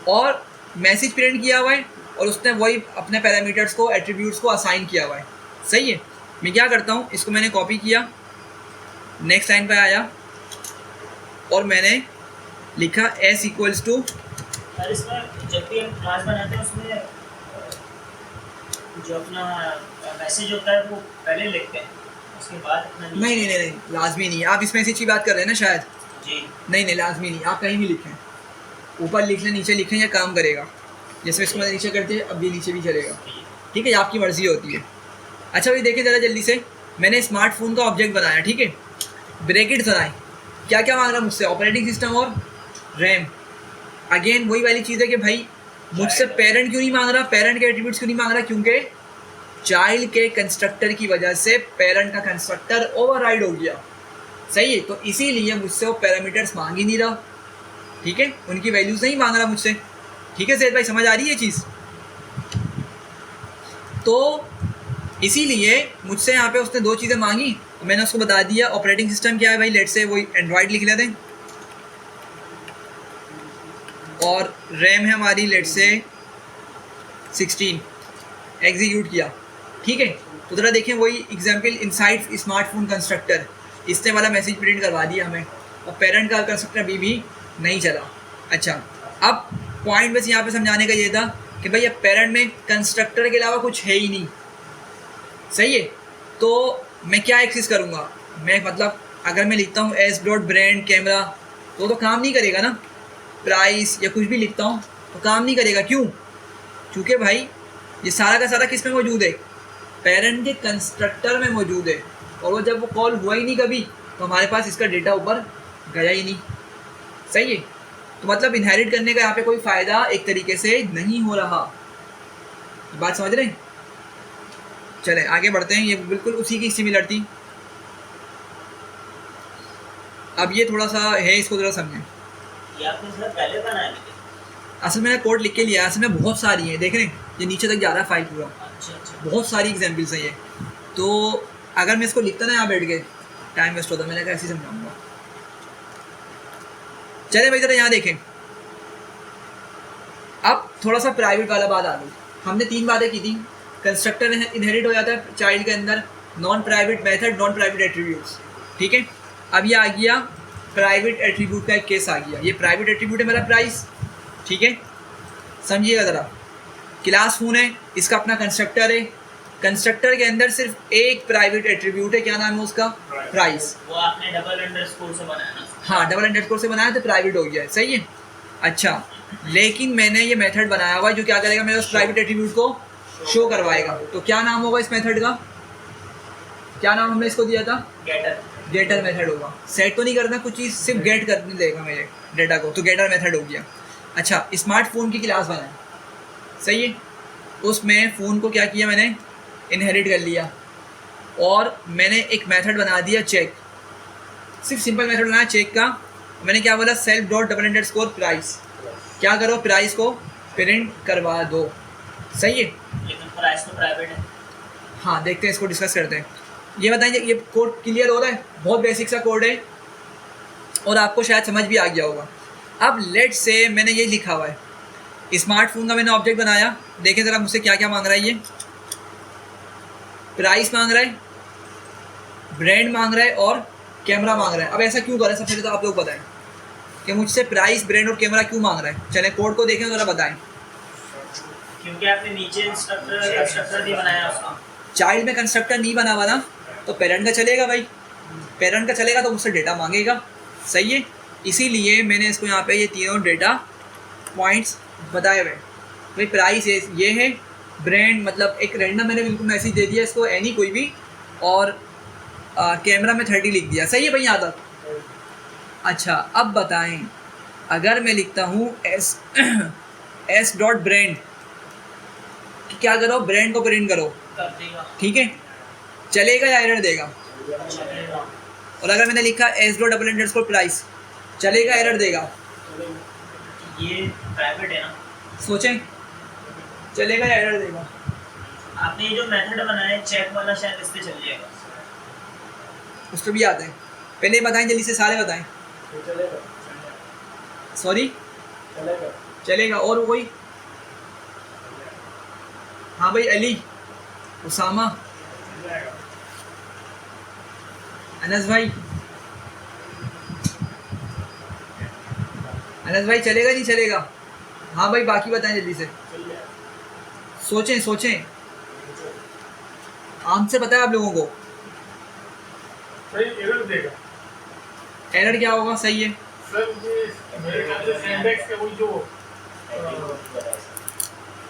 और मैसेज प्रिंट किया हुआ है, और उसने वही अपने पैरामीटर्स को, एट्रीब्यूट्स को असाइन किया हुआ है, सही है। मैं क्या करता हूँ, इसको मैंने कॉपी किया, नेक्स्ट लाइन पे आया और मैंने लिखा s इक्वल्स टू, सर इसमें जब भी हम क्लास बनाते हैं उसमें जो अपना मैसेज होता है वो पहले लिखते हैं, उसके बाद अपना नहीं, लाजमी नहीं। आप इस मैसेज की बात कर रहे हैं ना शायद? जी नहीं, लाजमी नहीं। आप कहीं भी लिखें, ऊपर लिख लें, नीचे लिखें, या काम करेगा। जैसे इसको मैंने नीचे कर दिया, अब ये नीचे भी चलेगा, ठीक है, ये आपकी मर्ज़ी होती है। अच्छा भाई देखिए ज़रा जल्दी से, मैंने स्मार्टफोन का ऑब्जेक्ट बनाया, ठीक है, ब्रैकेट्स बनाए, क्या क्या मांग रहा मुझसे, ऑपरेटिंग सिस्टम और रैम। अगेन वही वाली चीज़ है कि भाई मुझसे पेरेंट क्यों नहीं मांग रहा, पेरेंट के एट्रीब्यूट्स क्यों नहीं मांग रहा, क्योंकि चाइल्ड के कंस्ट्रक्टर की वजह से पेरेंट का कंस्ट्रक्टर ओवरराइड हो गया, सही है, तो इसीलिए मुझसे वो पैरामीटर्स मांग ही नहीं रहा, ठीक है, उनकी वैल्यूज़ नहीं मांग रहा मुझसे, ठीक है। सैयद भाई समझ आ रही है ये चीज़? तो इसीलिए मुझसे यहाँ पे उसने दो चीज़ें मांगी, तो मैंने उसको बता दिया ऑपरेटिंग सिस्टम क्या है भाई, लेट से वही एंड्रॉयड लिख लेते हैं, और रैम है हमारी लेट से 16, एग्जीक्यूट किया, ठीक है। तो ज़रा देखें वही एग्जाम्पल, इनसाइड स्मार्टफोन कंस्ट्रक्टर, इसने वाला मैसेज प्रिंट करवा दिया हमें, और पेरेंट का कंस्ट्रक्टर भी नहीं चला। अच्छा, अब पॉइंट बस यहाँ पे समझाने का ये था कि भाई अब पेरेंट में कंस्ट्रक्टर के अलावा कुछ है ही नहीं, सही है, तो मैं क्या एक्सेस करूँगा, मैं मतलब अगर मैं लिखता हूँ एस डॉट ब्रांड कैमरा, तो काम नहीं करेगा ना, प्राइस या कुछ भी लिखता हूँ तो काम नहीं करेगा, क्यों? क्योंकि भाई ये सारा का सारा किस में मौजूद है, पेरेंट के कंस्ट्रक्टर में मौजूद है, और वो जब वो कॉल हुआ ही नहीं कभी, तो हमारे पास इसका डेटा ऊपर गया ही नहीं, सही है। तो मतलब इनहेरिट करने का यहाँ पे कोई फ़ायदा एक तरीके से नहीं हो रहा, बात समझ रहे हैं? चले आगे बढ़ते हैं, ये बिल्कुल उसी की सिमिलर थी। अब ये थोड़ा सा है, इसको ज़रा समझें। ये आपने सर पहले बनाया है? असल मैंने कोड लिख के लिया, असल में बहुत सारी हैं, देख रहे हैं ये नीचे तक जा रहा है फाइल पूरा, अच्छा, बहुत सारी एग्जाम्पल्स हैं ये। तो अगर मैं इसको लिखता ना यहाँ बैठ के, टाइम वेस्ट होता, मैंने कैसे समझाऊंगा। चले भाई ज़रा यहाँ देखें, अब थोड़ा सा प्राइवेट वाला बात आ गई। हमने 3 बातें की थी, कंस्ट्रक्टर इनहेरिट हो जाता है चाइल्ड के अंदर, non private method, non private attributes, ठीक है। अब ये आ गया प्राइवेट एट्रीब्यूट का एक केस आ गया, ये प्राइवेट एट्रीब्यूट है मेरा प्राइस, ठीक है, समझिएगा ज़रा। क्लास फोन है, इसका अपना कंस्ट्रक्टर है, कंस्ट्रक्टर के अंदर सिर्फ एक प्राइवेट एट्रीब्यूट है, क्या नाम है उसका, प्राइस। वो आपने डबल अंडरस्कोर से बनाया ना? हाँ, डबल अंडरस्कोर से बनाया तो प्राइवेट हो गया है, सही है। अच्छा, लेकिन मैंने ये मेथड बनाया हुआ है जो क्या करेगा, मेरे उस प्राइवेट एट्रीब्यूट को शो करवाएगा। तो क्या नाम होगा इस मेथड का, क्या नाम हमने इसको दिया था, गेटर मेथड होगा। सेट तो नहीं करना कुछ चीज़, सिर्फ गेट करने देगा मेरे डेटा को, तो गेटर मेथड हो गया। अच्छा, स्मार्टफोन की क्लास बनाए, सही है, उसमें फ़ोन को क्या किया मैंने, इनहेरिट कर लिया, और मैंने एक मेथड बना दिया चेक, सिर्फ सिंपल मेथड बनाया चेक का। मैंने क्या बोला, self dot double underscore price, क्या करो प्राइस को प्रिंट करवा दो, सही है। लेकिन प्राइस तो प्राइवेट है। हाँ, देखते हैं, इसको डिस्कस करते हैं। ये बताइए, ये कोड क्लियर हो रहा है? बहुत बेसिक सा कोड है और आपको शायद समझ भी आ गया होगा। अब लेट से मैंने ये लिखा हुआ है, स्मार्टफोन का मैंने ऑब्जेक्ट बनाया, देखें ज़रा मुझसे क्या क्या मांग रहा है। ये प्राइस मांग रहा है, ब्रांड मांग रहा है और कैमरा मांग रहा है। अब ऐसा क्यों कर रहा है, सबसे पहले तो आप लोग बताएं कि मुझसे प्राइस, ब्रांड और कैमरा क्यों मांग रहा है। चलें कोड को देखें, ज़रा बताएं। क्योंकि आपने नीचे कंस्ट्रक्टर भी बनाया उसका। चाइल्ड में कंस्ट्रक्टर नहीं बना हुआ ना, तो पेरेंट का चलेगा भाई, पेरेंट का चलेगा तो मुझसे डेटा मांगेगा, सही है। इसीलिए मैंने इसको यहाँ पे ये तीनों डेटा पॉइंट्स बताए हुए। भाई प्राइस ये है, ब्रांड मतलब एक रैंडम मैंने बिल्कुल मैसेज दे दिया इसको, एनी कोई भी, और कैमरा में 30 लिख दिया, सही है भाई यहाँ तक। अच्छा, अब बताएं, अगर मैं लिखता हूँ एस डॉट ब्रांड, क्या करो, ब्रांड को प्रिंट करो, ठीक है, चलेगा या एरर देगा? और अगर मैंने लिखा S dot double underscore price, चलेगा एरर देगा? ये प्राइवेट है ना, सोचें, चलेगा या एरर देगा? आपने ये जो मेथड बनाया है चेक वाला, शायद इस पे चल जाएगा। उस पर भी आते हैं, पहले बताएं जल्दी से, सारे बताएं। सॉरी, चलेगा। और कोई? हाँ भाई, अली, उसामा, अनस भाई, अनस भाई चलेगा नहीं चलेगा? हाँ भाई बाकी बताएं जल्दी से, सोचें सोचें, आंसर पता है आप लोगों को? सही एरर देगा एरर क्या होगा? सही है सर, ये मेरे ख्याल से सिंटैक्स का वही जो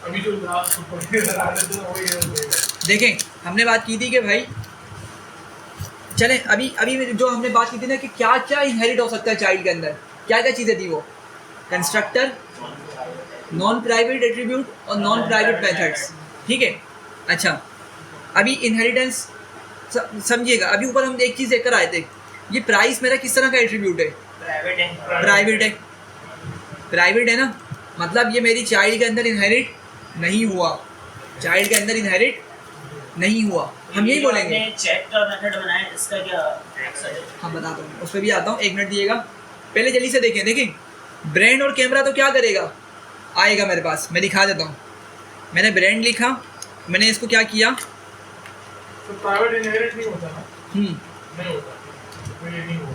अभी जो लास्ट सुपर आ रहे थे वही एरर देगा। देखें, हमने बात की थी कि भाई चलें अभी अभी जो हमने बात की थी ना कि क्या क्या इनहेरिट हो सकता है चाइल्ड के अंदर, क्या क्या चीज़ें थी वो? कंस्ट्रक्टर, नॉन प्राइवेट एट्रीब्यूट और नॉन प्राइवेट मेथड्स, ठीक है। अच्छा अभी इनहेरिटेंस समझिएगा, अभी ऊपर हम एक चीज़ देखकर आए थे, ये प्राइस मेरा किस तरह का एट्रीब्यूट है? प्राइवेट है। प्राइवेट है, प्राइवेट है ना, मतलब ये मेरी चाइल्ड के अंदर इनहेरिट नहीं हुआ, चाइल्ड के अंदर इनहेरिट नहीं हुआ, हम यही बोलेंगे। चेक का मेथड बनाया, इसका क्या आंसर है? हाँ बताता हूँ, उस पर भी आता हूँ, एक मिनट दिएगा। पहले जल्दी से देखें, देखें ब्रांड और कैमरा तो क्या करेगा, आएगा मेरे पास, मैं दिखा देता हूँ। मैंने ब्रांड लिखा, मैंने इसको क्या किया, तो प्राइवेट इनहेरिट नहीं होता ना, हम्म नहीं होता, तो ये नहीं होगा।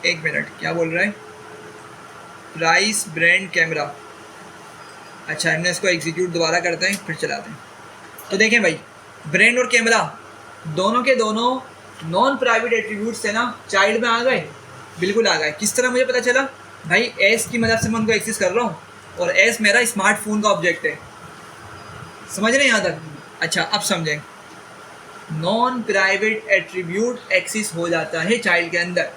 एक मिनट, क्या बोल रहा है? प्राइस ब्रांड कैमरा, अच्छा हमने इसको एग्जीक्यूट दोबारा करते हैं फिर चलाते हैं। तो देखें भाई, ब्रांड और कैमरा दोनों के दोनों नॉन प्राइवेट एट्रीब्यूट्स है ना, चाइल्ड में आ गए, बिल्कुल आ गए। किस तरह मुझे पता चला? भाई एस की मदद से मैं उनको एक्सेस कर रहा हूँ, और एस मेरा स्मार्टफोन का ऑब्जेक्ट है, समझ रहे हैं यहाँ तक? अच्छा अब समझें, नॉन प्राइवेट एट्रीब्यूट एक्सेस हो जाता है चाइल्ड के अंदर,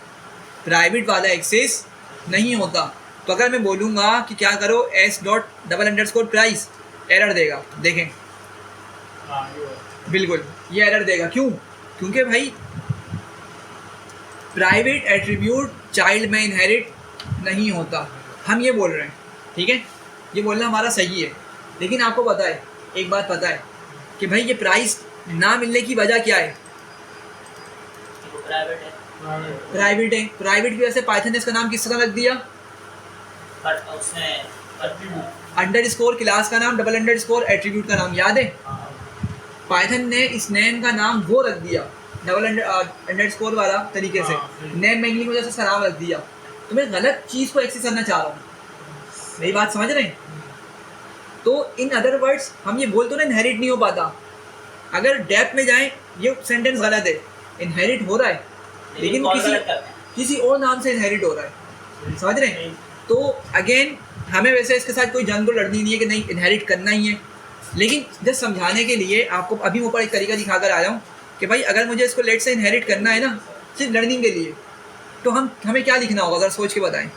प्राइवेट वाला एक्सेस नहीं होता। तो अगर मैं बोलूँगा कि क्या करो s.__ प्राइस, एरर देगा, देखें हाँ ये होगा। बिल्कुल ये एरर देगा। क्यों? क्योंकि भाई प्राइवेट एट्रीब्यूट चाइल्ड में इनहेरिट नहीं होता, हम ये बोल रहे हैं, ठीक है, ये बोलना हमारा सही है। लेकिन आपको पता है, एक बात पता है कि भाई ये प्राइस ना मिलने की वजह क्या है? वो प्राइवेट है, प्राइवेट है, प्राइवेट की वजह से पाइथन ने इसका नाम किस तरह रख दिया? पर उसमें अंडरस्कोर क्लास का नाम, डबल _ एट्रीब्यूट का नाम, याद है? पाइथन ने इस नेम का नाम वो रख दिया, डबल _ वाला तरीके से, नेम मैंगलिंग की वजह से इसका नाम रख दिया। तो मैं गलत चीज़ को एक्सेस करना चाह रहा हूँ, मेरी बात समझ रहे हैं? तो इन अदर वर्ड्स हम ये बोल तो ना इनहेरिट नहीं हो पाता, अगर डेप्थ में जाएं ये सेंटेंस गलत है, इनहेरिट हो रहा है लेकिन कौन किसी गलत करते हैं? किसी और नाम से इनहेरिट हो रहा है, समझ रहे हैं? तो अगेन हमें वैसे इसके साथ कोई जंग तो लड़नी नहीं है कि नहीं इनहेरिट करना ही है, लेकिन जस्ट समझाने के लिए आपको अभी ऊपर एक तरीका दिखाकर आया हूँ कि भाई अगर मुझे इसको लेट से इनहेरिट करना है ना सिर्फ लर्निंग के लिए, तो हमें क्या लिखना होगा, अगर सोच के बताएं।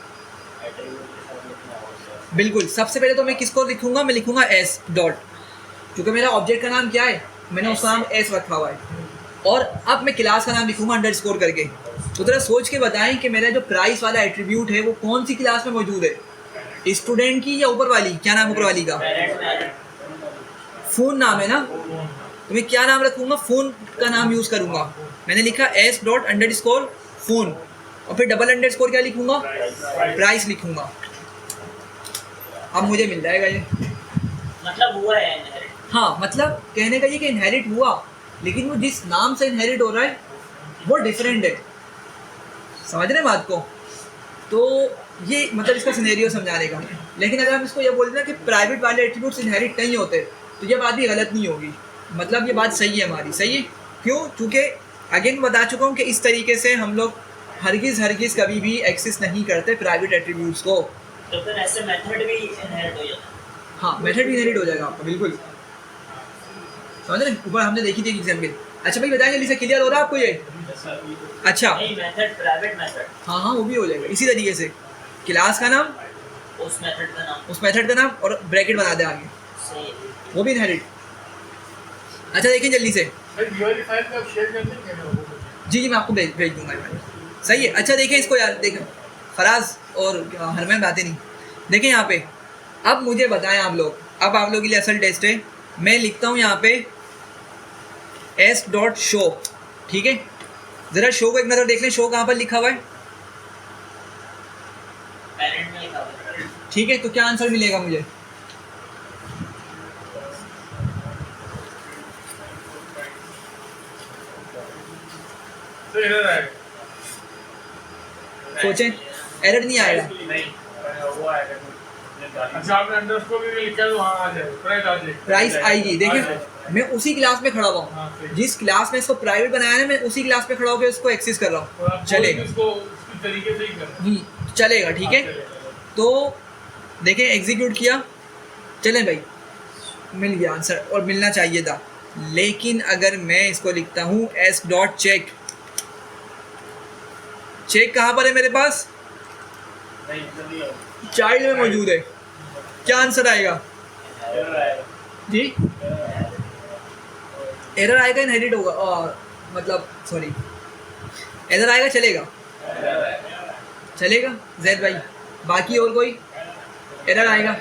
बिल्कुल, सबसे पहले तो मैं किसको लिखूंगा, मैं लिखूंगा एस डॉट, क्योंकि मेरा ऑब्जेक्ट का नाम क्या है, मैंने उसका नाम एस रखा हुआ है, और अब मैं क्लास का नाम लिखूंगा अंडरस्कोर करके। तो जरा सोच के बताएं कि मेरा जो प्राइस वाला एट्रीब्यूट है वो कौन सी क्लास में मौजूद है, स्टूडेंट की या ऊपर वाली, क्या नाम ऊपर वाली का? फ़ोन नाम है ना, तो मैं क्या नाम रखूँगा, फ़ोन का नाम यूज़ करूँगा। मैंने लिखा s.__ फ़ोन, और फिर डबल_ क्या लिखूँगा, प्राइस लिखूँगा। अब मुझे मिल जाएगा ये, मतलब हुआ है इनहेरिट। हाँ मतलब कहने का ये कि इनहेरिट हुआ, लेकिन वो जिस नाम से इनहेरिट हो रहा है वो डिफरेंट है, समझ रहे हैं बात को? तो ये मतलब इसका सिनेरियो समझाने का। लेकिन अगर हम इसको ये बोल दें ना कि प्राइवेट वाले एट्रीब्यूट्स इनहेरिट नहीं होते, तो ये बात भी गलत नहीं होगी, मतलब ये बात सही है हमारी, सही है। क्यों? क्योंकि अगेन बता चुका हूँ कि इस तरीके से हम लोग हरगिज़ कभी भी एक्सेस नहीं करते प्राइवेट एट्रीब्यूट्स को। तो फिर ऐसे मेथड भी इनहेरिट हो जाता है। हाँ मेथड भी इनहेरिट हो जाएगा आपका, बिल्कुल समझ रहे? ऊपर हमने देखी थी एग्जाम्पल। अच्छा भाई बताएंगे जल्दी से, क्लियर हो रहा है आपको ये? अच्छा नहीं, मेथड प्राइवेट मेथड, हाँ हाँ वो भी हो जाएगा इसी तरीके से, क्लास का नाम, उस मेथड का नाम उस मेथड का नाम और ब्रैकेट बना दे आगे, सही है। वो भी इनहेरिट। अच्छा देखें जल्दी से, भाई यूआरएल फाइल का शेयर कर देंगे ना वो? जी मैं आपको भेज दूंगा भाई, सही है। अच्छा देखें इसको यार, देखें फराज और हरमैन बातें नहीं, देखें यहाँ पे। अब मुझे बताएं आप लोग, अब आप लोगों के लिए असल टेस्ट है, मैं लिखता हूँ यहाँ पे s.show, ठीक है? ज़रा शो को एक नज़र देख लें, शो कहाँ पर लिखा हुआ है, पेरेंट में लिखा हुआ है। ठीक है? तो क्या आंसर मिलेगा मुझे? एरर आएगा। सोचें, एरर नहीं आएगा। नहीं वो आएगा अच्छा आपने अंडरस्कोर भी लिखा है तो वहाँ आ जाएगा, प्राइस आ जाएगी। प्राइस आएगी। आ देखिए जाएगी। मैं उसी क्लास में खड़ा हुआ हाँ, हूँ, सही। जिस क्लास में इसको प्राइवेट बनाया है मैं उसी क्लास में खड़ा होकर इसको एक्सेस कर रहा और हूँ, आप चलेगा। इसको उसकी तरीके से ही करना। चलेगा, ठीक है। तो देखें एग्जीक्यूट किया, चले भाई मिल गया आंसर और मिलना चाहिए था। लेकिन अगर मैं इसको लिखता हूँ s.check, चेक कहाँ पर है मेरे पास? नहीं जल्दी आओ। चाइल्ड में मौजूद है। क्या आंसर आएगा एरर आएगा। जी? एरर आएगा, इनहेरिट होगा और मतलब सॉरी एरर आएगा, चलेगा चलेगा जैद भाई। बाकी और कोई एरर आएगा?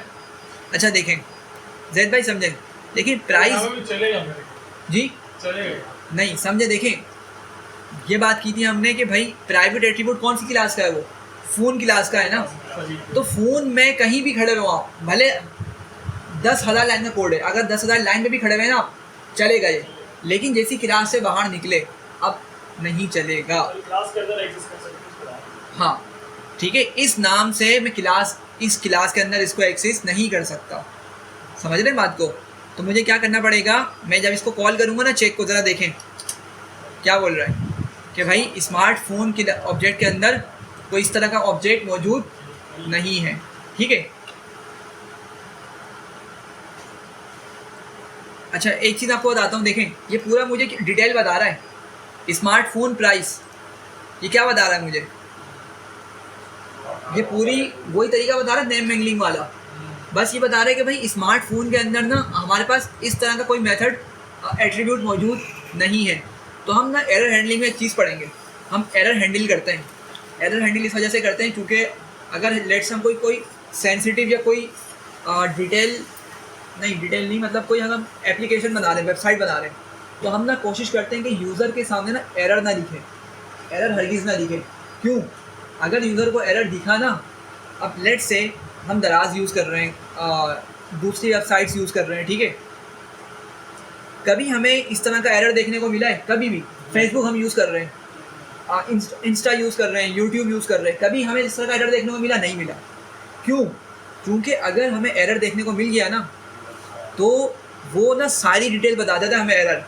अच्छा देखें जैद भाई समझें, देखिए प्राइस यहाँ पे भी चलेगा मेरे को। जी चलेगा। नहीं समझे। देखें ये बात की थी हमने कि भाई प्राइवेट एट्रीब्यूट कौन सी क्लास का है? वो फ़ोन क्लास का है ना। सही। तो फ़ोन में कहीं भी खड़े हुए आप, भले 10,000 लाइन में कोड है, अगर 10,000 लाइन में भी खड़े हुए ना आप, चलेगा ये। लेकिन जैसी क्लास से बाहर निकले अब नहीं चलेगा। क्लास के अंदर एग्जिस्ट कर सकते हैं। हाँ ठीक है, इस नाम से मैं इस क्लास के अंदर इसको एक्सेस नहीं कर सकता। समझ रहे हैं बात को? तो मुझे क्या करना पड़ेगा, मैं जब इसको कॉल करूँगा ना चेक को, ज़रा देखें क्या बोल रहा है कि भाई स्मार्टफोन के ऑब्जेक्ट के अंदर कोई इस तरह का ऑब्जेक्ट मौजूद नहीं है। ठीक है। अच्छा एक चीज़ आपको बताता हूँ, देखें ये पूरा मुझे डिटेल बता रहा है। स्मार्टफोन प्राइस ये क्या बता रहा है मुझे? ये पूरी वही तरीका बता रहा है नेम मैंगलिंग वाला। बस ये बता रहा है कि भाई स्मार्टफोन के अंदर ना हमारे पास इस तरह का कोई मेथड एट्रीब्यूट मौजूद नहीं है। तो हम ना एरर हैंडलिंग में एक चीज़ पढ़ेंगे, हम एरर हैंडल करते हैं। एरर हैंडल इस वजह से करते हैं क्योंकि अगर लेट्स हम कोई सेंसिटिव या कोई डिटेल नहीं मतलब कोई हम एप्लीकेशन बना रहे हैं, वेबसाइट बना रहे हैं, तो हम ना कोशिश करते हैं कि यूज़र के सामने ना एरर ना दिखे, एरर हरगिज़ ना दिखे। क्यों? अगर यूज़र को एरर दिखा ना, अब लेट्स से हम दराज यूज़ कर रहे हैं, दूसरी वेबसाइट्स यूज़ कर रहे हैं, ठीक है, कभी हमें इस तरह का एरर देखने को मिला है? कभी भी। फेसबुक हम यूज़ कर रहे हैं, इंस्टा यूज़ कर रहे हैं, यूट्यूब यूज़ कर रहे हैं, कभी हमें इस तरह का एरर देखने को मिला? नहीं मिला। क्यों? क्योंकि अगर हमें एरर देखने को मिल गया ना तो वो ना सारी डिटेल बता देता है हमें। एरर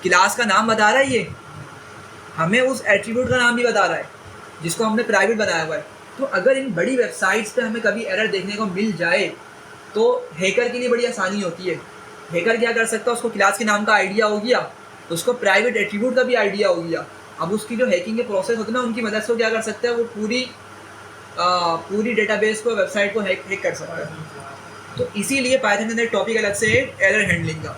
क्लास का नाम बता रहा है, ये हमें उस एट्रीब्यूट का नाम भी बता रहा है जिसको हमने प्राइवेट बनाया हुआ है। तो अगर इन बड़ी वेबसाइट्स पे हमें कभी एरर देखने को मिल जाए तो हैकर के लिए बड़ी आसानी होती है। हैकर क्या कर सकता है, उसको क्लास के नाम का आइडिया हो गया, तो उसको प्राइवेट एट्रीब्यूट का भी आइडिया हो गया। अब उसकी जो हैकिंग के प्रोसेस होते हैं ना, उनकी मदद से क्या कर सकता है, वो पूरी डेटाबेस को, वेबसाइट को हैक कर सकता है। तो इसीलिए पाइथन के अंदर टॉपिक अलग से है एरर हैंडलिंग का,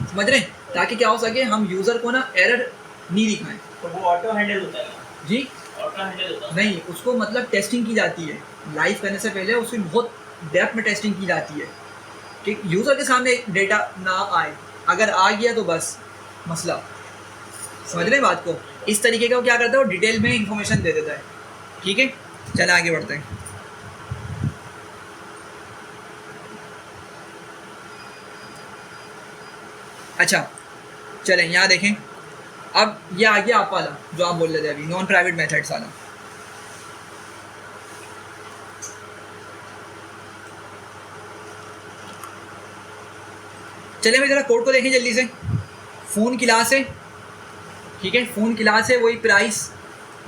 समझ रहे हैं, ताकि क्या हो सके हम यूज़र को ना एरर नहीं दिखाएं। तो वो ऑटो हैंडल होता है जी ऑटो हैंडल होता है नहीं, उसको मतलब टेस्टिंग की जाती है लाइव करने से पहले, उसकी बहुत डेप्थ में टेस्टिंग की जाती है कि यूज़र के सामने डेटा ना आए। अगर आ गया तो बस मसला। समझ रहे हैं बात को? इस तरीके का वो क्या करता है, वो डिटेल में इंफॉर्मेशन दे देता है। ठीक है, चल आगे बढ़ते हैं। अच्छा चलें यहाँ देखें, अब ये आ गया आप वाला जो आप बोल रहे थे अभी, नॉन प्राइवेट मेथड्स वाला। चलिए मैं ज़रा कोड को देखें जल्दी से। फ़ोन क्लास है, ठीक है, फ़ोन क्लास है, वही प्राइस,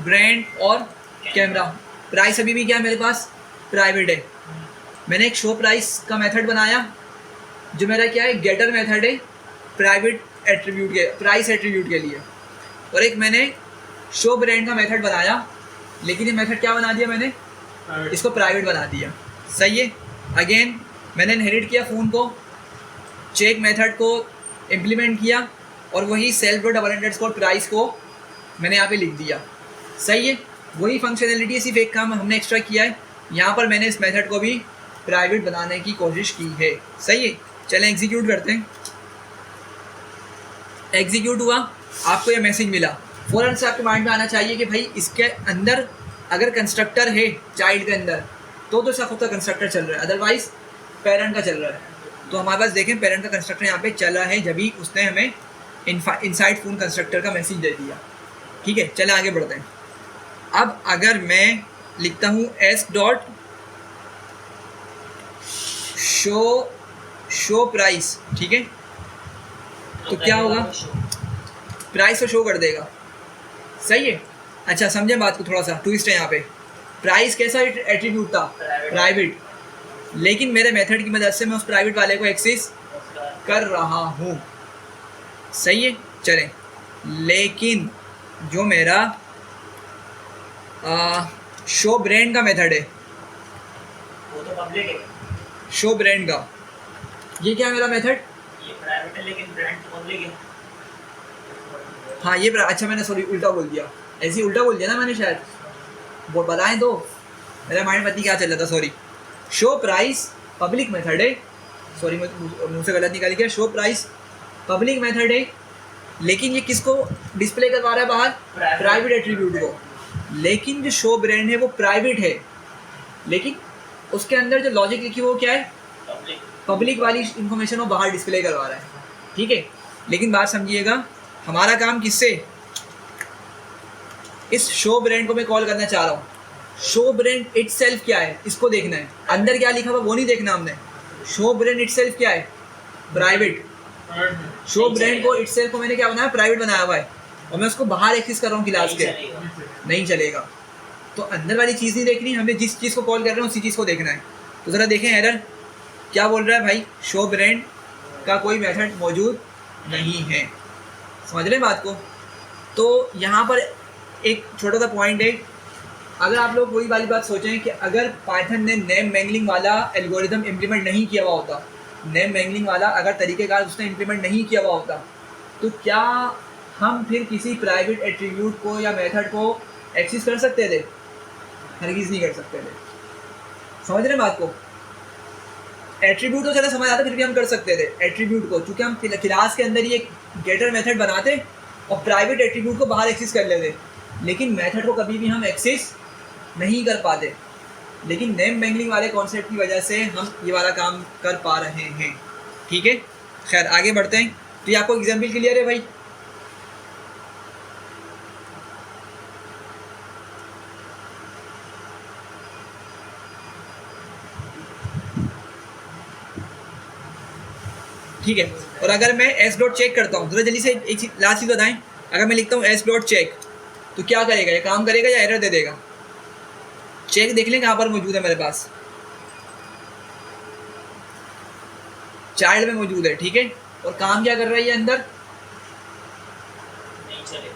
ब्रांड और कैमरा। प्राइस अभी भी क्या है मेरे पास, प्राइवेट है। मैंने एक शो प्राइस का मेथड बनाया जो मेरा क्या है, गेटर मेथड है प्राइवेट एट्रीब्यूट के, प्राइस एट्रीब्यूट के लिए। और एक मैंने शो ब्रांड का मेथड बनाया, लेकिन ये मेथड क्या बना दिया मैंने, इसको प्राइवेट बना दिया। सही है। अगेन मैंने इनहेरिट किया फ़ोन को, चेक मेथड को इम्प्लीमेंट किया और वही self dot double underscore price को मैंने यहाँ पे लिख दिया। सही है, वही फंक्शनैलिटी है, सिर्फ एक काम हमने एक्स्ट्रा किया है, यहाँ पर मैंने इस मेथड को भी प्राइवेट बनाने की कोशिश की है। सही है, चलें एग्जीक्यूट करते हैं। एग्जीक्यूट हुआ, आपको यह मैसेज मिला, फ़ौरन से आपके माइंड में आना चाहिए कि भाई इसके अंदर अगर कंस्ट्रक्टर है चाइल्ड के अंदर तो इसका खुद का कंस्ट्रक्टर चल रहा है, अदरवाइज़ पेरेंट का चल रहा है। तो हमारे पास देखें पेरेंट का कंस्ट्रक्टर यहाँ पे चला है, जब ही उसने हमें इनसाइड फ़ोन कंस्ट्रक्टर का मैसेज दे दिया। ठीक है, चलें आगे बढ़ते हैं। अब अगर मैं लिखता हूँ एस डॉट शो प्राइस, ठीक है, तो क्या होगा, प्राइस तो शो कर देगा, सही है। अच्छा समझे बात को, थोड़ा सा ट्विस्ट है यहाँ पे। प्राइस कैसा एट्रीब्यूट था, प्राइवेट, लेकिन मेरे मेथड की मदद से मैं उस प्राइवेट वाले को एक्सेस कर रहा हूँ, सही है। चलें, लेकिन जो मेरा शो ब्रांड का मेथड है, वो तो पब्लिक है, शो ब्रांड का, ये क्या है मेरा मेथड, ये प्राइवेट है लेकिन ब्रांड तो पब्लिक है। हाँ ये अच्छा मैंने सॉरी उल्टा बोल दिया, ऐसे ही उल्टा बोल दिया ना मैंने शायद, वो बताएं तो, मेरा माइंड पति क्या चल रहा था, sorry. Show price public method है, सॉरी मुँह से गलत निकाल गया, शो प्राइस पब्लिक मेथड है, लेकिन ये किसको डिस्प्ले करवा रहा है बाहर, प्राइवेट एट्रीब्यूट को। लेकिन जो शो ब्रांड है वो प्राइवेट है, लेकिन उसके अंदर जो लॉजिक लिखी वो क्या है, पब्लिक। पब्लिक वाली इंफॉर्मेशन वो बाहर डिस्प्ले करवा रहा है, ठीक है। लेकिन बात समझिएगा, हमारा काम किससे, इस शो ब्रांड को मैं कॉल करना चाह रहा हूँ। शो ब्रांड इटसेल्फ क्या है, इसको देखना है, अंदर क्या लिखा हुआ वो नहीं देखना हमने। शो ब्रांड इटसेल्फ क्या है, प्राइवेट। शो ब्रांड को इटसेल्फ को मैंने क्या बनाया, प्राइवेट बनाया हुआ है, और मैं उसको बाहर एक्सेस कर रहा हूँ क्लास के, नहीं चलेगा। तो अंदर वाली चीज़ नहीं देखनी, हमें जिस चीज़ को कॉल कर रहे हैं उसी चीज़ को देखना है। तो ज़रा देखें एरर क्या बोल रहा है भाई, शो ब्रांड का कोई मेथड मौजूद नहीं है, समझ रहे हैं बात को। तो यहाँ पर एक छोटा सा पॉइंट है, अगर आप लोग वही वाली बात सोचें कि अगर पाइथन ने नेम मैंगलिंग वाला एल्गोरिदम इम्प्लीमेंट नहीं किया हुआ होता, नेम मैंगलिंग वाला अगर तरीक़ेकार उसने इम्प्लीमेंट नहीं किया हुआ होता, तो क्या हम फिर किसी प्राइवेट एट्रीब्यूट को या मेथड को एक्सेस कर सकते थे, हरगिज़ नहीं कर सकते थे, समझ रहे हैं बात को। एट्रीब्यूट तो चलो समझ आता, फिर भी हम कर सकते थे एट्रीब्यूट को, क्योंकि हम क्लास के अंदर ही एक गेटर मेथड बनाते और प्राइवेट एट्रीब्यूट को बाहर एक्सेस कर लेते, लेकिन मेथड को कभी भी हम एक्सेस नहीं कर पाते। लेकिन नेम मैंगलिंग वाले कॉन्सेप्ट की वजह से हम ये वाला काम कर पा रहे हैं, ठीक है। खैर आगे बढ़ते हैं। तो ये आपको एग्जाम्पल क्लियर है भाई, ठीक है। और अगर मैं एस डॉट चेक करता हूँ, जरा जल्दी से एक चीज लास्ट चीज़ बताएं, अगर मैं लिखता हूँ एस डॉट चेक तो क्या करेगा, ये काम करेगा या एरर दे देगा। चेक देख लें कहाँ पर मौजूद है मेरे पास, चाइल्ड में मौजूद है, ठीक है। और काम क्या कर रहा है ये अंदर, नहीं चलेगा,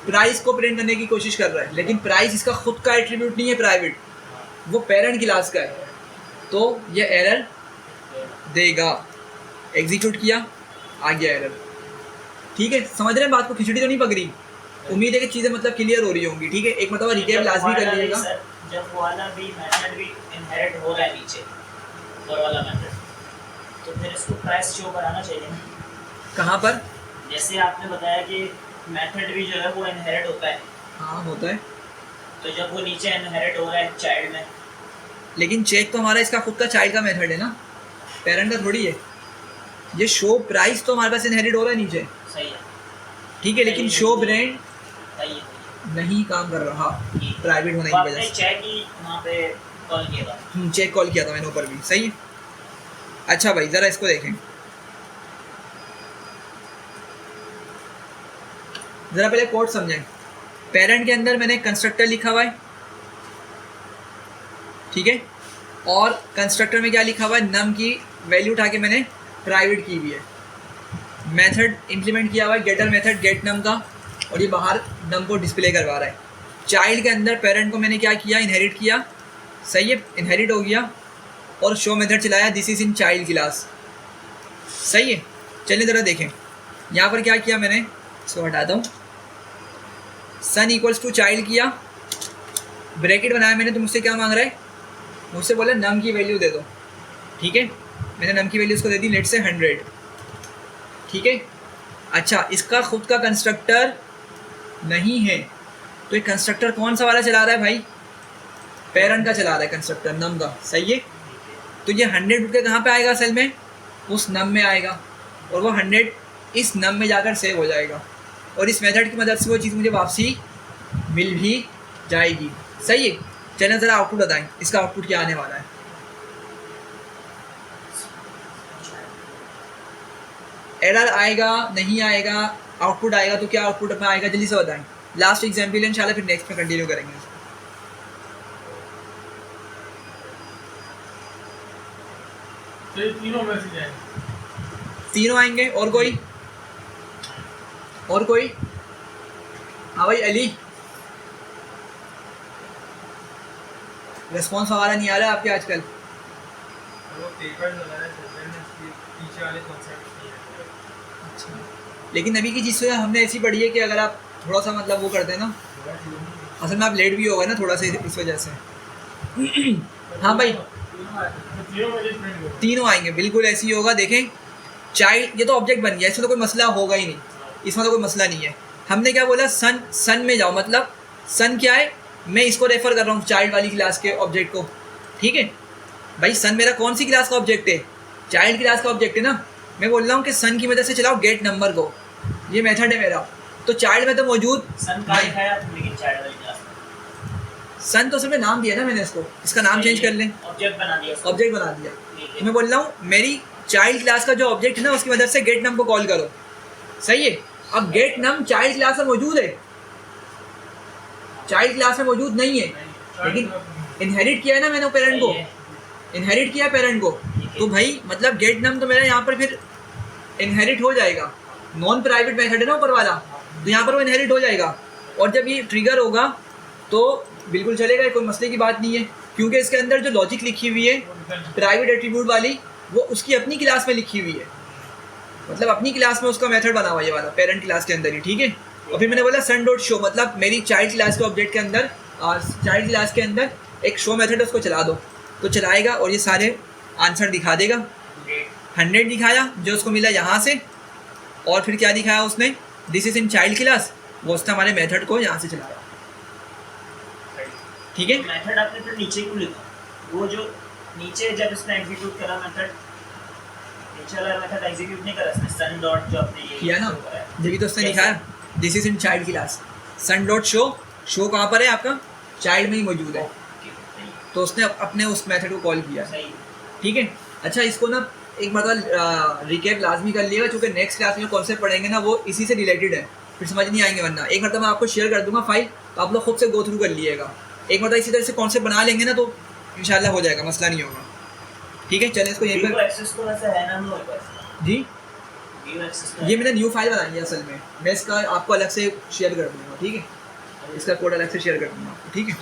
प्राइस को प्रिंट करने की कोशिश कर रहा है, लेकिन प्राइस इसका खुद का एट्रीब्यूट नहीं है, प्राइवेट, वो पेरेंट क्लास का है, तो ये एरर देगा। एग्जीक्यूट किया, आ गया एरर, ठीक है। समझ रहे हैं बात को, खिचड़ी तो नहीं पक रही। उम्मीद है कि चीज़ें मतलब क्लियर हो रही होंगी, ठीक है। एक मतलब रिकैप लाजमी कर लीजिएगा। जब वो वाला भी मेथड भी इनहेरिट हो रहा है नीचे, ऊपर वाला मेथड, तो फिर इसको प्राइस शो कराना चाहिए ना। कहाँ पर, जैसे आपने बताया कि मेथड भी जो है वो इनहेरिट होता है, हाँ होता है, तो जब वो नीचे इनहेरिट हो रहा है चाइल्ड में, लेकिन चेक तो हमारा इसका खुद का चाइल्ड का मेथड है ना, पेरेंट का थोड़ी है। ये शो प्राइस तो हमारे पास इनहेरिट हो रहा है नीचे, सही है, ठीक है, लेकिन शो ब्रांड सही है, नहीं काम कर रहा प्राइवेट होने की वजह से। चेक ही वहाँ पे कॉल किया था, चेक कॉल किया था मैंने ऊपर भी, सही है। अच्छा भाई ज़रा इसको देखें, ज़रा पहले कोड समझें। पेरेंट के अंदर मैंने कंस्ट्रक्टर लिखा हुआ है, ठीक है, और कंस्ट्रक्टर में क्या लिखा हुआ है, नम की वैल्यू उठा के मैंने प्राइवेट की हुई है। मेथड इंप्लीमेंट किया हुआ है, गेटर मेथड गेट नम का, और ये बाहर नम को डिस्प्ले करवा रहा है। चाइल्ड के अंदर पेरेंट को मैंने क्या किया, इनहेरिट किया, सही है, इनहेरिट हो गया, और शो मेथड चलाया, this is in child class, सही है। चलिए ज़रा देखें, यहाँ पर क्या किया मैंने, इसको हटाता हूँ, सन इक्वल्स टू चाइल्ड किया, ब्रैकेट बनाया मैंने, तो मुझसे क्या मांग रहा है, मुझसे बोला नम की वैल्यू दे दो, ठीक है। मैंने नम की वैल्यू उसको दे दी, लेट से 100, ठीक है। अच्छा, इसका खुद का कंस्ट्रक्टर नहीं है, तो ये कंस्ट्रक्टर कौन सा वाला चला रहा है भाई, पेरेंट का चला रहा है कंस्ट्रक्टर, नम का, सही है। तो ये 100 उठ के कहाँ पे आएगा असल में, उस नम में आएगा, और वो 100 इस नम में जाकर सेव हो जाएगा और इस मेथड की मदद से वो चीज़ मुझे वापसी मिल भी जाएगी। सही है। चलें ज़रा आउटपुट बताएं, इसका आउटपुट क्या आने वाला है। एरर आएगा नहीं आएगा, आउटपुट आएगा तो क्या आउटपुट में आएगा, जल्दी से बताएं। लास्ट एग्जाम्पल इंशाल्लाह, फिर नेक्स्ट में कंटिन्यू करेंगे। तो ये तीनों मैसेज आएंगे, तीनों आएंगे। और कोई हाँ भाई अली, रिस्पॉन्स वगैरह नहीं आ रहा है आपके आजकल। वो पेपर वगैरह चल रहे हैं, इसके पीछे वाले कॉन्सेप्ट नहीं है। अच्छा, लेकिन अभी की चीज़ तो हमने ऐसी पढ़ी है कि अगर आप थोड़ा सा मतलब वो करते हैं ना, असल में आप लेट भी होगा ना थोड़ा सा इस वजह से। हाँ भाई तीनों मैसेज प्रिंट करो। तीनों आएंगे, बिल्कुल ऐसे ही होगा। देखें चाइल्ड, ये तो ऑब्जेक्ट बन गया, इसमें तो कोई मसला होगा ही नहीं, इसमें तो कोई मसला नहीं है। हमने क्या बोला, सन में जाओ, मतलब सन क्या है, मैं इसको रेफर कर रहा हूँ चाइल्ड वाली क्लास के ऑब्जेक्ट को। ठीक है भाई, सन मेरा कौन सी क्लास का ऑब्जेक्ट है, चाइल्ड क्लास का ऑब्जेक्ट है ना। मैं बोल रहा हूँ कि सन की मदद से चलाओ गेट नंबर को, ये मेथड है मेरा। तो चाइल्ड में तो मौजूद सन का लिखाया आपने, लेकिन चाइल्ड वाली क्लास में सन, तो असल में नाम दिया ना मैंने इसको, इसका नाम चेंज कर लें, ऑब्जेक्ट बना दिया उसको। ऑब्जेक्ट बना दिया। ठीक तो है। मैं बोल रहा हूँ मेरी चाइल्ड क्लास का जो ऑब्जेक्ट है ना, उसकी मदद से गेट नम को कॉल करो। सही है। अब गेट नम चाइल्ड क्लास में मौजूद है, चाइल्ड क्लास में मौजूद नहीं है, लेकिन इनहेरिट किया है ना मैंने पेरेंट को, सही है। इनहेरिट किया पेरेंट को। तो भाई मतलब गेट नम तो मेरा यहाँ पर फिर इनहेरिट हो जाएगा, नॉन प्राइवेट मेथड है ना ऊपर वाला, तो यहाँ पर वो इनहेरिट हो जाएगा। और जब ये ट्रिगर होगा तो बिल्कुल चलेगा, कोई मसले की बात नहीं है, क्योंकि इसके अंदर जो लॉजिक लिखी हुई है प्राइवेट एट्रीब्यूट वाली, वो उसकी अपनी क्लास में लिखी हुई है, मतलब अपनी क्लास में उसका मेथड बना हुआ है ये वाला, पेरेंट क्लास के अंदर ही। ठीक है। और फिर मैंने बोला सन डॉट शो, मतलब मेरी चाइल्ड क्लास के ऑब्जेक्ट के अंदर, चाइल्ड क्लास के अंदर एक शो मेथड है, उसको चला दो तो चलाएगा और ये सारे आंसर दिखा देगा। 100 दिखाया जो उसको मिला यहाँ से, और फिर क्या दिखाया उसने, this is in child class, वो उसने हमारे मेथड को यहाँ से चलाया। ठीक है। मेथड आपने फिर नीचे क्यों लिखा, वो जो नीचे जब इसने एग्जीक्यूट करा मेथड, नीचे वाला मेथड एग्जीक्यूट नहीं करा इसने, सन डॉट जो आपने ये किया ना, show करा है। जब भी तो उसने लिखा this is in child class, son dot show, show कहाँ पर है आपका, चाइल्ड में ही मौजूद है, ठीक है, सही है, तो उसने अपने उस मेथड को कॉल किया। सही है। ठीक है। अच्छा, इसको ना एक मतलब रिकेप लाजमी कर लिएगा, क्योंकि नेक्स्ट क्लास में जो कॉन्सेप्ट पढ़ेंगे ना वो इसी से रिलेटेड है, फिर समझ नहीं आएंगे वरना। एक मतलब मैं आपको शेयर कर दूंगा फाइल, तो आप लोग खुद से गो थ्रू कर लिएगा, एक मतलब इसी तरह से कॉन्सेप्ट बना लेंगे ना तो इंशाल्लाह हो जाएगा, मसला नहीं होगा। ठीक है। चलें इसको यहीं व्यू पर एक्सेस तो वैसे है ना हम लोग के पास, जी, व्यू एक्सेस तो ये है। मैंने न्यू फाइल बनाई है असल में, मैं इसका आपको अलग से शेयर कर दूँगा। ठीक है, इसका कोड अलग से शेयर कर दूँगा आपको। ठीक है।